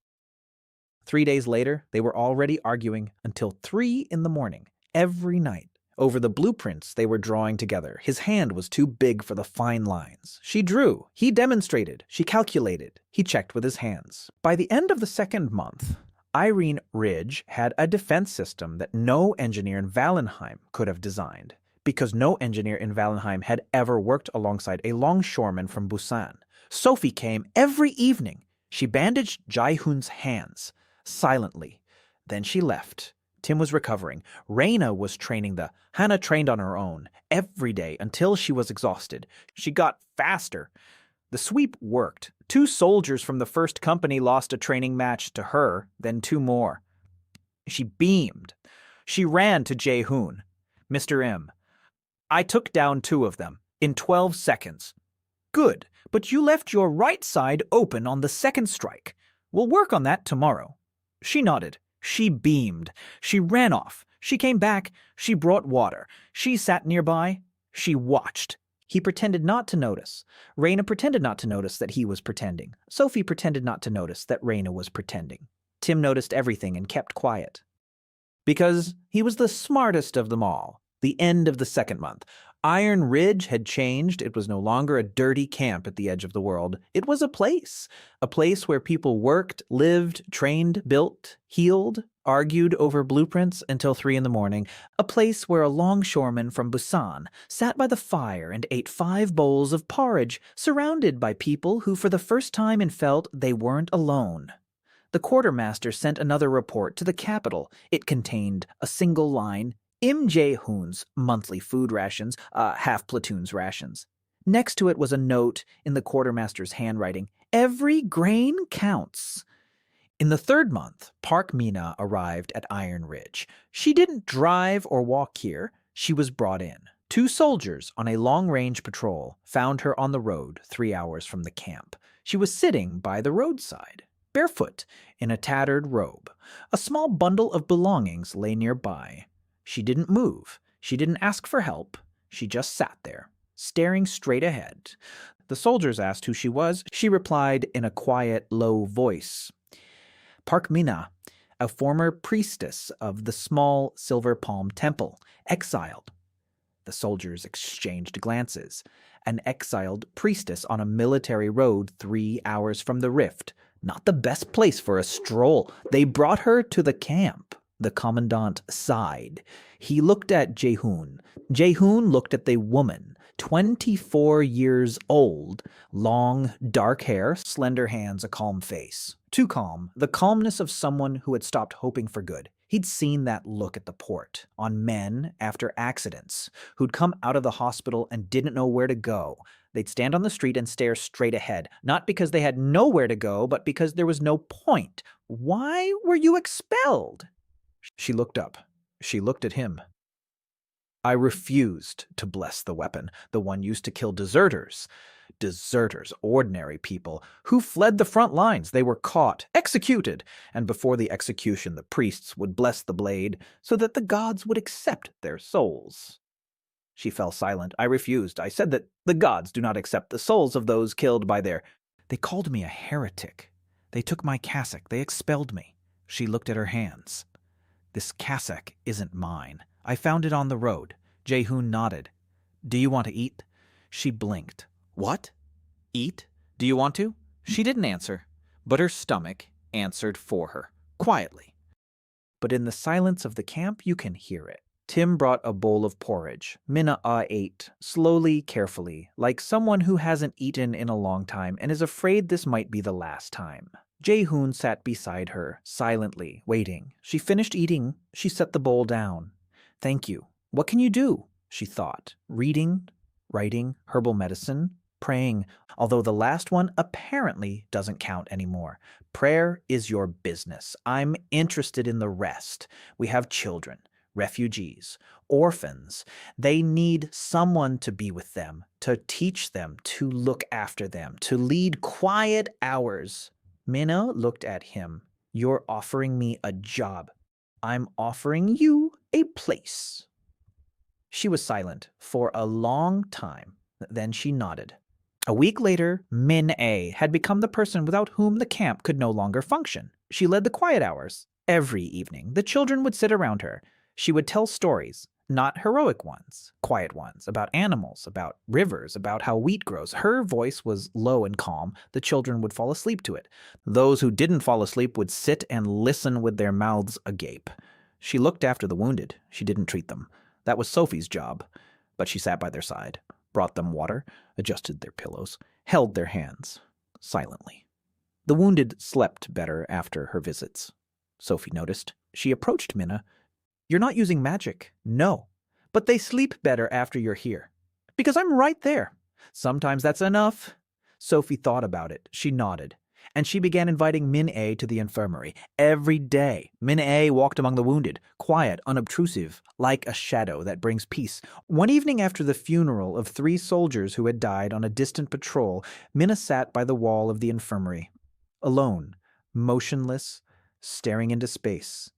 3 days later, they were already arguing until 3 in the morning, every night, over the blueprints they were drawing together. His hand was too big for the fine lines. She drew. He demonstrated. She calculated. He checked with his hands. By the end of the second month, Irene Ridge had a defense system that no engineer in Wallenheim could have designed, because no engineer in Wallenheim had ever worked alongside a longshoreman from Busan. Sophie came every evening. She bandaged Jae Hoon's hands, silently. Then she left. Tim was recovering. Raina was training Hannah trained on her own, every day, until she was exhausted. She got faster. The sweep worked. 2 soldiers from the first company lost a training match to her, then 2 more. She beamed. She ran to Jae Hoon. "Mr. M, I took down 2 of them in 12 seconds. Good, but you left your right side open on the second strike. We'll work on that tomorrow." She nodded. She beamed. She ran off. She came back. She brought water. She sat nearby. She watched. He pretended not to notice. Raina pretended not to notice that he was pretending. Sophie pretended not to notice that Raina was pretending. Tim noticed everything and kept quiet. Because he was the smartest of them all. The end of the second month. Iron Ridge had changed. It was no longer a dirty camp at the edge of the world. It was a place where people worked, lived, trained, built, healed, argued over blueprints until 3 in the morning, a place where a longshoreman from Busan sat by the fire and ate 5 bowls of porridge, surrounded by people who for the first time felt they weren't alone. The quartermaster sent another report to the capital. It contained a single line: Im Jae Hoon's monthly food rations, half platoon's rations. Next to it was a note in the quartermaster's handwriting: "Every grain counts." In the 3rd month, Park Mina arrived at Iron Ridge. She didn't drive or walk here. She was brought in. 2 soldiers on a long-range patrol found her on the road 3 hours from the camp. She was sitting by the roadside, barefoot, in a tattered robe. A small bundle of belongings lay nearby. She didn't move. She didn't ask for help. She just sat there, staring straight ahead. The soldiers asked who she was. She replied in a quiet, low voice. "Park Mina, a former priestess of the small Silver Palm Temple, exiled." The soldiers exchanged glances. An exiled priestess on a military road 3 hours from the rift. Not the best place for a stroll. They brought her to the camp. The commandant sighed. He looked at Jae Hoon. Jae Hoon looked at the woman, 24 years old, long, dark hair, slender hands, a calm face. Too calm, the calmness of someone who had stopped hoping for good. He'd seen that look at the port, on men after accidents, who'd come out of the hospital and didn't know where to go. They'd stand on the street and stare straight ahead, not because they had nowhere to go, but because there was no point. "Why were you expelled?" She looked up. She looked at him. "I refused to bless the weapon, the one used to kill deserters. Deserters, ordinary people, who fled the front lines. They were caught, executed, and before the execution the priests would bless the blade so that the gods would accept their souls." She fell silent. "I refused. I said that the gods do not accept the souls of those killed by their—" "They called me a heretic. They took my cassock. They expelled me." She looked at her hands. This cassock isn't mine. I found it on the road. Jae Hoon nodded. Do you want to eat? She blinked. What? Eat? Do you want to? She didn't answer, but her stomach answered for her, quietly. But in the silence of the camp, you can hear it. Tim brought a bowl of porridge. Min-ah ate, slowly, carefully, like someone who hasn't eaten in a long time and is afraid this might be the last time. Jae Hoon sat beside her, silently, waiting. She finished eating. She set the bowl down. Thank you. What can you do? She thought. Reading, writing, herbal medicine, praying, although the last one apparently doesn't count anymore. Prayer is your business. I'm interested in the rest. We have children, refugees, orphans. They need someone to be with them, to teach them, to look after them, to lead quiet hours. Minna looked at him. You're offering me a job. I'm offering you a place. She was silent for a long time. Then she nodded. A week later, Min-a had become the person without whom the camp could no longer function. She led the quiet hours. Every evening, the children would sit around her. She would tell stories, not heroic ones, quiet ones, about animals, about rivers, about how wheat grows. Her voice was low and calm. The children would fall asleep to it. Those who didn't fall asleep would sit and listen with their mouths agape. She looked after the wounded. She didn't treat them. That was Sophie's job. But she sat by their side, brought them water, adjusted their pillows, held their hands, silently. The wounded slept better after her visits. Sophie noticed. She approached Minna. You're not using magic. No. But they sleep better after you're here. Because I'm right there. Sometimes that's enough. Sophie thought about it. She nodded. And she began inviting Min-a to the infirmary. Every day, Min-a walked among the wounded, quiet, unobtrusive, like a shadow that brings peace. One evening after the funeral of 3 soldiers who had died on a distant patrol, Minna sat by the wall of the infirmary, alone, motionless, staring into space.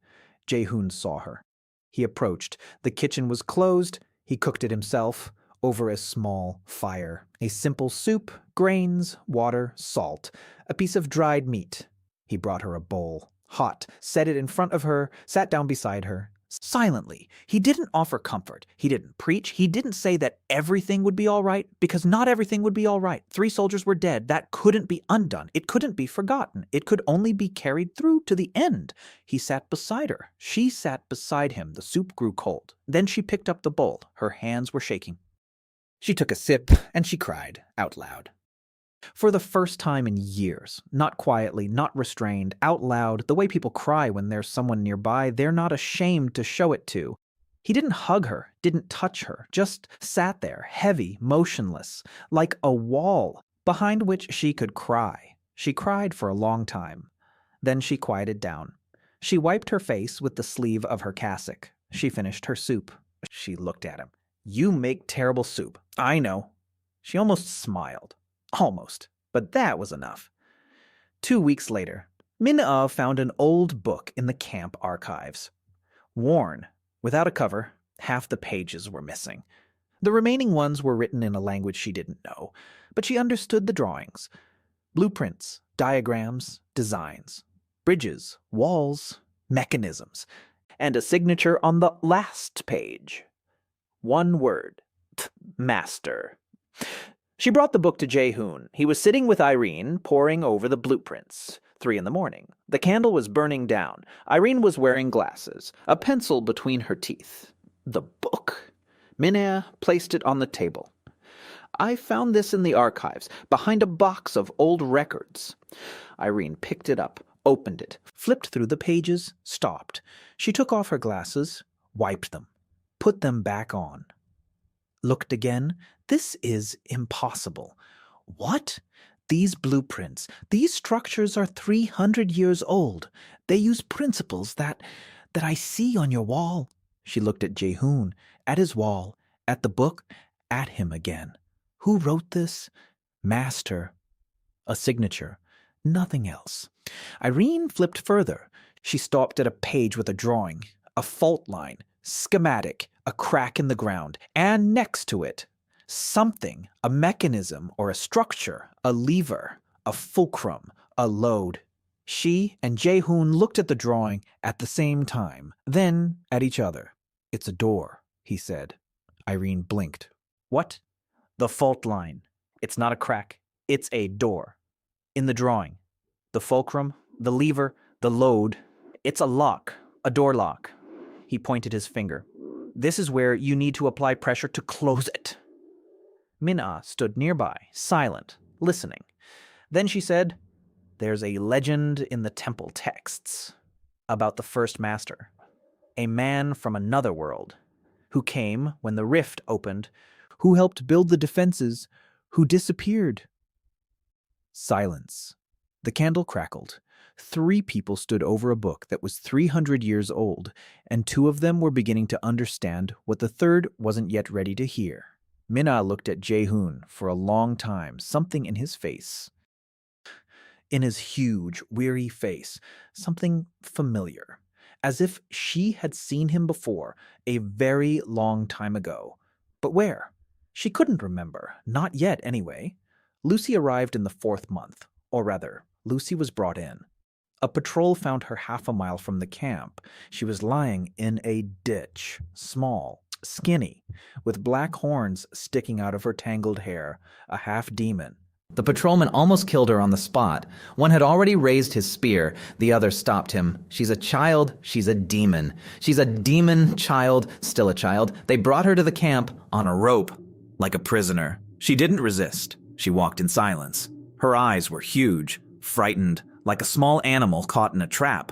Jae Hoon saw her. He approached. The kitchen was closed. He cooked it himself over a small fire. A simple soup, grains, water, salt, a piece of dried meat. He brought her a bowl, hot, set it in front of her, sat down beside her. Silently. He didn't offer comfort. He didn't preach. He didn't say that everything would be all right, because not everything would be all right. 3 soldiers were dead. That couldn't be undone. It couldn't be forgotten. It could only be carried through to the end. He sat beside her. She sat beside him. The soup grew cold. Then she picked up the bowl. Her hands were shaking. She took a sip, and she cried out loud. For the first time in years, not quietly, not restrained, out loud, the way people cry when there's someone nearby they're not ashamed to show it to. He didn't hug her, didn't touch her, just sat there, heavy, motionless, like a wall, behind which she could cry. She cried for a long time. Then she quieted down. She wiped her face with the sleeve of her cassock. She finished her soup. She looked at him. You make terrible soup. I know. She almost smiled. Almost. But that was enough. 2 weeks later, Min-ah found an old book in the camp archives. Worn, without a cover, half the pages were missing. The remaining ones were written in a language she didn't know, but she understood the drawings. Blueprints, diagrams, designs, bridges, walls, mechanisms, and a signature on the last page. One word. Master. She brought the book to Jae Hoon. He was sitting with Irene, poring over the blueprints. 3 a.m. The candle was burning down. Irene was wearing glasses, a pencil between her teeth. The book. Min-a placed it on the table. I found this in the archives, behind a box of old records. Irene picked it up, opened it, flipped through the pages, stopped. She took off her glasses, wiped them, put them back on. Looked again. This is impossible. What? These blueprints, these structures are 300 years old. They use principles that I see on your wall. She looked at Jae Hoon, at his wall, at the book, at him again. Who wrote this? Master. A signature. Nothing else. Irene flipped further. She stopped at a page with a drawing, a fault line, schematic, a crack in the ground, and next to it, something, a mechanism or a structure, a lever, a fulcrum, a load. She and Jae Hoon looked at the drawing at the same time, then at each other. "It's a door," he said. Irene blinked. "What?" "The fault line. It's not a crack. It's a door. In the drawing. The fulcrum, the lever, the load. It's a lock, a door lock." He pointed his finger. "This is where you need to apply pressure to close it." Min-ah stood nearby, silent, listening. Then she said, "There's a legend in the temple texts about the first master, a man from another world, who came when the rift opened, who helped build the defenses, who disappeared." Silence. The candle crackled. 3 people stood over a book that was 300 years old, and 2 of them were beginning to understand what the third wasn't yet ready to hear. Min-ah looked at Jae Hoon for a long time, something in his face. In his huge, weary face, something familiar, as if she had seen him before, a very long time ago. But where? She couldn't remember, not yet anyway. Lucy arrived in the 4th month, or rather, Lucy was brought in. A patrol found her half a mile from the camp. She was lying in a ditch, small, skinny, with black horns sticking out of her tangled hair, a half-demon. The patrolman almost killed her on the spot. One had already raised his spear. The other stopped him. "She's a child. She's a demon. She's a demon child, still a child. They brought her to the camp on a rope, like a prisoner. She didn't resist. She walked in silence. Her eyes were huge, frightened, like a small animal caught in a trap.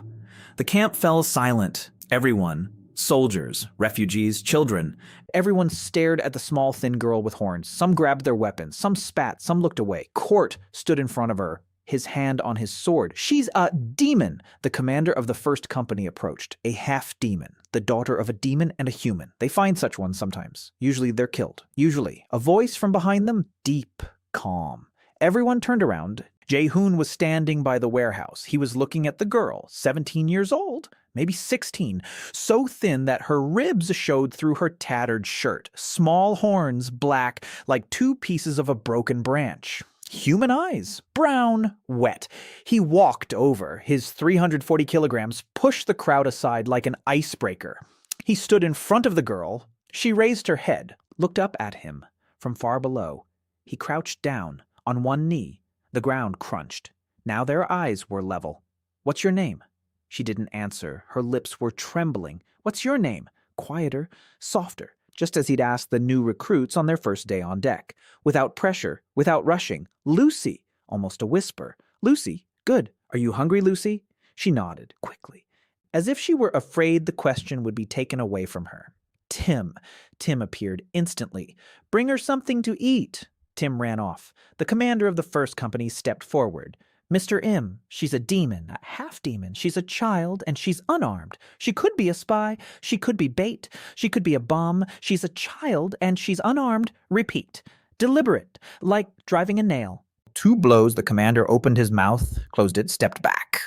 The camp fell silent. Everyone, soldiers, refugees, children, everyone stared at the small, thin girl with horns. Some grabbed their weapons, some spat, some looked away. Court stood in front of her, his hand on his sword. "She's a demon!" The commander of the first company approached, a half-demon, the daughter of a demon and a human. They find such ones sometimes. Usually they're killed. Usually. A voice from behind them, deep, calm. Everyone turned around. Jae Hoon was standing by the warehouse. He was looking at the girl, 17 years old, maybe 16, so thin that her ribs showed through her tattered shirt. Small horns, black, like 2 pieces of a broken branch. Human eyes, brown, wet. He walked over. His 340 kilograms pushed the crowd aside like an icebreaker. He stood in front of the girl. She raised her head, looked up at him from far below. He crouched down on one knee. The ground crunched. Now their eyes were level. "What's your name?" She didn't answer. Her lips were trembling. "What's your name?" Quieter, softer, just as he'd asked the new recruits on their first day on deck. Without pressure, without rushing. "Lucy," almost a whisper. "Lucy, good. Are you hungry, Lucy?" She nodded, quickly, as if she were afraid the question would be taken away from her. "Tim." Tim appeared instantly. "Bring her something to eat." Tim ran off. The commander of the first company stepped forward. "Mr. Im, she's a demon, a half-demon. She's a child, and she's unarmed. She could be a spy. She could be bait. She could be a bomb. She's a child, and she's unarmed. Repeat. Deliberate, like driving a nail." 2 blows, the commander opened his mouth, closed it, stepped back.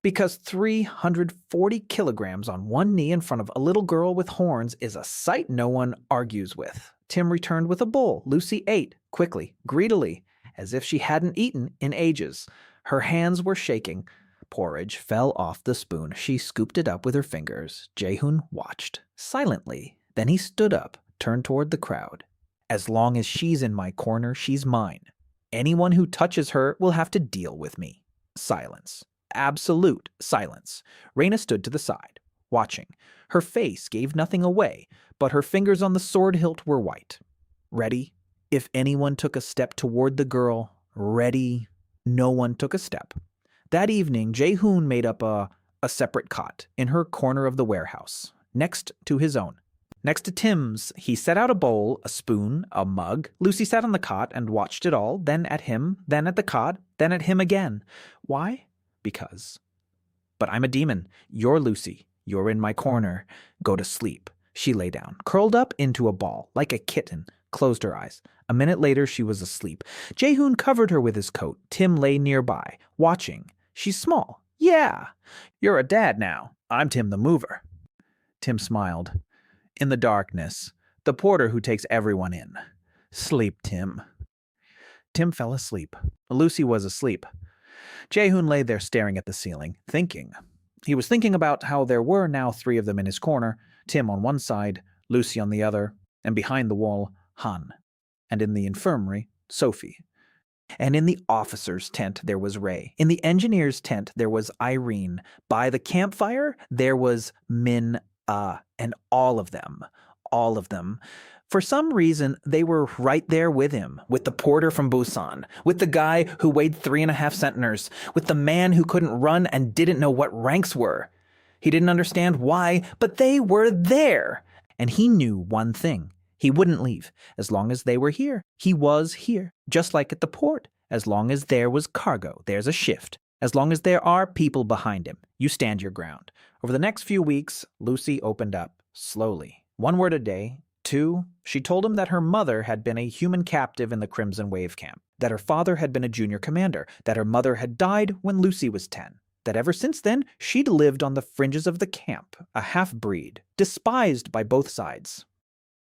Because 340 kilograms on one knee in front of a little girl with horns is a sight no one argues with. Tim returned with a bowl. Lucy ate, quickly, greedily, as if she hadn't eaten in ages. Her hands were shaking. Porridge fell off the spoon. She scooped it up with her fingers. Jae Hoon watched, silently. Then he stood up, turned toward the crowd. "As long as she's in my corner, she's mine. Anyone who touches her will have to deal with me." Silence. Absolute silence. Raina stood to the side, watching. Her face gave nothing away, but her fingers on the sword hilt were white. Ready? If anyone took a step toward the girl, ready. No one took a step. That evening, Jae Hoon made up a separate cot in her corner of the warehouse, next to his own. Next to Tim's, he set out a bowl, a spoon, a mug. Lucy sat on the cot and watched it all, then at him, then at the cot, then at him again. Why? Because. "But I'm a demon. You're Lucy. You're in my corner. Go to sleep." She lay down, curled up into a ball, like a kitten, closed her eyes. A minute later, she was asleep. Jae Hoon covered her with his coat. Tim lay nearby, watching. "She's small." "Yeah. You're a dad now. I'm Tim the Mover." Tim smiled. In the darkness, the porter who takes everyone in. "Sleep, Tim." Tim fell asleep. Lucy was asleep. Jae Hoon lay there staring at the ceiling, thinking. He was thinking about how there were now 3 of them in his corner, Tim on one side, Lucy on the other, and behind the wall, Han. And in the infirmary, Sophie. And in the officer's tent, there was Ray. In the engineer's tent, there was Irene. By the campfire, there was Min and all of them. For some reason, they were right there with him, with the porter from Busan, with the guy who weighed 3.5 centners, with the man who couldn't run and didn't know what ranks were. He didn't understand why, but they were there. And he knew one thing. He wouldn't leave. As long as they were here, he was here. Just like at the port. As long as there was cargo, there's a shift. As long as there are people behind him, you stand your ground. Over the next few weeks, Lucy opened up, slowly. 1 word a day. 2, she told him that her mother had been a human captive in the Crimson Wave camp, that her father had been a junior commander, that her mother had died when Lucy was 10, that ever since then, she'd lived on the fringes of the camp, a half-breed, despised by both sides.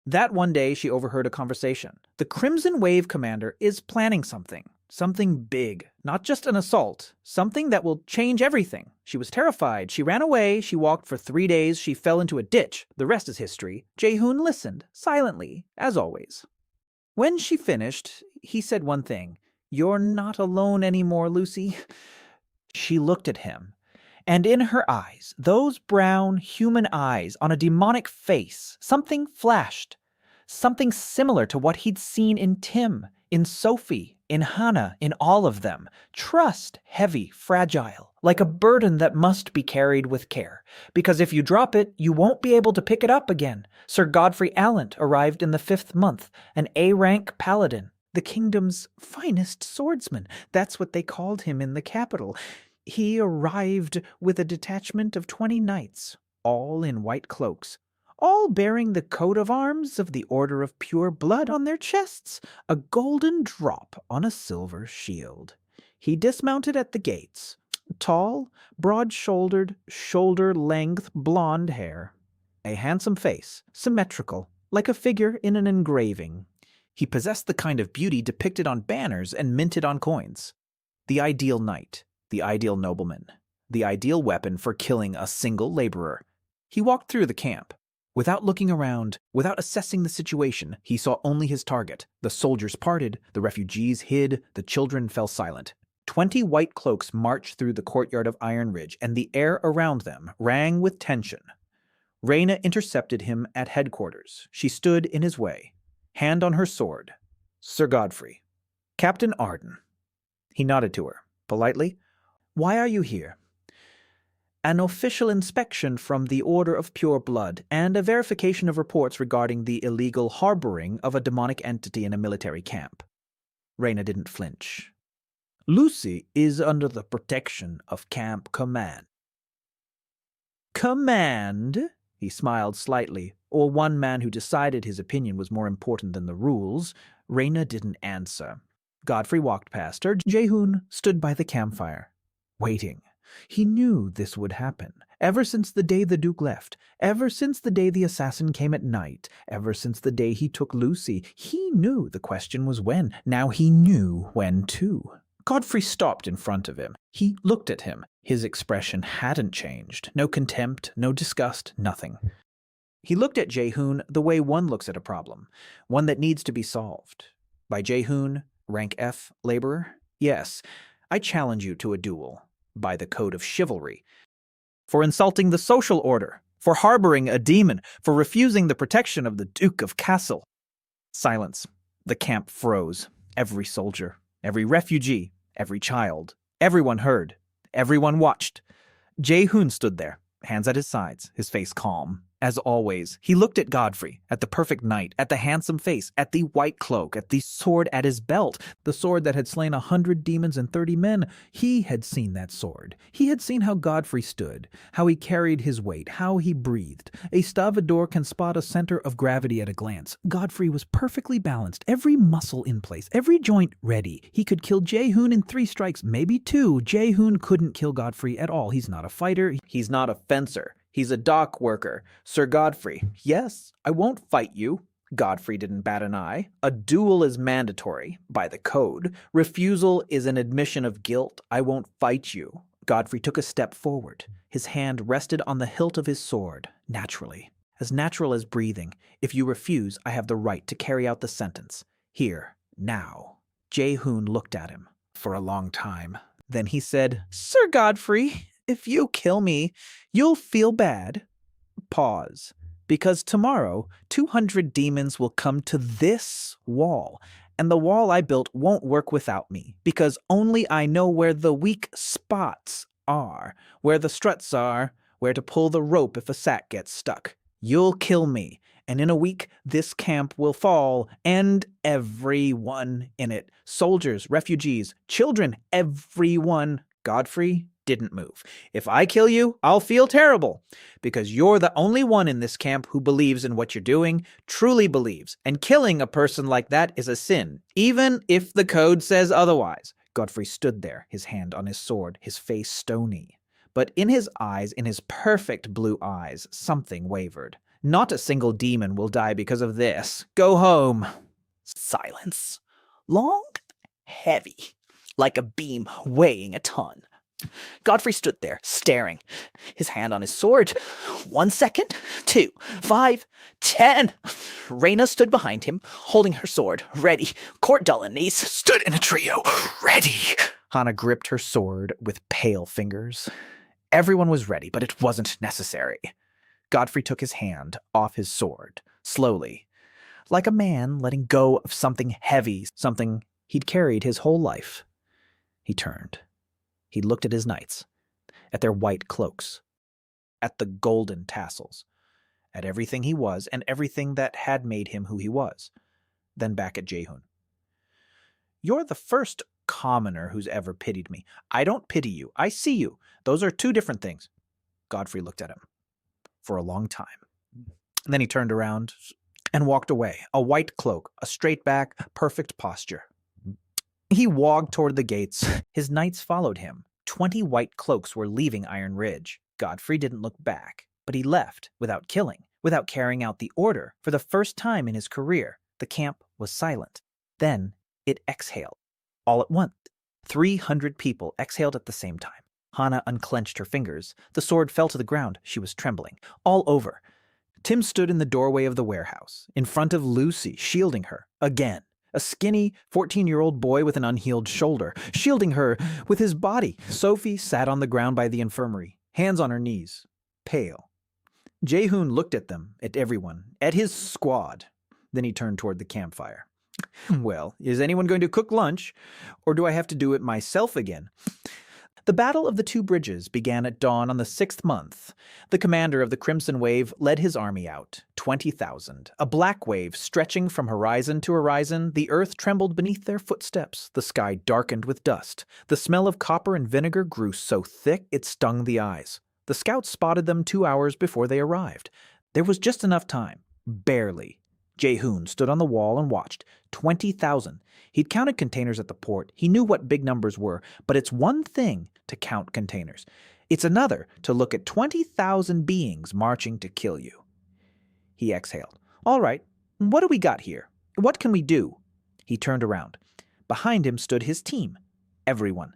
That one day she overheard a conversation. The Crimson Wave commander is planning something big, not just an assault, something that will change everything. She was terrified. She ran away. She walked for 3 days. She fell into a ditch. The rest is history. Jae Hoon listened, silently, as always. When she finished, he said one thing. "You're not alone anymore, Lucy." She looked at him. And in her eyes, those brown, human eyes on a demonic face, something flashed. Something similar to what he'd seen in Tim, in Sophie, in Hannah, in all of them. Trust, heavy, fragile, like a burden that must be carried with care. Because if you drop it, you won't be able to pick it up again. Sir Godfrey Allant arrived in the 5th month, an A-rank paladin, the kingdom's finest swordsman. That's what they called him in the capital. He arrived with a detachment of 20 knights, all in white cloaks, all bearing the coat of arms of the Order of Pure Blood on their chests, a golden drop on a silver shield. He dismounted at the gates, tall, broad-shouldered, shoulder-length blonde hair, a handsome face, symmetrical, like a figure in an engraving. He possessed the kind of beauty depicted on banners and minted on coins. The ideal knight. The ideal nobleman, the ideal weapon for killing a single laborer. He walked through the camp. Without looking around, without assessing the situation, he saw only his target. The soldiers parted, the refugees hid, the children fell silent. 20 white cloaks marched through the courtyard of Iron Ridge, and the air around them rang with tension. Reyna intercepted him at headquarters. She stood in his way, hand on her sword. "Sir Godfrey." "Captain Arden." He nodded to her, politely. "Why are you here?" "An official inspection from the Order of Pure Blood and a verification of reports regarding the illegal harboring of a demonic entity in a military camp." Reyna didn't flinch. "Lucy is under the protection of Camp Command." "Command?" He smiled slightly, or one man who decided his opinion was more important than the rules. Reyna didn't answer. Godfrey walked past her. Jae Hoon stood by the campfire. Waiting. He knew this would happen. Ever since the day the Duke left, ever since the day the assassin came at night, ever since the day he took Lucy, he knew the question was when. Now he knew when too. Godfrey stopped in front of him. He looked at him. His expression hadn't changed. No contempt, no disgust, nothing. He looked at Jae Hoon the way one looks at a problem, one that needs to be solved. By Jae Hoon, rank F, laborer? Yes, I challenge you to a duel. By the code of chivalry, for insulting the social order, for harboring a demon, for refusing the protection of the Duke of Kassel. Silence. The camp froze. Every soldier, every refugee, every child. Everyone heard. Everyone watched. Jae Hoon stood there, hands at his sides, his face calm. As always, he looked at Godfrey, at the perfect knight, at the handsome face, at the white cloak, at the sword at his belt, the sword that had slain 100 demons and 30 men. He had seen that sword. He had seen how Godfrey stood, how he carried his weight, how he breathed. A stavador can spot a center of gravity at a glance. Godfrey was perfectly balanced, every muscle in place, every joint ready. He could kill Jae Hoon in 3 strikes, maybe 2. Jae Hoon couldn't kill Godfrey at all. He's not a fighter. He's not a fencer. He's a dock worker. Sir Godfrey, yes, I won't fight you. Godfrey didn't bat an eye. A duel is mandatory, by the code. Refusal is an admission of guilt. I won't fight you. Godfrey took a step forward. His hand rested on the hilt of his sword, naturally. As natural as breathing. If you refuse, I have the right to carry out the sentence. Here, now. Jae Hoon looked at him for a long time. Then he said, Sir Godfrey, if you kill me, you'll feel bad. Pause. Because tomorrow, 200 demons will come to this wall, and the wall I built won't work without me, because only I know where the weak spots are, where the struts are, where to pull the rope if a sack gets stuck. You'll kill me, and in a week this camp will fall, and everyone in it. Soldiers, refugees, children, everyone. Godfrey didn't move. If I kill you, I'll feel terrible, because you're the only one in this camp who believes in what you're doing, truly believes, and killing a person like that is a sin, even if the code says otherwise. Godfrey stood there, his hand on his sword, his face stony. But in his eyes, in his perfect blue eyes, something wavered. Not a single demon will die because of this. Go home. Silence. Long, heavy, like a beam weighing a ton. Godfrey stood there, staring, his hand on his sword. 1 second, 2, 5, 10. Raina stood behind him, holding her sword, ready. Court Dullanis stood in a trio, ready. Hana gripped her sword with pale fingers. Everyone was ready, but it wasn't necessary. Godfrey took his hand off his sword, slowly, like a man letting go of something heavy, something he'd carried his whole life. He turned. He looked at his knights, at their white cloaks, at the golden tassels, at everything he was and everything that had made him who he was, then back at Jae Hoon. You're the first commoner who's ever pitied me. I don't pity you. I see you. Those are two different things. Godfrey looked at him for a long time. And then he turned around and walked away, a white cloak, a straight back, perfect posture. He walked toward the gates. His knights followed him. 20 white cloaks were leaving Iron Ridge. Godfrey didn't look back, but he left without killing, without carrying out the order. For the first time in his career, the camp was silent. Then it exhaled. All at once, 300 people exhaled at the same time. Hana unclenched her fingers. The sword fell to the ground. She was trembling. All over. Tim stood in the doorway of the warehouse, in front of Lucy, shielding her. Again. A skinny, 14-year-old boy with an unhealed shoulder, shielding her with his body. Sophie sat on the ground by the infirmary, hands on her knees, pale. Jae Hoon looked at them, at everyone, at his squad. Then he turned toward the campfire. Well, is anyone going to cook lunch, or do I have to do it myself again? The Battle of the Two Bridges began at dawn on the 6th month. The commander of the Crimson Wave led his army out, 20,000. A black wave stretching from horizon to horizon, the earth trembled beneath their footsteps. The sky darkened with dust. The smell of copper and vinegar grew so thick it stung the eyes. The scouts spotted them 2 hours before they arrived. There was just enough time. Barely. Jae Hoon stood on the wall and watched. 20,000. He'd counted containers at the port. He knew what big numbers were, but it's one thing to count containers. It's another to look at 20,000 beings marching to kill you. He exhaled. All right, what do we got here? What can we do? He turned around. Behind him stood his team. Everyone.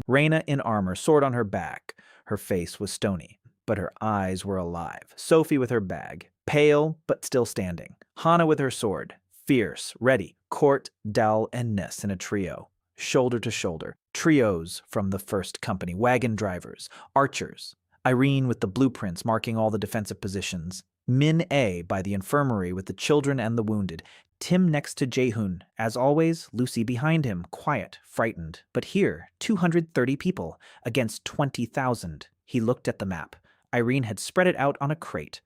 Raina in armor, sword on her back. Her face was stony, but her eyes were alive. Sophie with her bag, pale but still standing. Hana with her sword, fierce, ready. Court, Dal, and Ness in a trio, shoulder to shoulder. Trios from the first company, wagon drivers, archers. Irene with the blueprints marking all the defensive positions. Min A by the infirmary with the children and the wounded. Tim next to Jae Hoon. As always, Lucy behind him, quiet, frightened. But here, 230 people against 20,000. He looked at the map. Irene had spread it out on a crate.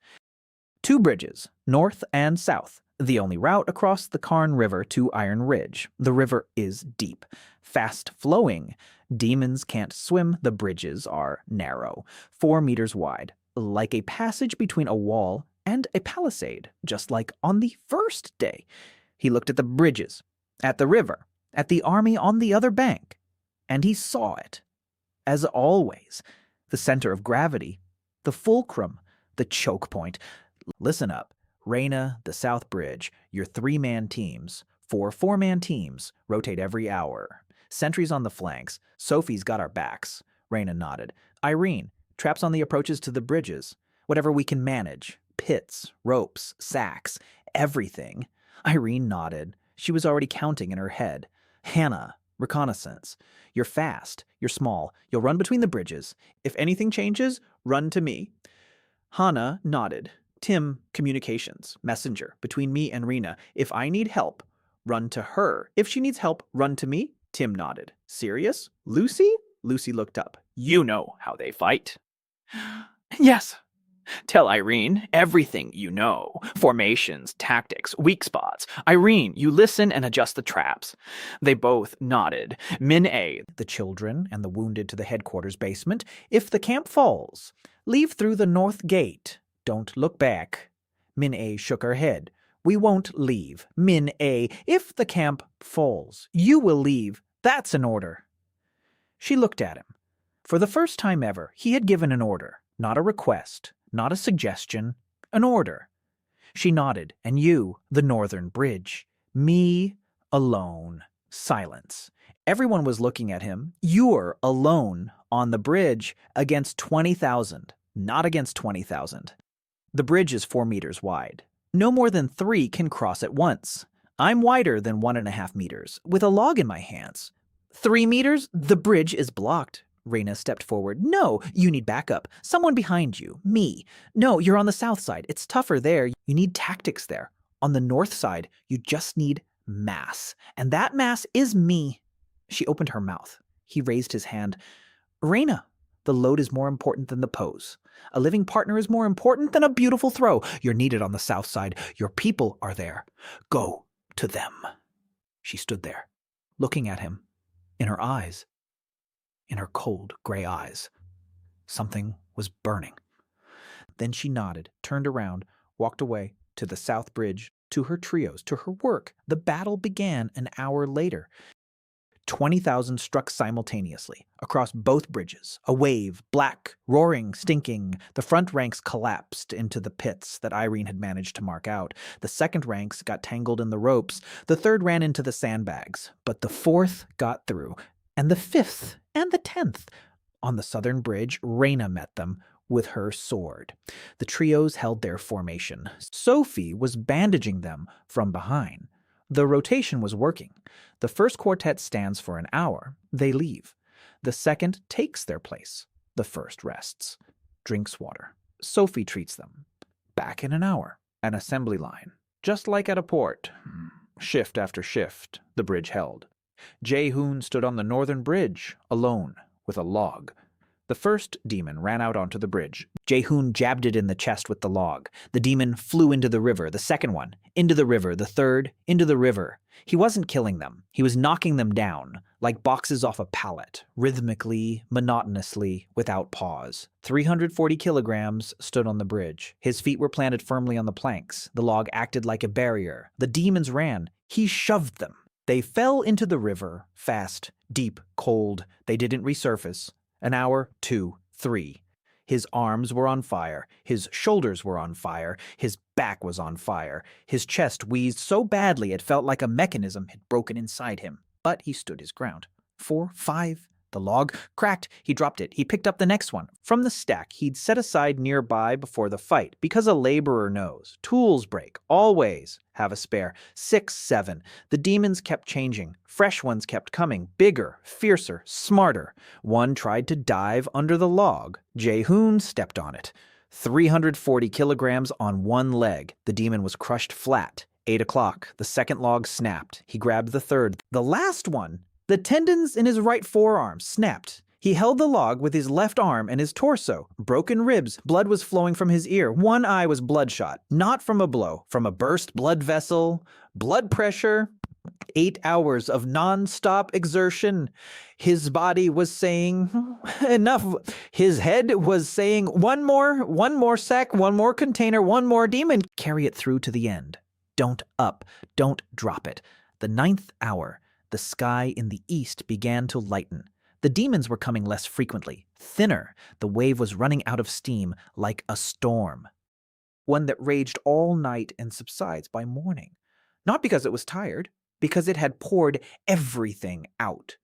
2 bridges, north and south. The only route across the Karn River to Iron Ridge. The river is deep, fast-flowing. Demons can't swim. The bridges are narrow, 4 meters wide, like a passage between a wall and a palisade, just like on the first day. He looked at the bridges, at the river, at the army on the other bank, and he saw it. As always, the center of gravity, the fulcrum, the choke point. Listen up. Reina, the South Bridge, your 3-man teams. 4 4-man teams rotate every hour. Sentries on the flanks. Sophie's got our backs. Reina nodded. Irene, traps on the approaches to the bridges. Whatever we can manage. Pits, ropes, sacks, everything. Irene nodded. She was already counting in her head. Hannah, reconnaissance. You're fast. You're small. You'll run between the bridges. If anything changes, run to me. Hannah nodded. Tim, communications, messenger, between me and Rena. If I need help, run to her. If she needs help, run to me. Tim nodded. Serious? Lucy? Lucy looked up. You know how they fight. Yes. Tell Irene everything you know. Formations, tactics, weak spots. Irene, you listen and adjust the traps. They both nodded. Min-A, the children and the wounded to the headquarters basement. If the camp falls, leave through the north gate. Don't look back. Min-A shook her head. We won't leave. Min-A, if the camp falls, you will leave. That's an order. She looked at him. For the first time ever, he had given an order, not a request. Not a suggestion, an order. She nodded, and you, the northern bridge. Me, alone. Silence. Everyone was looking at him. You're alone on the bridge against 20,000, not against 20,000. The bridge is 4 meters wide. No more than 3 can cross at once. I'm wider than 1.5 meters, with a log in my hands. 3 meters? The bridge is blocked. Reina stepped forward. No, you need backup. Someone behind you. Me. No, you're on the south side. It's tougher there. You need tactics there. On the north side, you just need mass. And that mass is me. She opened her mouth. He raised his hand. Reina, the load is more important than the pose. A living partner is more important than a beautiful throw. You're needed on the south side. Your people are there. Go to them. She stood there, looking at him. In her eyes. In her cold, gray eyes. Something was burning. Then she nodded, turned around, walked away to the South Bridge, to her trios, to her work. The battle began an hour later. 20,000 struck simultaneously, across both bridges. A wave, black, roaring, stinking. The front ranks collapsed into the pits that Irene had managed to mark out. The second ranks got tangled in the ropes. The third ran into the sandbags. But the fourth got through. And the 5th and the 10th. On the southern bridge, Reina met them with her sword. The trios held their formation. Sophie was bandaging them from behind. The rotation was working. The first quartet stands for an hour. They leave. The second takes their place. The first rests. Drinks water. Sophie treats them. Back in an hour. An assembly line. Just like at a port. Shift after shift, the bridge held. Jae Hoon stood on the northern bridge, alone, with a log. The first demon ran out onto the bridge. Jae Hoon jabbed it in the chest with the log. The demon flew into the river, the second one, into the river, the third, into the river. He wasn't killing them. He was knocking them down, like boxes off a pallet, rhythmically, monotonously, without pause. 340 kilograms stood on the bridge. His feet were planted firmly on the planks. The log acted like a barrier. The demons ran. He shoved them. They fell into the river, fast, deep, cold. They didn't resurface. An hour, 2, 3. His arms were on fire. His shoulders were on fire. His back was on fire. His chest wheezed so badly it felt like a mechanism had broken inside him. But he stood his ground. 4, 5. The log cracked. He dropped it. He picked up the next one. From the stack he'd set aside nearby before the fight, because a laborer knows. Tools break. Always have a spare. 6, 7. The demons kept changing. Fresh ones kept coming. Bigger, fiercer, smarter. One tried to dive under the log. Jae Hoon stepped on it. 340 kilograms on one leg. The demon was crushed flat. 8 o'clock. The second log snapped. He grabbed the third. The last one. The tendons in his right forearm snapped. He held the log with his left arm and his torso. Broken ribs. Blood was flowing from his ear. One eye was bloodshot. Not from a blow. From a burst blood vessel. Blood pressure. 8 hours of non-stop exertion. His body was saying, enough. His head was saying, one more sack, one more container, one more demon. Carry it through to the end. Don't up. Don't drop it. The 9th hour. The sky in the east began to lighten. The demons were coming less frequently, thinner. The wave was running out of steam like a storm. one that raged all night and subsides by morning. Not because it was tired, because it had poured everything out.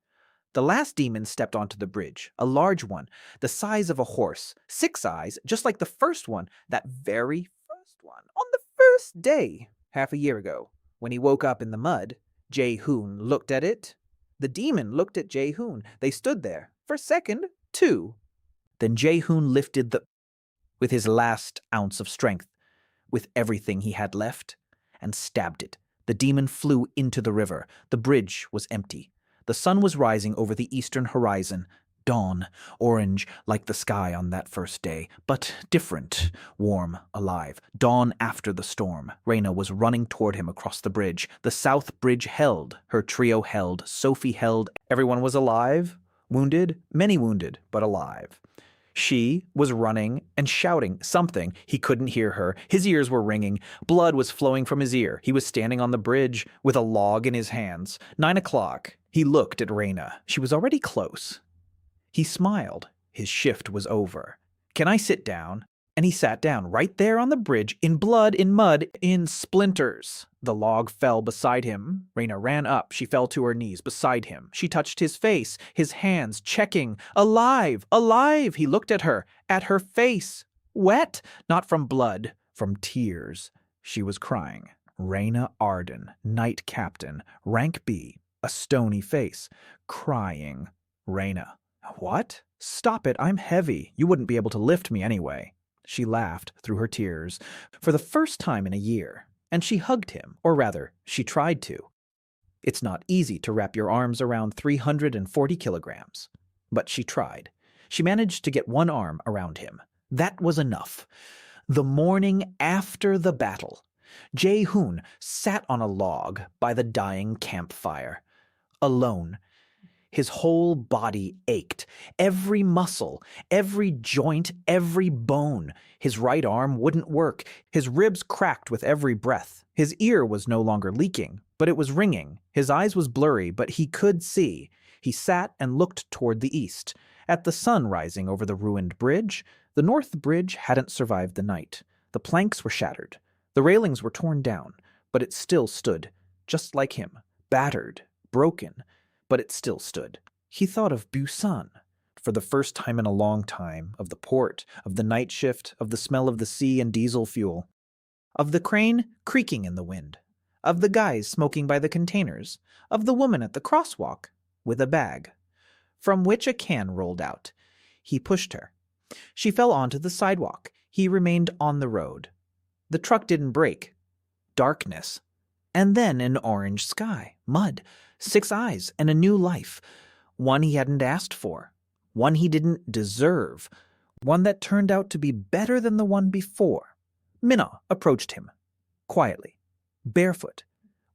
The last demon stepped onto the bridge, a large one, the size of a horse, 6 eyes, just like the first one, that very first one, on the first day, half a year ago. When he woke up in the mud, Jae Hoon looked at it. The demon looked at Jae Hoon. They stood there, for a second, too. Then Jae Hoon lifted with his last ounce of strength, with everything he had left, and stabbed it. The demon flew into the river. The bridge was empty. The sun was rising over the eastern horizon. Dawn, orange like the sky on that first day, but different, warm, alive. Dawn after the storm. Raina was running toward him across the bridge. The south bridge held. Her trio held. Sophie held. Everyone was alive, wounded, many wounded, but alive. She was running and shouting something. He couldn't hear her. His ears were ringing. Blood was flowing from his ear. He was standing on the bridge with a log in his hands. 9 o'clock. He looked at Raina. She was already close. He smiled. His shift was over. "Can I sit down?" And he sat down right there on the bridge, in blood, in mud, in splinters. The log fell beside him. Raina ran up. She fell to her knees beside him. She touched his face, his hands, checking. Alive! Alive! He looked at her face. Wet? Not from blood, from tears. She was crying. Raina Arden, Knight Captain, Rank B, a stony face, crying. Raina. "What? Stop it, I'm heavy. You wouldn't be able to lift me anyway." She laughed through her tears for the first time in a year, and she hugged him, or rather, she tried to. It's not easy to wrap your arms around 340 kilograms, but she tried. She managed to get one arm around him. That was enough. The morning after the battle, Jae Hoon sat on a log by the dying campfire, alone. His whole body ached, every muscle, every joint, every bone. His right arm wouldn't work. His ribs cracked with every breath. His ear was no longer leaking, but it was ringing. His eyes was blurry, but he could see. He sat and looked toward the east, at the sun rising over the ruined bridge. The north bridge hadn't survived the night. The planks were shattered. The railings were torn down, but it still stood, just like him, battered, broken, but it still stood. He thought of Busan, for the first time in a long time, of the port, of the night shift, of the smell of the sea and diesel fuel, of the crane creaking in the wind, of the guys smoking by the containers, of the woman at the crosswalk with a bag, from which a can rolled out. He pushed her. She fell onto the sidewalk. He remained on the road. The truck didn't brake. Darkness. And then an orange sky, mud, 6 eyes, and a new life. One he hadn't asked for. One he didn't deserve. One that turned out to be better than the one before. Minna approached him, quietly, barefoot,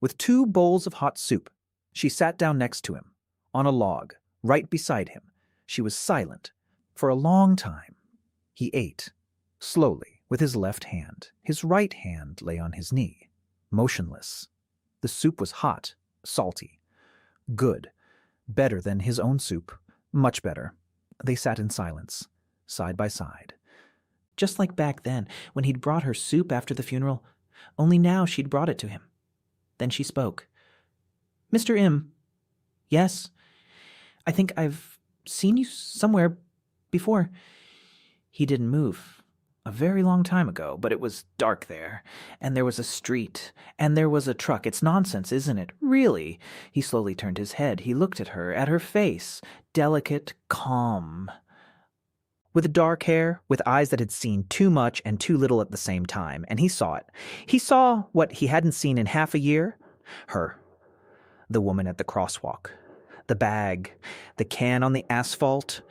with 2 bowls of hot soup. She sat down next to him, on a log, right beside him. She was silent. For a long time, he ate, slowly, with his left hand. His right hand lay on his knee, motionless. The soup was hot, salty. Good. Better than his own soup. Much better. They sat in silence, side by side. Just like back then, when he'd brought her soup after the funeral, only now she'd brought it to him. Then she spoke. "Mr. Im." "Yes. I think I've seen you somewhere before." He didn't move. A very long time ago, but it was dark there, and there was a street, and there was a truck. It's nonsense, isn't it? Really? He slowly turned his head. He looked at her face, delicate, calm, with dark hair, with eyes that had seen too much and too little at the same time, and he saw it. He saw what he hadn't seen in half a year. Her. The woman at the crosswalk. The bag. The can on the asphalt.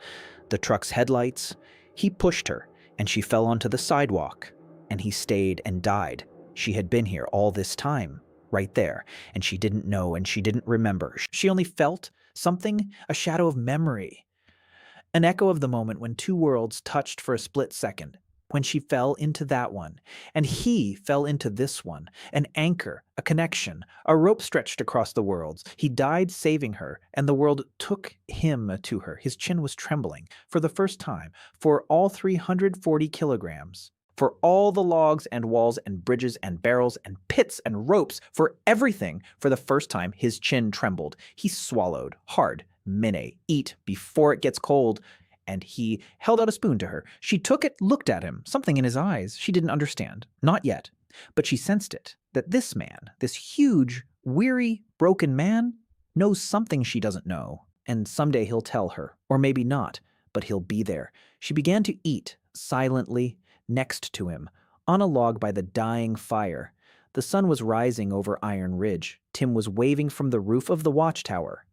The truck's headlights. He pushed her, and she fell onto the sidewalk, and he stayed and died. She had been here all this time, right there, and she didn't know and she didn't remember. She only felt something, a shadow of memory, an echo of the moment when 2 worlds touched for a split second, when she fell into that one, and he fell into this one, an anchor, a connection, a rope stretched across the worlds. He died saving her, and the world took him to her. His chin was trembling, for the first time, for all 340 kilograms. For all the logs and walls and bridges and barrels and pits and ropes, for everything. For the first time, his chin trembled. He swallowed hard. Minnie, eat before it gets cold. And he held out a spoon to her. She took it, looked at him, something in his eyes she didn't understand. Not yet. But she sensed it, that this man, this huge, weary, broken man, knows something she doesn't know. And someday he'll tell her, or maybe not, but he'll be there. She began to eat, silently, next to him, on a log by the dying fire. The sun was rising over Iron Ridge. Tim was waving from the roof of the watchtower.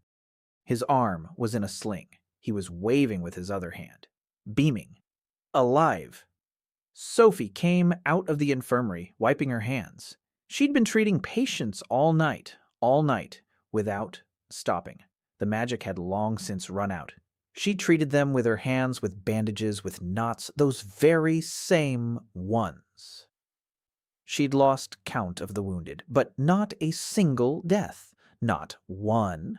His arm was in a sling. He was waving with his other hand, beaming, alive. Sophie came out of the infirmary, wiping her hands. She'd been treating patients all night, without stopping. The magic had long since run out. She treated them with her hands, with bandages, with knots, those very same ones. She'd lost count of the wounded, but not a single death. Not one.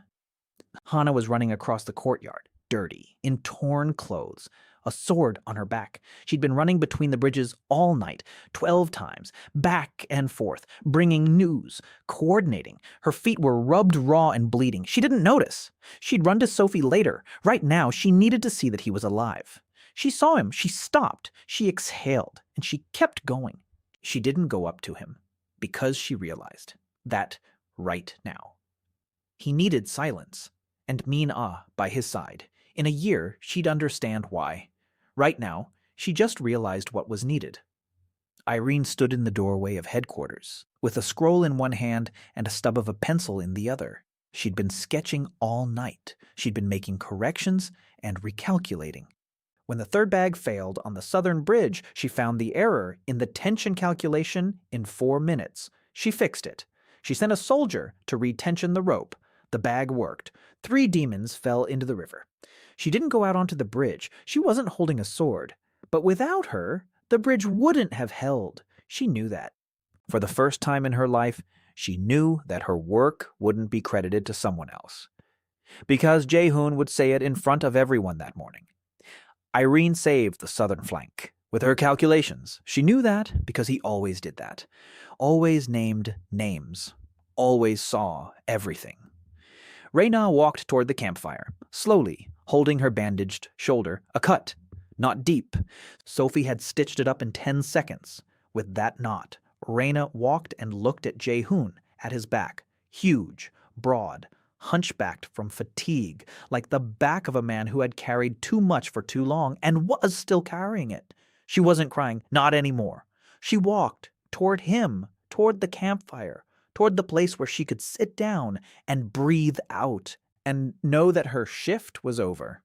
Hana was running across the courtyard, dirty, in torn clothes, a sword on her back. She'd been running between the bridges all night, 12 times, back and forth, bringing news, coordinating. Her feet were rubbed raw and bleeding. She didn't notice. She'd run to Sophie later. Right now, she needed to see that he was alive. She saw him. She stopped. She exhaled, and she kept going. She didn't go up to him, because she realized that right now. He needed silence, and Min-ah by his side. In a year, she'd understand why. Right now, she just realized what was needed. Irene stood in the doorway of headquarters, with a scroll in one hand and a stub of a pencil in the other. She'd been sketching all night. She'd been making corrections and recalculating. When the third bag failed on the southern bridge, she found the error in the tension calculation in 4 minutes. She fixed it. She sent a soldier to retension the rope. The bag worked. 3 demons fell into the river. She didn't go out onto the bridge. She wasn't holding a sword. But without her, the bridge wouldn't have held. She knew that. For the first time in her life, she knew that her work wouldn't be credited to someone else. Because Jae Hoon would say it in front of everyone that morning. Irene saved the southern flank. With her calculations, she knew that because he always did that. Always named names. Always saw everything. Reyna walked toward the campfire, slowly, holding her bandaged shoulder, a cut, not deep. Sophie had stitched it up in 10 seconds. With that knot, Reyna walked and looked at Jae Hoon, at his back, huge, broad, hunchbacked from fatigue, like the back of a man who had carried too much for too long and was still carrying it. She wasn't crying, not anymore. She walked toward him, toward the campfire, toward the place where she could sit down and breathe out and know that her shift was over.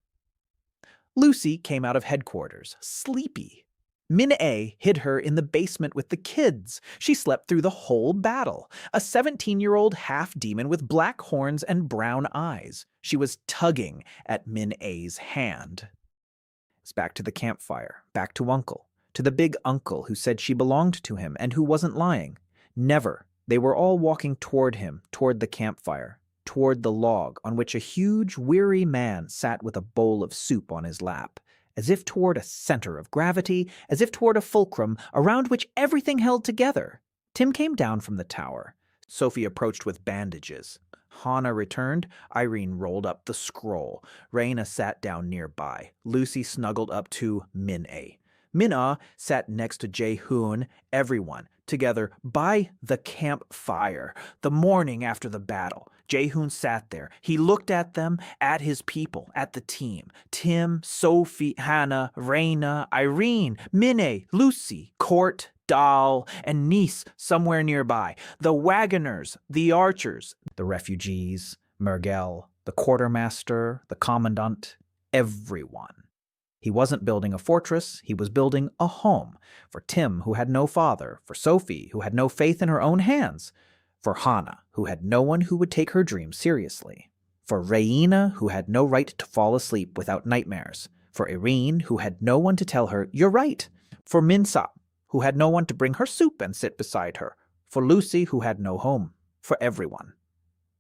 Lucy came out of headquarters, sleepy. Min-ae hid her in the basement with the kids. She slept through the whole battle, a 17-year-old half-demon with black horns and brown eyes. She was tugging at Min-ae's hand. It's back to the campfire, back to Uncle, to the big uncle who said she belonged to him and who wasn't lying. Never. They were all walking toward him, toward the campfire, toward the log on which a huge, weary man sat with a bowl of soup on his lap, as if toward a center of gravity, as if toward a fulcrum around which everything held together. Tim came down from the tower. Sophie approached with bandages. Hana returned. Irene rolled up the scroll. Reyna sat down nearby. Lucy snuggled up to Min-ae. Min-ah sat next to Jae Hoon, everyone, together by the campfire, the morning after the battle. Jae Hoon sat there. He looked at them, at his people, at the team. Tim, Sophie, Hana, Reyna, Irene, Min-ae, Lucy, Court, Dal, and Niece somewhere nearby. The wagoners, the archers, the refugees, Mergel, the quartermaster, the commandant, everyone. He wasn't building a fortress, he was building a home. For Tim, who had no father, for Sophie, who had no faith in her own hands, for Hana, who had no one who would take her dreams seriously, for Reyna, who had no right to fall asleep without nightmares, for Irene, who had no one to tell her, "You're right," for Min-sa, who had no one to bring her soup and sit beside her, for Lucy, who had no home, for everyone.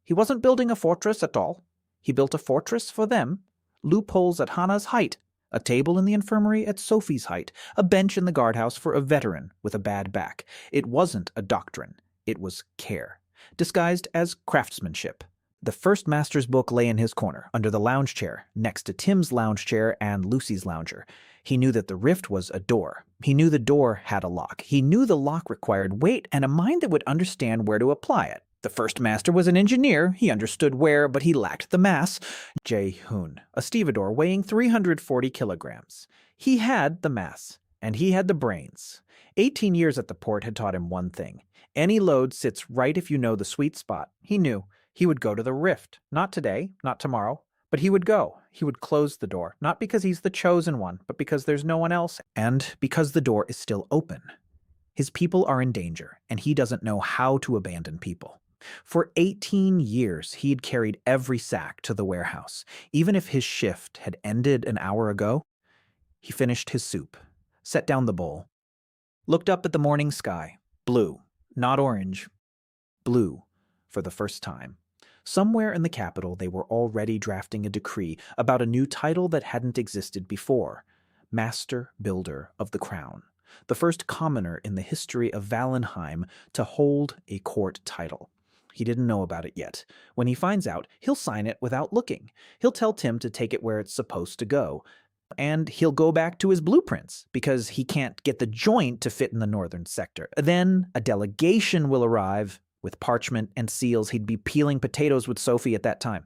He wasn't building a fortress at all. He built a fortress for them, loopholes at Hana's height, A table in the infirmary at Sophie's height, a bench in the guardhouse for a veteran with a bad back. It wasn't a doctrine. It was care, disguised as craftsmanship. The first master's book lay in his corner, under the lounge chair, next to Tim's lounge chair and Lucy's lounger. He knew that the rift was a door. He knew the door had a lock. He knew the lock required weight and a mind that would understand where to apply it. The first master was an engineer. He understood where, but he lacked the mass. Jae Hoon, a stevedore weighing 340 kilograms. He had the mass, and he had the brains. 18 years at the port had taught him one thing. Any load sits right if you know the sweet spot. He knew. He would go to the rift. Not today, not tomorrow, but he would go. He would close the door, not because he's the chosen one, but because there's no one else, and because the door is still open. His people are in danger, and he doesn't know how to abandon people. For 18 years, he'd carried every sack to the warehouse. Even if his shift had ended an hour ago, he finished his soup, set down the bowl, looked up at the morning sky, blue, not orange, blue for the first time. Somewhere in the capital, they were already drafting a decree about a new title that hadn't existed before, Master Builder of the Crown, the first commoner in the history of Valenheim to hold a court title. He didn't know about it yet. When he finds out, he'll sign it without looking. He'll tell Tim to take it where it's supposed to go. And he'll go back to his blueprints because he can't get the joint to fit in the northern sector. Then a delegation will arrive with parchment and seals. He'd be peeling potatoes with Sophie at that time.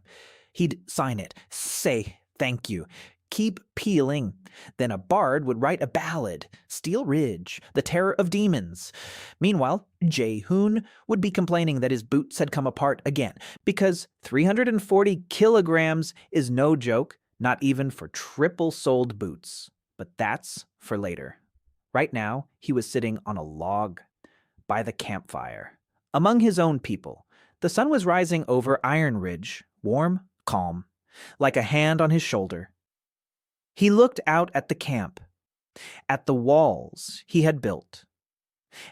He'd sign it, say thank you, keep peeling. Then a bard would write a ballad, Steel Ridge, the terror of demons. Meanwhile, Jae Hoon would be complaining that his boots had come apart again, because 340 kilograms is no joke, not even for triple-soled boots. But that's for later. Right now, he was sitting on a log by the campfire, among his own people. The sun was rising over Iron Ridge, warm, calm, like a hand on his shoulder. He looked out at the camp, at the walls he had built,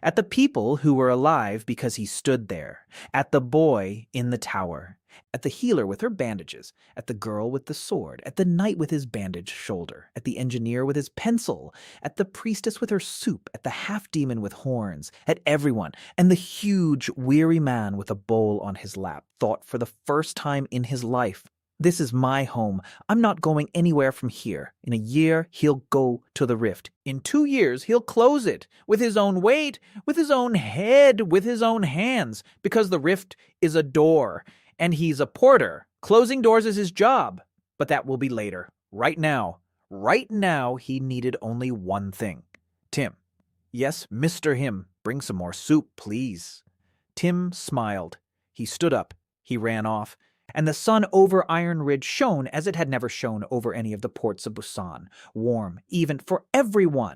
at the people who were alive because he stood there, at the boy in the tower, at the healer with her bandages, at the girl with the sword, at the knight with his bandaged shoulder, at the engineer with his pencil, at the priestess with her soup, at the half-demon with horns, at everyone, and the huge, weary man with a bowl on his lap thought for the first time in his life, this is my home. I'm not going anywhere from here. In a year, he'll go to the rift. In 2 years, he'll close it with his own weight, with his own head, with his own hands, because the rift is a door, and he's a porter. Closing doors is his job, but that will be later. Right now, he needed only one thing. Tim. Yes, Mr. Him. Bring some more soup, please. Tim smiled. He stood up. He ran off. And the sun over Iron Ridge shone as it had never shone over any of the ports of Busan, warm, even for everyone.